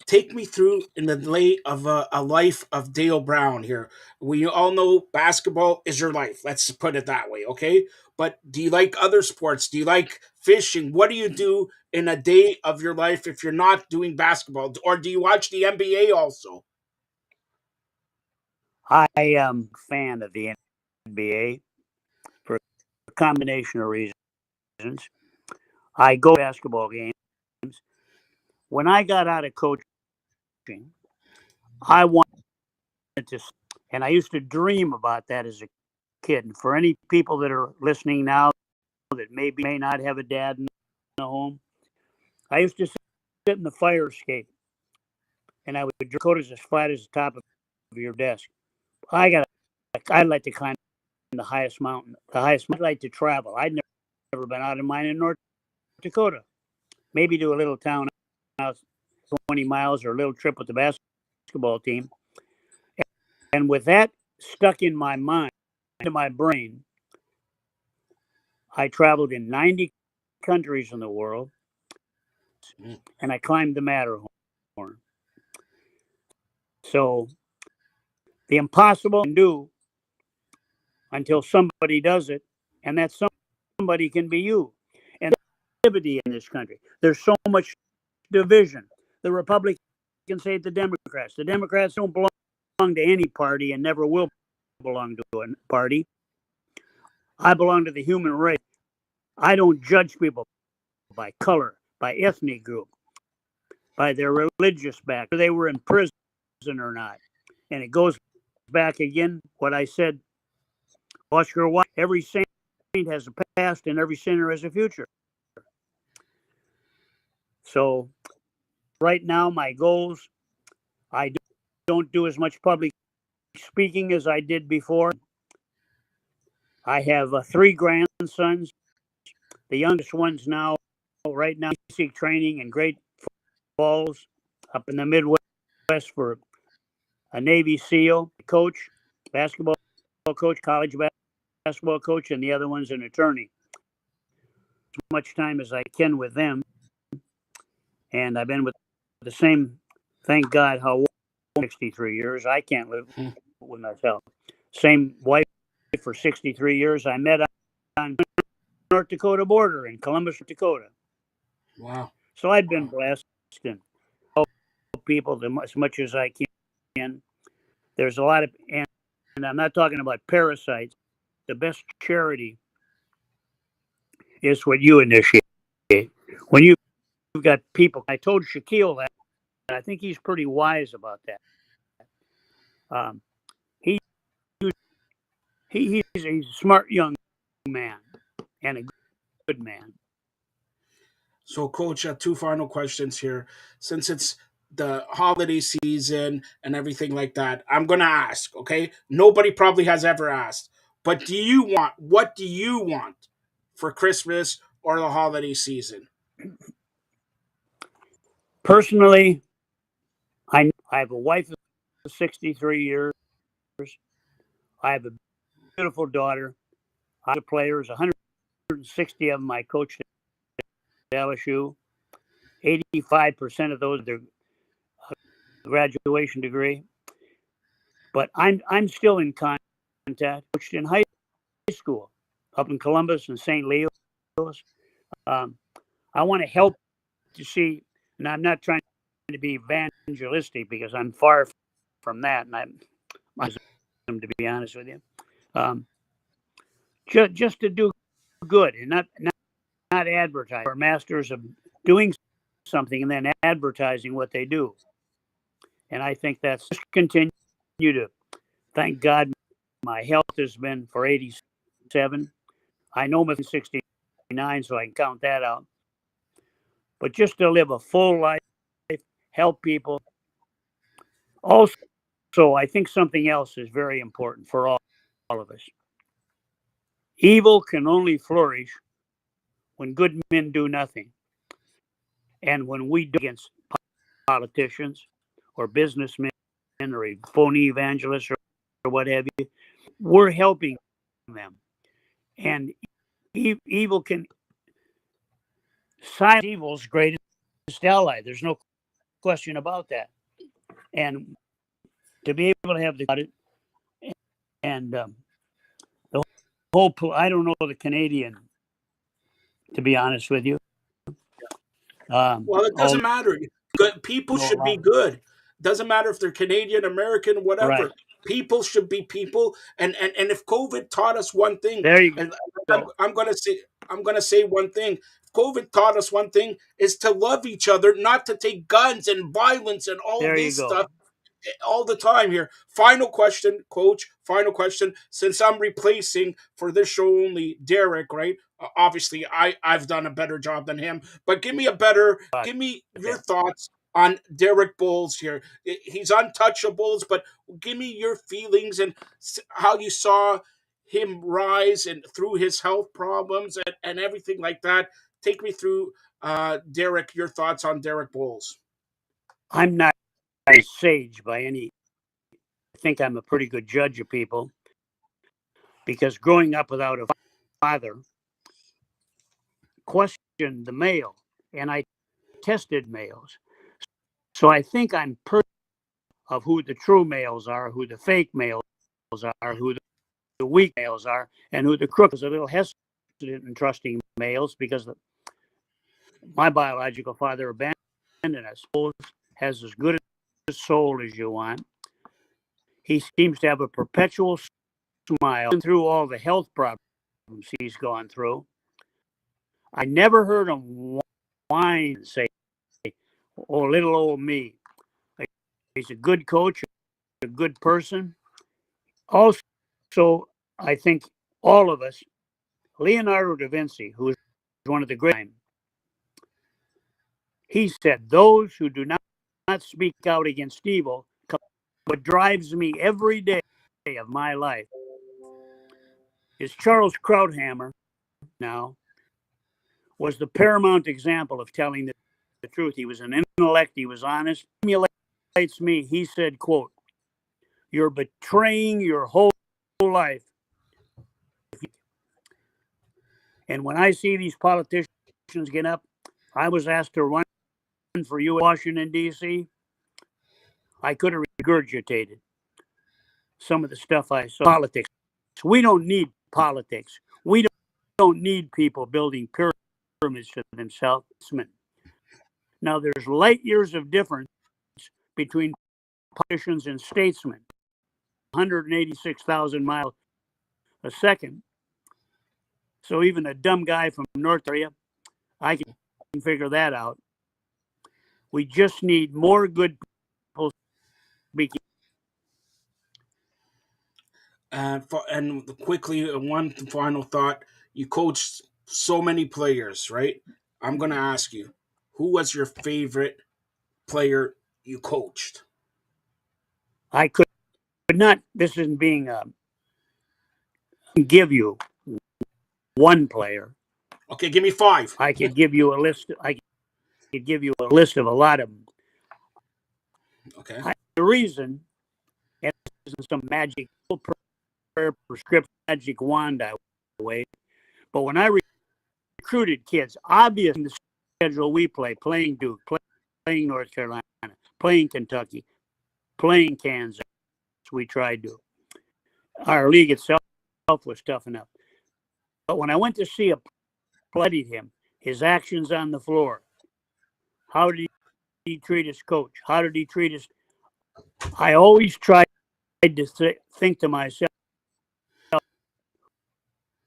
take me through in the lay of a life of Dale Brown here. We all know basketball is your life. Let's put it that way, okay? But do you like other sports? Do you like fishing? What do you do in a day of your life if you're not doing basketball? Or do you watch the NBA also? I am a fan of the NBA for a combination of reasons. I go to basketball games. When I got out of coaching, I wanted to, and I used to dream about that as a kid. And for any people that are listening now that maybe may not have a dad in the home, I used to sit in the fire escape, and I would draw quotas as flat as the top of your desk. I'd like to climb the highest mountain, I'd like to travel. I'd never been out of mine in North Dakota. Maybe do a little town out 20 miles or a little trip with the basketball team. And with that stuck in my mind, in my brain, I traveled in 90 countries in the world, and I climbed the Matterhorn. So the impossible can do until somebody does it, and that somebody can be you. And activity in this country, there's so much division. The Republicans say the Democrats. The Democrats don't belong to any party and never will belong to a party. I belong to the human race. I don't judge people by color, by ethnic group, by their religious background, whether they were in prison or not. And it goes back again, what I said, Oscar Wilde, every saint has a past and every sinner has a future. So right now, my goals, I don't do as much public speaking as I did before. I have 3 grandsons. The youngest one's right now, basic training in Great Falls up in the Midwest for a Navy SEAL coach, basketball coach, college basketball coach, and the other one's an attorney. As much time as I can with them. And I've been with the same, thank God, how 63 years. I can't live with myself. Same wife for 63 years. I met on North Dakota border in Columbus, North Dakota. Wow. So I've been blessed and help people as much as I can. There's a lot of, and I'm not talking about parasites. The best charity is what you initiate. When you've got people, I told Shaquille that, and I think he's pretty wise about that. He's a smart young man and a good man. So, Coach, 2 final questions here. Since it's the holiday season and everything like that, I'm going to ask, okay? Nobody probably has ever asked. But what do you want for Christmas or the holiday season? Personally, I have a wife of 63 years. I have a beautiful daughter. I have players, 160 of them I coached at LSU. 85% of those their graduation degree. But I'm still in contact. Coached in high school up in Columbus and St. Louis. I want to help to see, and I'm not trying to be evangelistic because I'm far from that, and I'm to be honest with you. Just to do good and not advertise. We're masters of doing something and then advertising what they do. And I think that's just continue to thank God my health has been for 87. I know I'm 69, so I can count that out. But just to live a full life, help people. Also, I think something else is very important for all of us. Evil can only flourish when good men do nothing. And when we do against politicians or businessmen or a phony evangelist or what have you, we're helping them. And evil can silence evil's greatest ally. There's no question about that. And to be able to have the and the whole, I don't know the Canadian, to be honest with you. Well, it doesn't matter. Good people should be good. Doesn't matter if they're Canadian, American, whatever. Right. People should be people. And if COVID taught us one thing, There you and go. I'm gonna say one thing. COVID taught us one thing is to love each other, not to take guns and violence and all There you this go. stuff all the time here. Final question, Coach. Final question. Since I'm replacing for this show only Derek, right? Obviously, I've done a better job than him. But give me your thoughts on Derek Bowles here. He's untouchables, but give me your feelings and how you saw him rise and through his health problems and everything like that. Take me through, Derek, your thoughts on Derek Bowles. I'm not a sage by any. I think I'm a pretty good judge of people because growing up without a father, questioned the male, and I tested males. So I think I'm pretty of who the true males are, who the fake males are, who the weak males are, and who the crook is. A little hesitant in trusting males because my biological father abandoned us. Has as good a soul as you want. He seems to have a perpetual smile through all the health problems he's gone through. I never heard him whine and say, "Oh, little old me." He's a good coach, a good person. Also, I think all of us, Leonardo da Vinci, who is one of the great, he said, "Those who do not speak out against evil, what drives me every day of my life is Charles Krauthammer now was the paramount example of telling the truth. He was an intellect. He was honest. Emulates me. He said, quote, "You're betraying your whole life." And when I see these politicians get up, I was asked to run for you in Washington, D.C. I could have regurgitated some of the stuff I saw. Politics. We don't need politics. We don't need people building pyramids to themselves. Now, there's light years of difference between politicians and statesmen. 186,000 miles a second. So even a dumb guy from North Korea, I can figure that out. We just need more good people speaking. And quickly, one final thought. You coached so many players, right? I'm going to ask you, who was your favorite player you coached? I could not, this isn't being, give you one player. Okay, give me 5. I could give you a list. I could give you a list of a lot of them. Okay. The reason, and this isn't some magic prescription magic wand I way, but when I recruited kids, obviously the schedule we playing Duke, playing North Carolina, playing Kentucky, playing Kansas, we tried to. Our league itself was tough enough. But when I went to see him, his actions on the floor, how did he treat his coach? How did he treat his... I always tried to think to myself,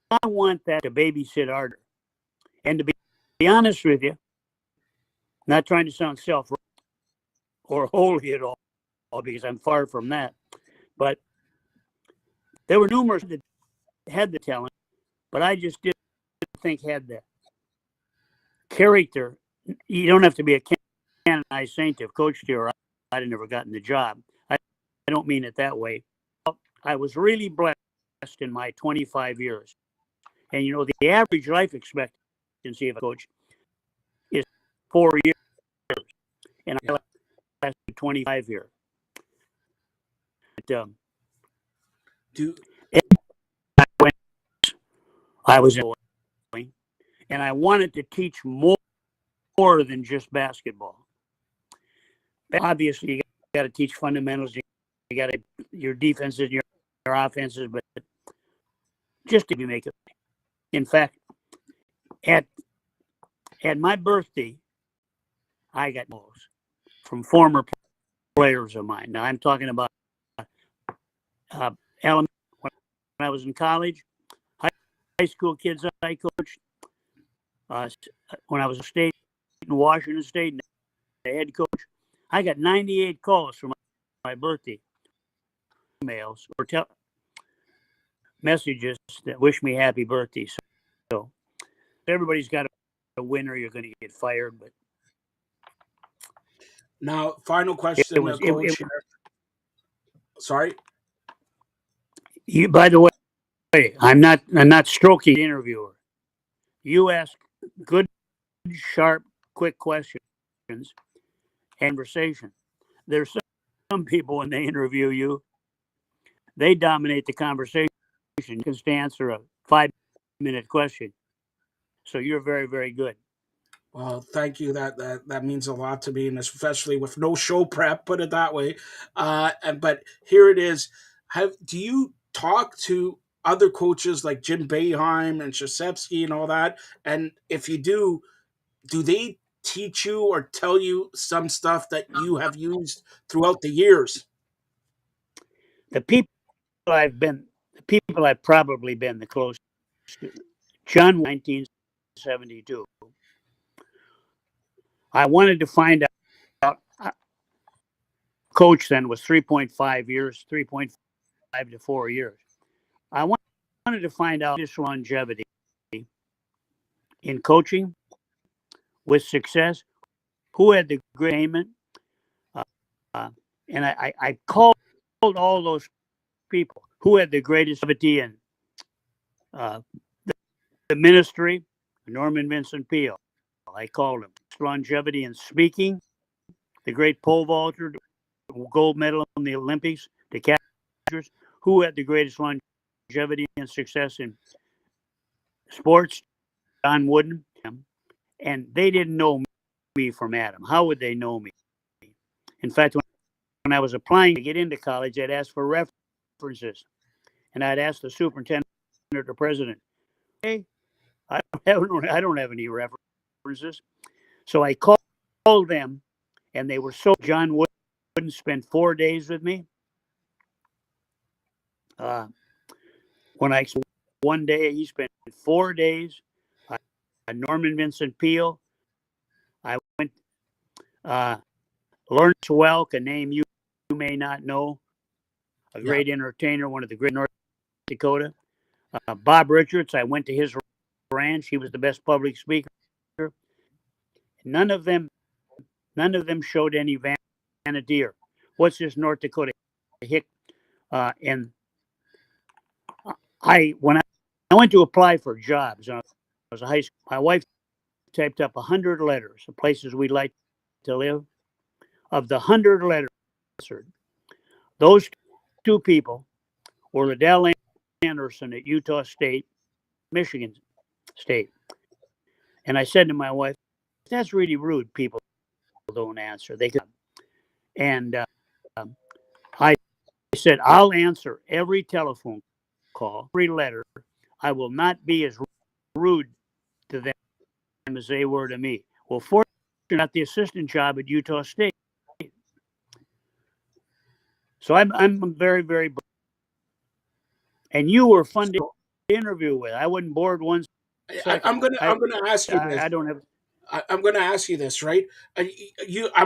I want that to babysit Arter. And to be honest with you, not trying to sound self or holy at all, because I'm far from that, but there were numerous that had the talent, but I just didn't think had the character. You don't have to be a canonized saint to have coached here. I'd have never gotten the job. I don't mean it that way. I was really blessed in my 25 years. And, you know, the average life expectancy of a coach is 4 years. And I lasted 25 years. But, I was in, and I wanted to teach more than just basketball. Obviously, you got to teach fundamentals. You got to your defenses, your offenses, but just to make it. In fact, at my birthday, I got calls from former players of mine. Now I'm talking about when I was in college, high school kids I coached. When I was a state in Washington State, and the head coach, I got 98 calls from my birthday, emails or messages that wish me happy birthday. So everybody's got a winner. You're going to get fired, but Now, final question, Coach. Sorry. You, by the way, I'm not stroking the interviewer. You ask good, sharp, quick questions, conversation. There's some people when they interview you, they dominate the conversation. You can answer a 5-minute question. So you're very, very good. Well, thank you. That means a lot to me, and especially with no show prep. Put it that way. But here it is. Do you talk to other coaches like Jim Boeheim and Krzyzewski and all that? And if you do they teach you or tell you some stuff that you have used throughout the years? The people I've probably been the closest to, John, 1972. I wanted to find out. Coach then was 3.5 years, 3.5 to 4 years. I wanted to find out this longevity in coaching with success. Who had the great attainment? And I called all those people who had the greatest longevity in the ministry. Norman Vincent Peale. I called him longevity in speaking. The great pole vaulter, gold medal in the Olympics, the catchers. Who had the greatest longevity and success in sports? John Wooden. And they didn't know me from Adam. How would they know me? In fact, when I was applying to get into college, I'd ask for references. And I'd ask the superintendent or the president, hey, I don't have any references. So I called them, and they were so. John Wooden spent 4 days with me. One day, he spent 4 days. Norman Vincent Peale. I went. Lawrence Welk, a name you may not know, a great entertainer, one of the great North Dakota. Bob Richards, I went to his ranch. He was the best public speaker. None of them showed any vanity or what's this North Dakota hick. And when I went to apply for jobs, I was a high school. My wife typed up 100 letters of places we'd like to live. Of the 100 letters, those two people were Liddell Anderson at Utah State, Michigan State. And I said to my wife, that's really rude. People don't answer. They could. And I said, I'll answer every telephone call, every letter. I will not be as rude to them as they were to me. Well, fortunately, I got the assistant job at Utah State. So I'm very, very. And you were fun to interview with. I wasn't bored one second. I'm gonna ask you this. I don't have. I'm going to ask you this, right? I'm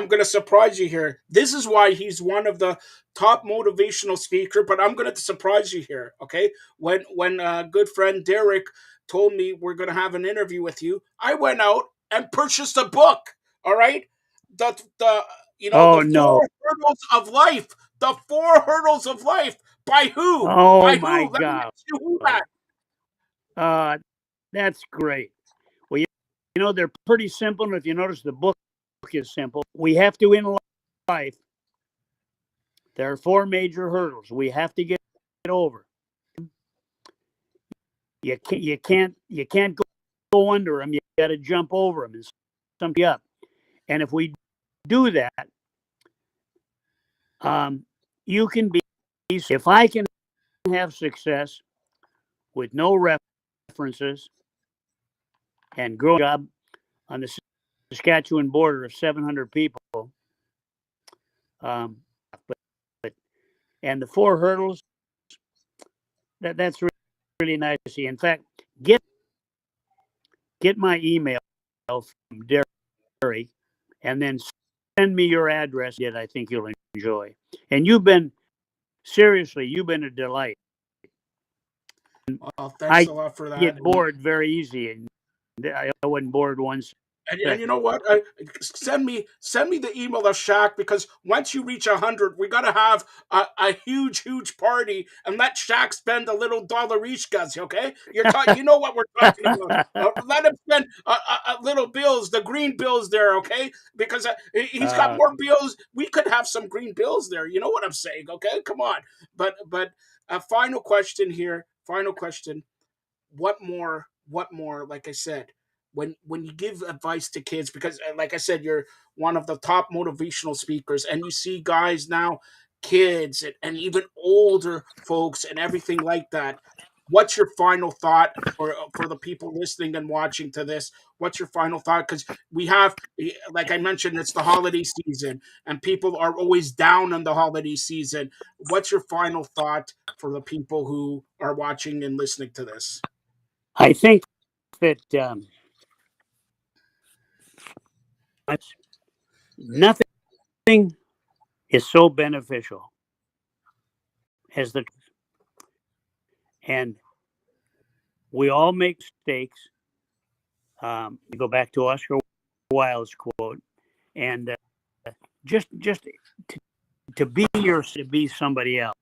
going to surprise you here. This is why he's one of the top motivational speaker. But I'm going to surprise you here, okay? When good friend Derek told me we're going to have an interview with you, I went out and purchased a book. All right, the no. 4 hurdles of life. The 4 hurdles of life. By who? Oh By my who? God! That's great. Well, they're pretty simple. And if you notice, the book is simple. We have to in life. There are 4 major hurdles we have to get over. You can't go under them. You got to jump over them and stump you up. And if we do that, You can be, if I can have success with no references and grow a job on the Saskatchewan border of 700 people, and the 4 hurdles, that's really nice to see. In fact, get my email from Derry, and then send me your address that I think you'll enjoy. And you've been a delight. Well, thanks a lot for that. Get bored very easy, and I wasn't bored once. And you know what? Send me the email of Shaq, because once you reach 100, we gotta have a huge party and let Shaq spend a little dollar each, guys. Okay, you know what we're talking about. Let him spend a little bills, the green bills there. Okay, because he's got more bills. We could have some green bills there. You know what I'm saying? Okay, come on. But final question here. Final question. What more? Like I said, when you give advice to kids, because like I said, you're one of the top motivational speakers, and you see guys now, kids and even older folks and everything like that. What's your final thought for the people listening and watching to this? What's your final thought? Because we have, like I mentioned, it's the holiday season, and people are always down on the holiday season. What's your final thought for the people who are watching and listening to this? I think that nothing is so beneficial as and we all make mistakes. You go back to Oscar Wilde's quote, and just to be somebody else.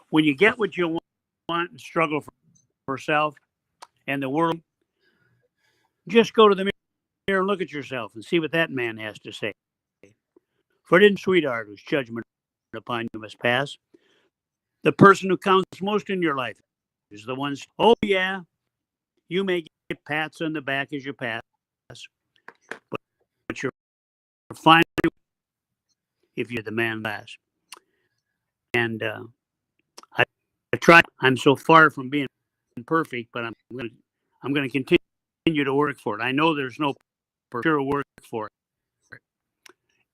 When you get what you want and struggle for yourself and the world, just go to the mirror and look at yourself and see what that man has to say. For it isn't sweetheart whose judgment upon you must pass. The person who counts most in your life is the ones. Oh yeah, you may get pats on the back as you pass, but you're fine if you're the man last. And I try. I'm so far from being perfect, but I'm going to continue to work for it. I know there's no for sure work for it,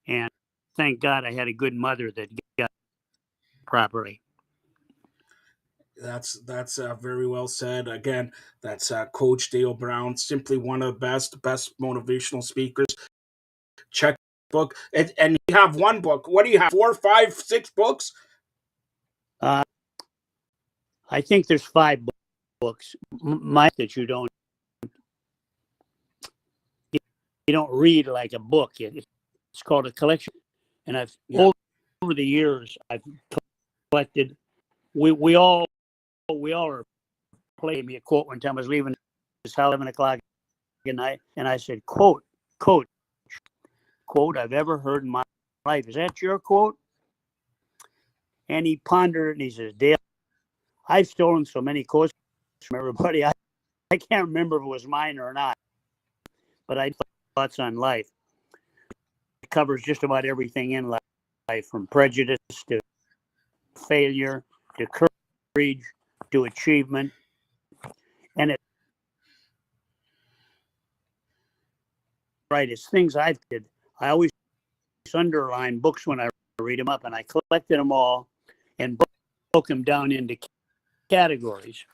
and thank God I had a good mother that got it properly. That's very well said. Again, that's Coach Dale Brown, simply one of the best motivational speakers. Check book, and you have one book. What do you have? 4, 5, 6 books? I think there's 5 books. My that you don't read like a book. It's called a collection, and over the years I've collected. We all are playing me a quote one time. I was leaving this house 11:00 at night, and I said, "Quote, I've ever heard in my life. Is that your quote?" And he pondered it, and he says, "Dale, I've stolen so many quotes from everybody. I can't remember if it was mine or not. But I thoughts on life. It covers just about everything in life, from prejudice to failure to courage to achievement, and it's things I did. I always underline books when I read them up, and I collected them all and broke them down into categories.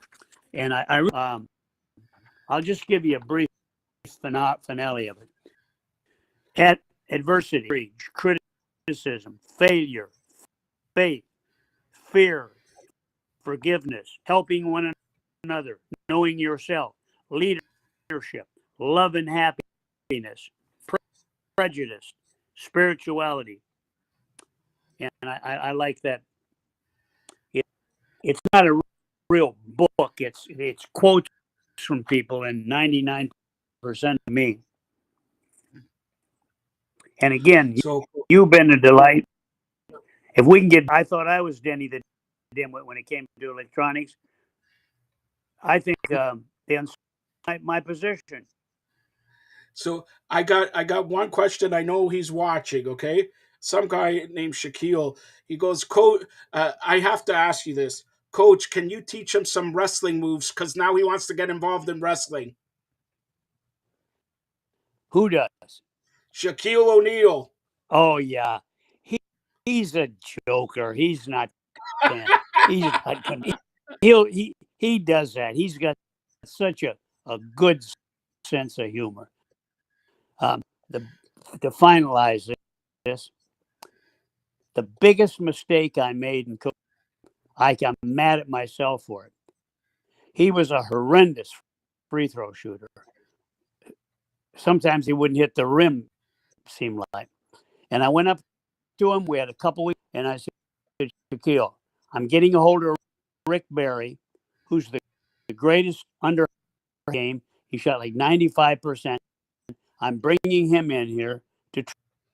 And I'll just give you a brief finale of it. At adversity, criticism, failure, faith, fear, forgiveness, helping one another, knowing yourself, leadership, love and happiness, prejudice, spirituality. And I like that. It's not a real book. It's quotes from people, and 99% of me. And again, you've been a delight. If we can get, I thought I was Denny the dimwit when it came to electronics. I think my position. So I got one question. I know he's watching. Okay, some guy named Shaquille. He goes, Coach, I have to ask you this. Coach, can you teach him some wrestling moves? Because now he wants to get involved in wrestling. Who does? Shaquille O'Neal. Oh yeah, he's a joker. He's not. He's not gonna. He does that. He's got such a good sense of humor. The to finalize this, the biggest mistake I made in coaching, I'm mad at myself for it. He was a horrendous free throw shooter. Sometimes he wouldn't hit the rim, seemed like. And I went up to him. We had a couple weeks, and I said, Shaquille, I'm getting a hold of Rick Barry, who's the greatest under game. He shot like 95%. I'm bringing him in here to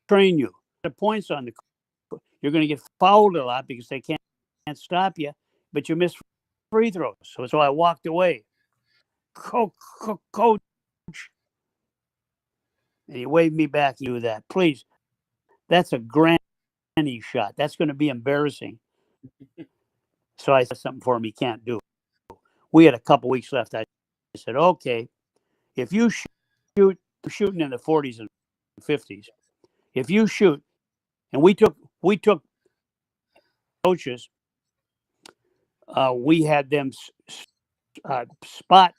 train you. The points on the court. You're going to get fouled a lot because they can't stop you, but you miss free throws. So I walked away. Coach, and he waved me back. You do that, please. That's a granny shot. That's going to be embarrassing. So I said something for him he can't do. We had a couple weeks left. I said, okay, if you shoot, shooting in the 40s and 50s, if you shoot, and we took coaches, we had them spot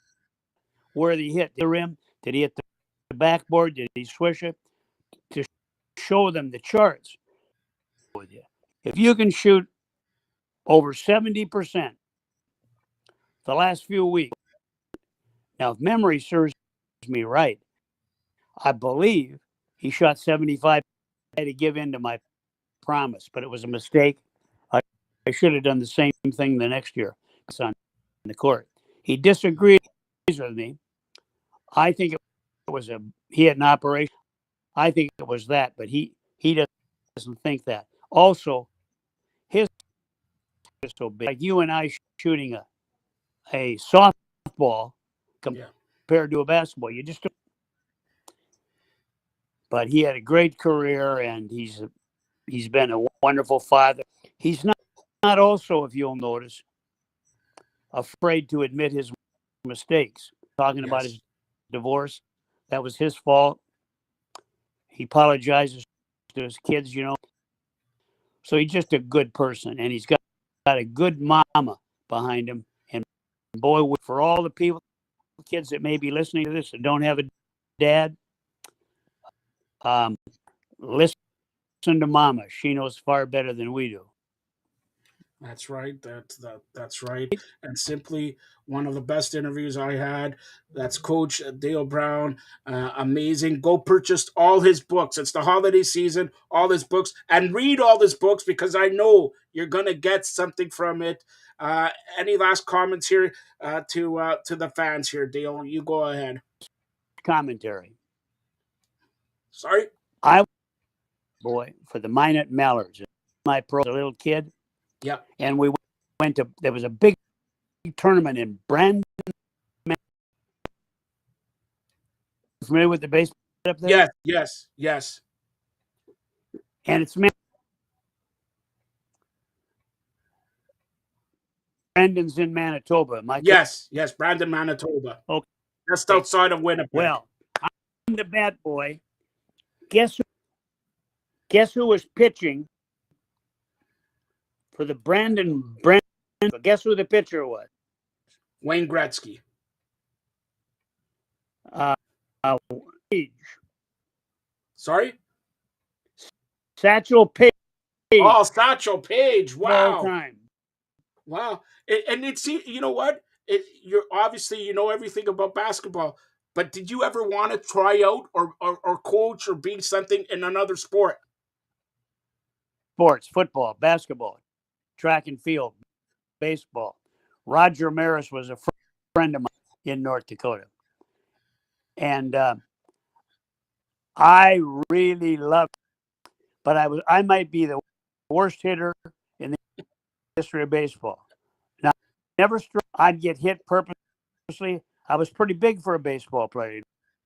where he hit the rim. Did he hit the backboard? Did he swish it? To show them the charts with you. If you can shoot over 70% the last few weeks, now if memory serves me right, I believe he shot 75. I had to give in to my promise, but it was a mistake. I should have done the same thing the next year on the court. He disagrees with me. I think it was he had an operation. I think it was that, but he doesn't think that. Also, his is so big. Like you and I shooting a softball compared to a basketball. You just. But he had a great career, and he's been a wonderful father. He's not also, if you'll notice, afraid to admit his mistakes. Talking about his divorce, that was his fault. He apologizes to his kids, So he's just a good person, and he's got a good mama behind him. And boy, for all the kids that may be listening to this that don't have a dad, listen to mama. She knows far better than we do. That's right. That's right. And simply one of the best interviews I had. That's Coach Dale Brown. Amazing. Go purchase all his books. It's the holiday season. All his books, and read all his books because I know you're gonna get something from it. Any last comments here to the fans here, Dale? You go ahead. Commentary. Sorry. Boy, for the Minot Mallards. My pro, a little kid. Yeah. And we went to, there was a big tournament in Brandon. Familiar with the baseball up there? Yes. And it's Brandon's in Manitoba. Yes, Brandon, Manitoba. Okay. Just outside of Winnipeg. Well, I'm the bat boy. Guess who was pitching for the Brandon? Guess who the pitcher was? Wayne Gretzky. Page. Sorry? Satchel Paige. Oh, Satchel Paige. Wow. All time. Wow. And it's, you know what? You're obviously, you know everything about basketball, but did you ever want to try out or coach or be something in another sport? Sports, football, basketball, track and field, baseball. Roger Maris was a friend of mine in North Dakota. And I really loved it. But I might be the worst hitter in the history of baseball. Now, never struck. I'd get hit purposely. I was pretty big for a baseball player,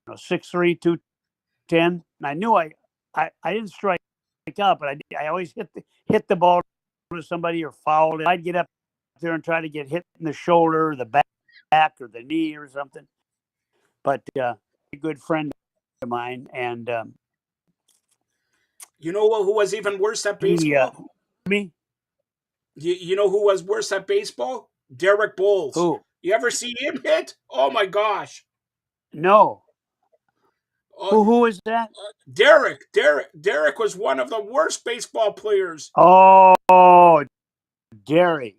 6'3", 210. And I knew I didn't strike up, but I always hit the ball to somebody or fouled it. I'd get up there and try to get hit in the shoulder, or the back, or the knee, or something. But a good friend of mine, and you know who was even worse at baseball? Me? You know who was worse at baseball? Derek Bowles. Who? You ever see him hit? Oh my gosh. No. Who is that? Derek was one of the worst baseball players. Oh, Derek.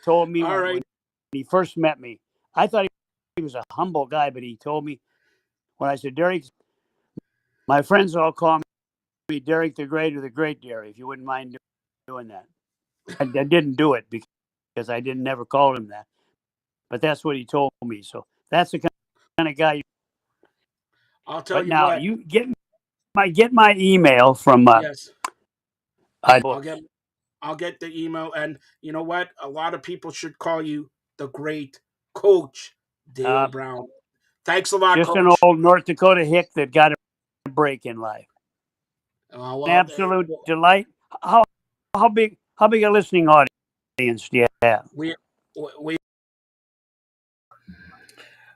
Told me when he first met me. I thought he was a humble guy, but he told me when I said, Derek, my friends all call me Derek the Great or the Great Derek, if you wouldn't mind doing that. I didn't do it because I didn't never call him that. But that's what he told me. So that's the kind of guy. I'll tell you now what. You get my email from. Yes. I'll get the email, and you know what? A lot of people should call you the Great Coach Dale Brown. Thanks a lot, just Coach. An old North Dakota hick that got a break in life. An absolute delight. How big a listening audience do you have?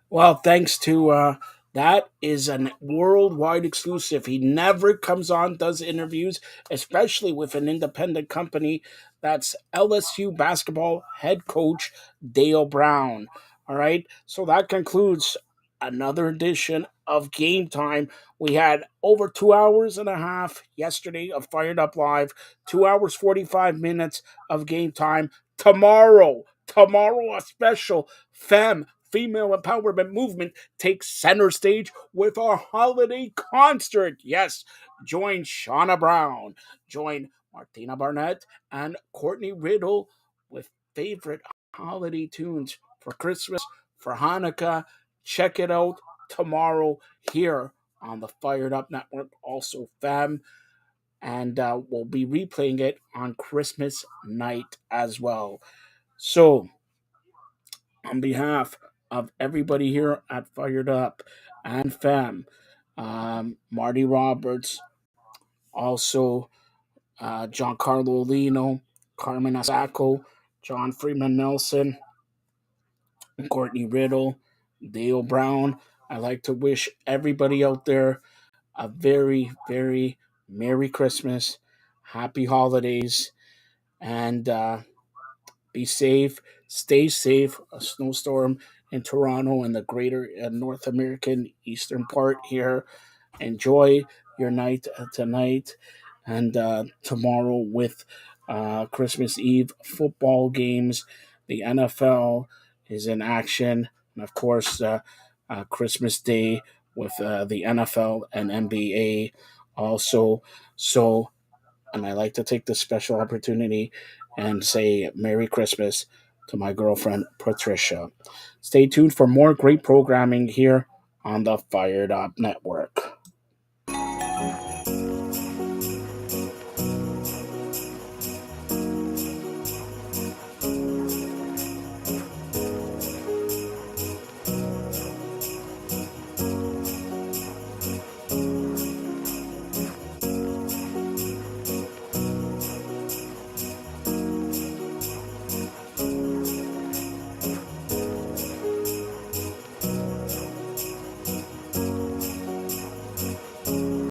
Well, thanks to that is a worldwide exclusive. He never comes on, does interviews, especially with an independent company. That's LSU basketball head coach Dale Brown. All right. So that concludes another edition of Game Time. We had over 2 hours and a half yesterday of Fired Up Live, 2 hours, 45 minutes of Game Time. Tomorrow, a special female empowerment movement takes center stage with our holiday concert. Yes, join Shauna Brown, join Martina Barnett, and Courtney Riddle with favorite holiday tunes for Christmas, for Hanukkah. Check it out tomorrow here on the Fired Up Network, also FAM. And we'll be replaying it on Christmas night as well. So, on behalf of everybody here at Fired Up and FAM, Marty Roberts, also Giancarlo Lino, Carmen Asako, John Freeman Nelson, Courtney Riddle, Dale Brown. I'd like to wish everybody out there a very, very Merry Christmas, Happy Holidays, and be safe, stay safe. A snowstorm in Toronto and the greater North American eastern part here. Enjoy your night tonight and tomorrow with Christmas Eve football games. The NFL is in action, and of course, Christmas Day with the NFL and NBA also. So, and I like to take this special opportunity and say Merry Christmas to my girlfriend, Patricia. Stay tuned for more great programming here on the Fired Up Network.